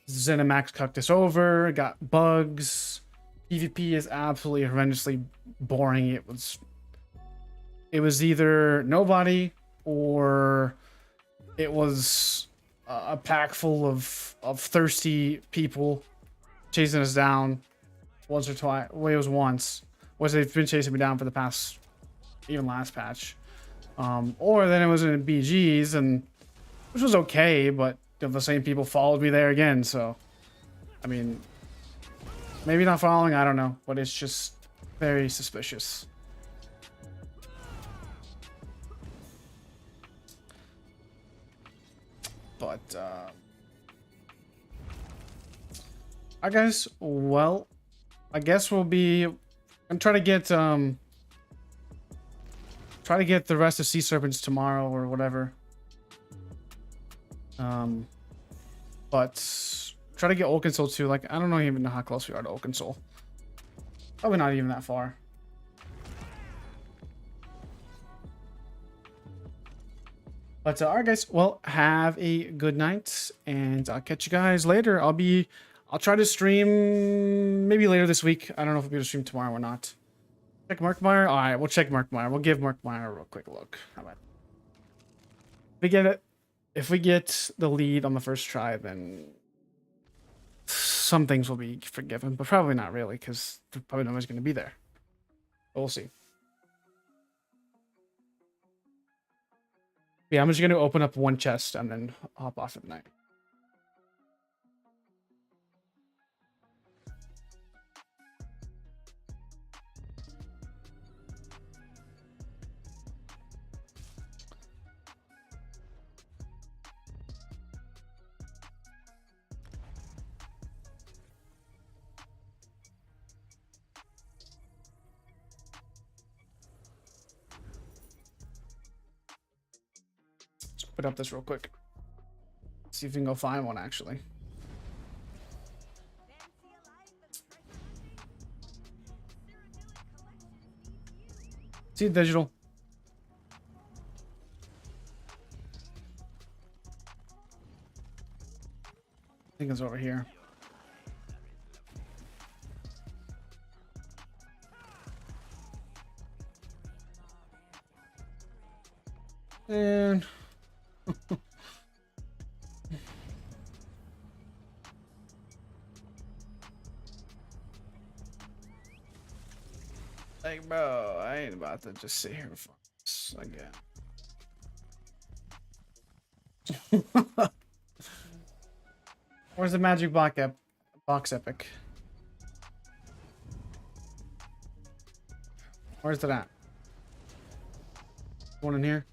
ZeniMax cucked us over. Got bugs. PvP is absolutely horrendously boring. It was either nobody or it was a pack full of thirsty people chasing us down once or twice. Well, it was once. They've been chasing me down for the past, even last patch. Or then it was in BGs, and which was okay, but the same people followed me there again. So, I mean, maybe not following, I don't know, but it's just very suspicious. But, alright guys, well, I guess I'm trying to get, the rest of Sea Serpents tomorrow or whatever. But try to get Oakensole too. Like, I don't even know how close we are to Oakensole. Probably not even that far. But alright guys, well, have a good night and I'll catch you guys later. I'll try to stream maybe later this week. I don't know if we'll be able to stream tomorrow or not. Check Markmeyer. All right, we'll check Markmeyer. We'll give Markmeyer a real quick look. How about if we get the lead on the first try, then some things will be forgiven, but probably not really, because probably nobody's going to be there. But we'll see. Yeah, I'm just going to open up one chest and then hop off at night. Put up this real quick. See if we can go find one actually. See digital. I think it's over here. And like, bro, I ain't about to just sit here for this again. Where's the magic box epic? Where's it at? One in here?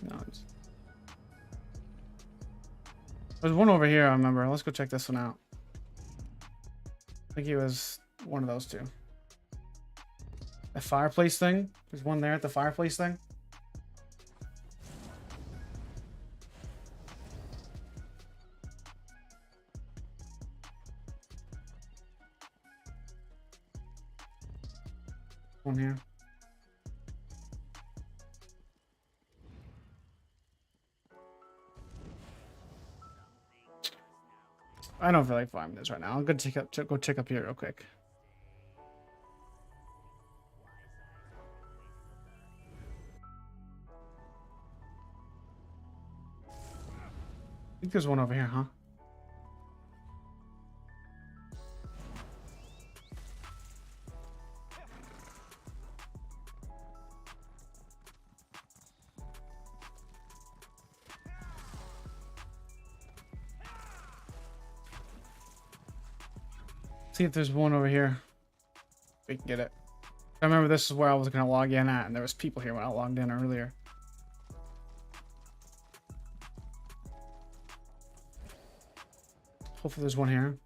No. There's one over here, I remember. Let's go check this one out. I think he was one of those two. The fireplace thing? There's one there at the fireplace thing. One here. I don't feel like farming this right now. I'm gonna go check up here real quick. I think there's one over here, huh? See if there's one over here. We can get it. I remember this is where I was gonna log in at, and there was people here when I logged in earlier. Hopefully there's one here.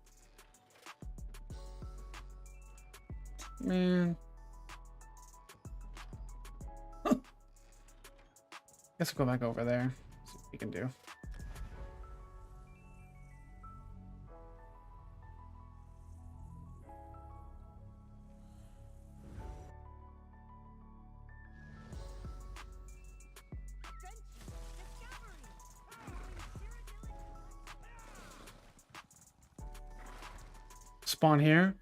Man. Guess we'll go back over there. See what we can do. Spawn here.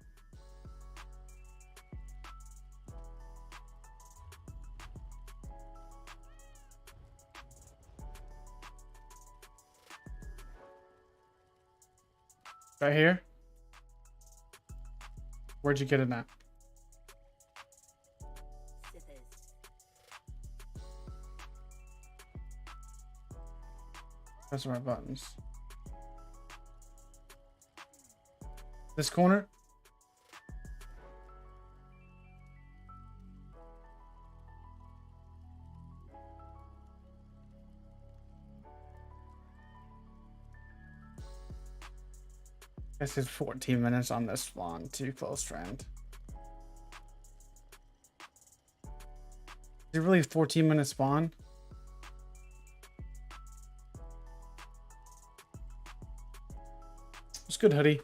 Right here. Where'd you get it at? Press the right buttons. This corner. This is 14 minutes on this spawn. Too close, friend. Is it really a 14-minute spawn? It's good, Hoodie.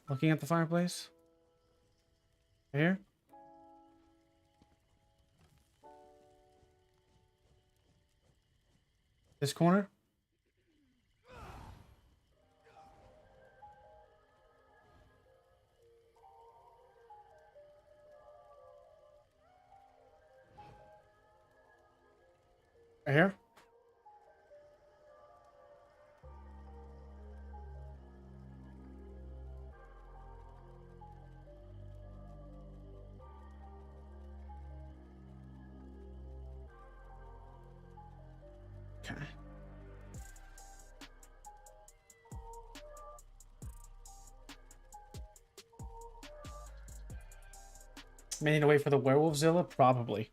Looking at the fireplace. Right here. This corner. Right here. Okay. May need to wait for the Werewolfzilla? Probably.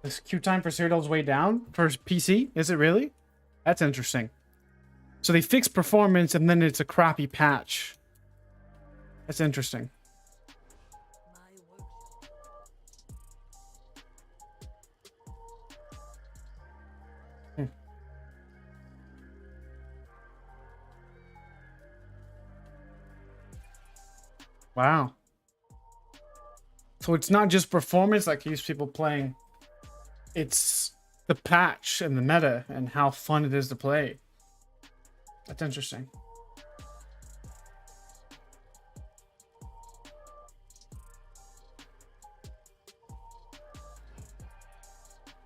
This queue time for Cyrodiil's way down for PC? Is it really? That's interesting. So they fix performance and then it's a crappy patch. That's interesting. Wow. So it's not just performance that keeps people playing. It's the patch and the meta and how fun it is to play. That's interesting.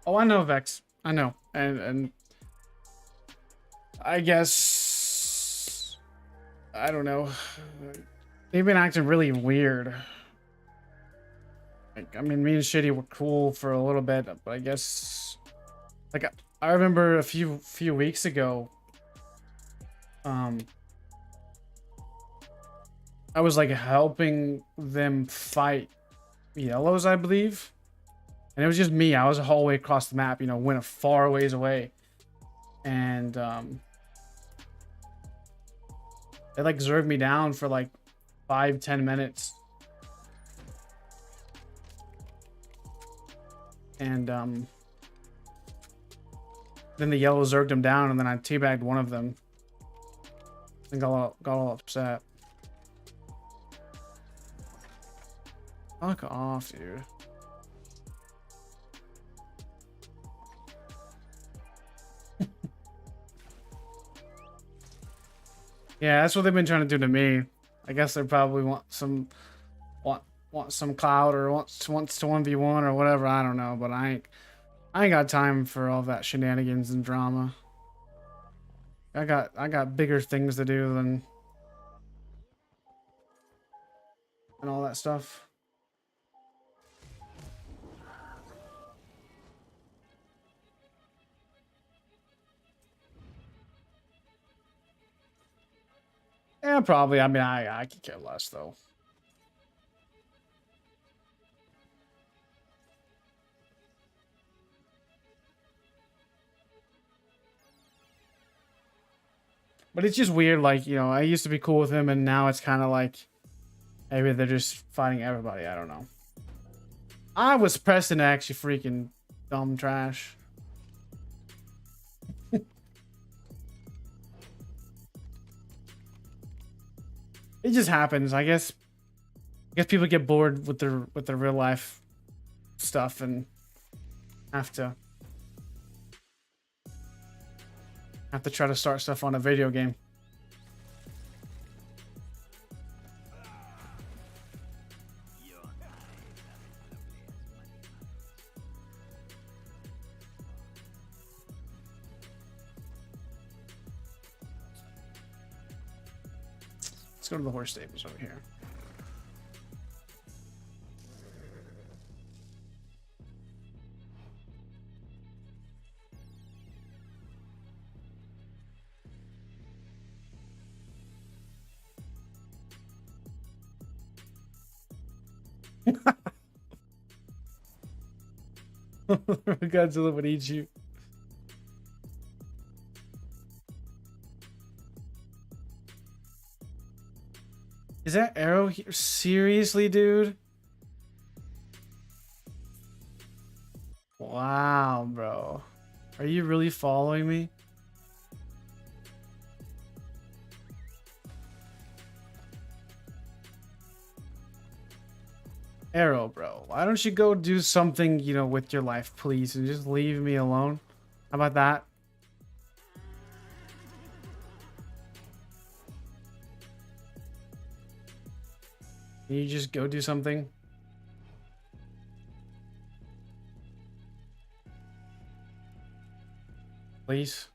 Oh, I know, Vex. I know. And I guess I don't know. They've been acting really weird. Like, I mean, me and Shitty were cool for a little bit, but I guess, like, I remember a few weeks ago, I was like helping them fight yellows, I believe, and it was just me. I was a hallway across the map, you know, went a far ways away, and they like zerged me down for like 5-10 minutes. And then the yellow zerged him down, and then I teabagged one of them and got all upset. Fuck off, dude. Yeah, that's what they've been trying to do to me. I guess they probably want some clout or wants to 1v1 or whatever. I don't know, but I ain't got time for all that shenanigans and drama. I got bigger things to do than and all that stuff. Yeah, probably. I mean, I could care less though. But it's just weird, like, you know, I used to be cool with him, and now it's kind of like maybe they're just fighting everybody. I don't know. I was pressed into actually freaking dumb trash. It just happens, I guess. I guess people get bored with their real life stuff and have to try to start stuff on a video game. Let's go to the horse stables over here. Godzilla would eat you. Is that arrow here? Seriously, dude? Wow, bro. Are you really following me? Arrow, bro. Why don't you go do something, you know, with your life, please, and just leave me alone? How about that? Can you just go do something? Please?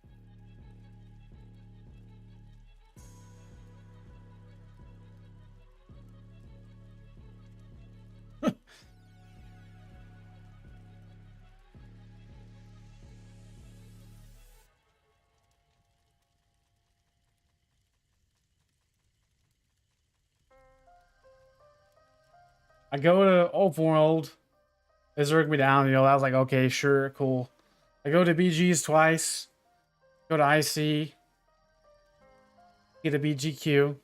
I go to open world. They jerk me down, you know. I was like, okay, sure, cool. I go to BG's twice. Go to IC. Get a BGQ.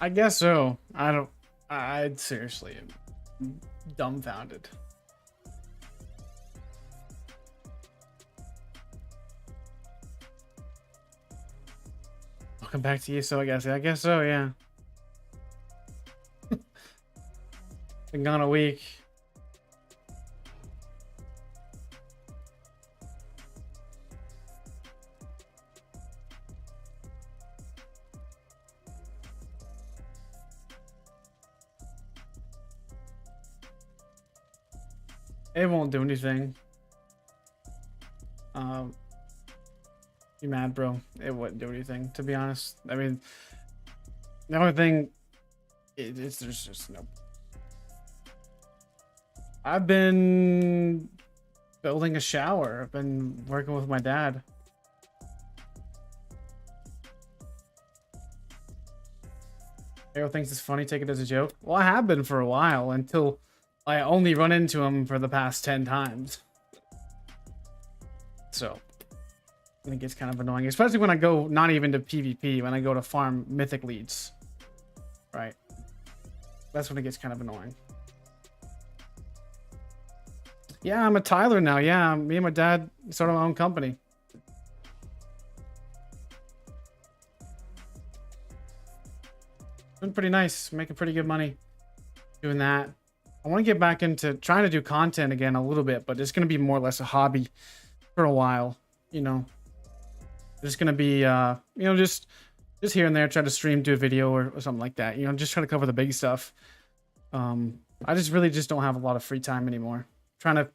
I guess so. I'd seriously am dumbfounded. Welcome back to you, so I guess so, yeah. Been gone a week. It won't do anything. You mad, bro? It wouldn't do anything, to be honest. I mean, the only thing there's just no. I've been building a shower. I've been working with my dad. Arrow thinks it's funny, take it as a joke. Well, I have been for a while until I only run into him for the past 10 times. So I think it's kind of annoying, especially when I go not even to PvP, when I go to farm mythic leads. Right. That's when it gets kind of annoying. Yeah, I'm a Tyler now. Yeah, me and my dad started my own company. Been pretty nice, making pretty good money doing that. I want to get back into trying to do content again a little bit, but it's going to be more or less a hobby for a while, you know. There's going to be, you know, just here and there, try to stream, do a video or something like that. You know, just try to cover the big stuff. I just really just don't have a lot of free time anymore. Trying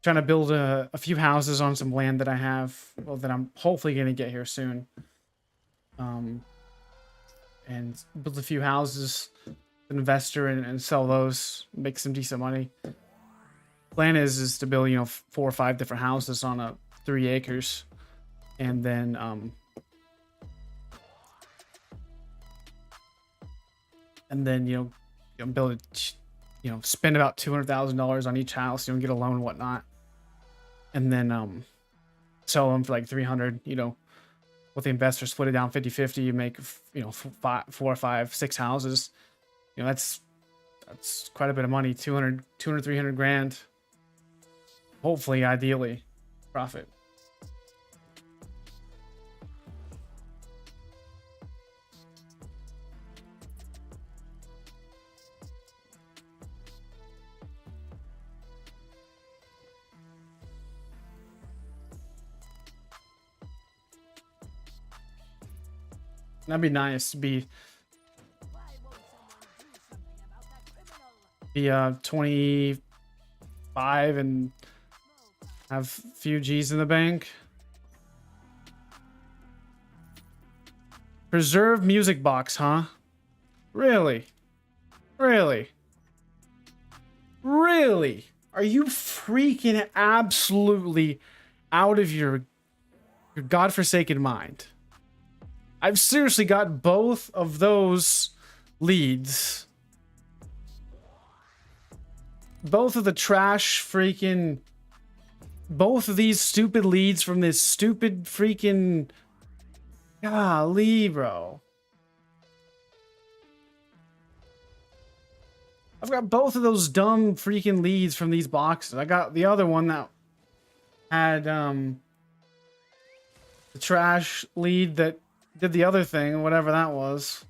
to build a few houses on some land that I have, well, that I'm hopefully going to get here soon. And build a few houses, investor and sell those, make some decent money. Plan is to build, you know, 4 or 5 different houses on a 3 acres, and then you know, build it, you know, spend about $200,000 on each house, you know, get a loan and whatnot, and then sell them for like 300, you know. With the investor, split it down 50-50, you make, you know, 4 or 5, 6 houses. You know, that's quite a bit of money. 200, 300 grand. Hopefully, ideally, profit. That'd be nice to be 25 and have a few G's in the bank. Preserve music box, huh? Really? Really? Really? Are you freaking absolutely out of your godforsaken mind? I've seriously got both of those leads. Both of the trash freaking... Both of these stupid leads from this stupid freaking... Golly, bro. I've got both of those dumb freaking leads from these boxes. I got the other one that had the trash lead that did the other thing, whatever that was.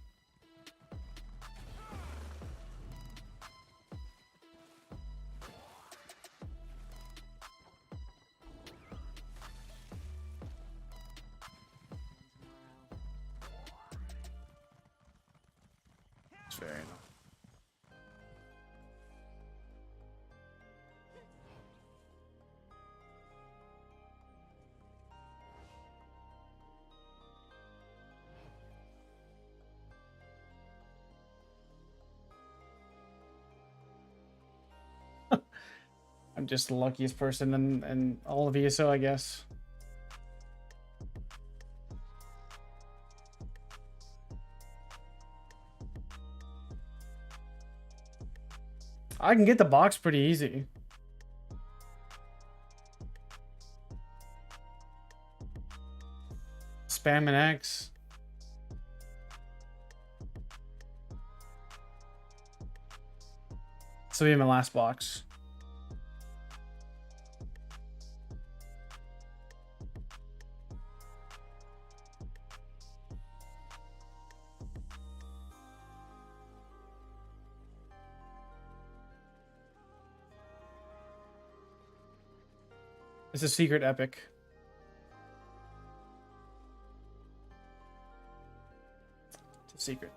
It's very nice. I'm just the luckiest person in all of ESO, I guess. I can get the box pretty easy. Spam an X. This will be my last box. It's a secret epic. It's a secret.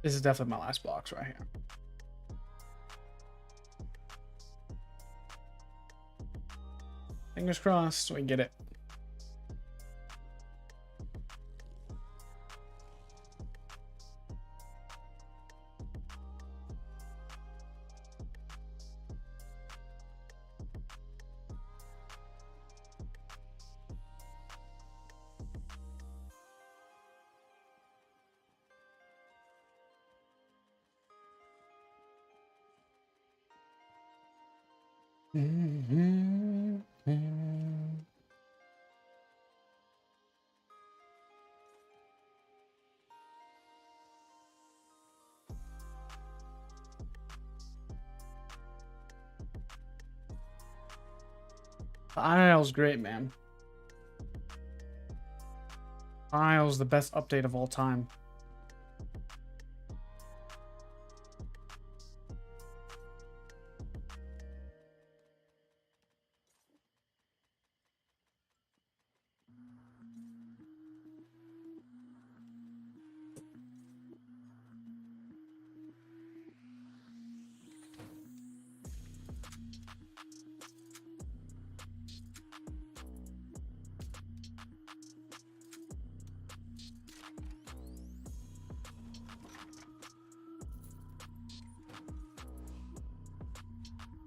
This is definitely my last box right here. Fingers crossed we get it. Isle's great, man. Isle's the best update of all time.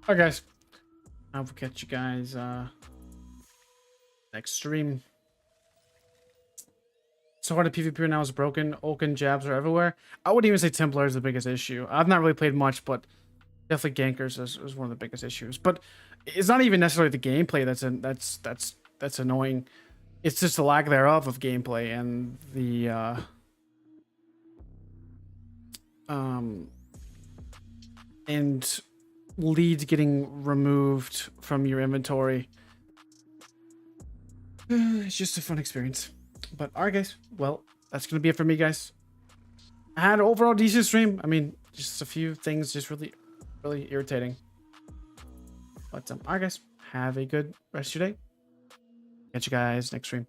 Alright, guys. I will catch you guys next stream. So hard to PvP now is broken. Oaken jabs are everywhere. I wouldn't even say Templar is the biggest issue. I've not really played much, but definitely gankers is one of the biggest issues. But it's not even necessarily the gameplay that's annoying. It's just the lack thereof of gameplay and the and leads getting removed from your inventory. It's just a fun experience. But alright, guys, well, that's gonna be it for me, guys. I had an overall decent stream. I mean, just a few things just really irritating. But alright, guys, have a good rest of your day. Catch you guys next stream.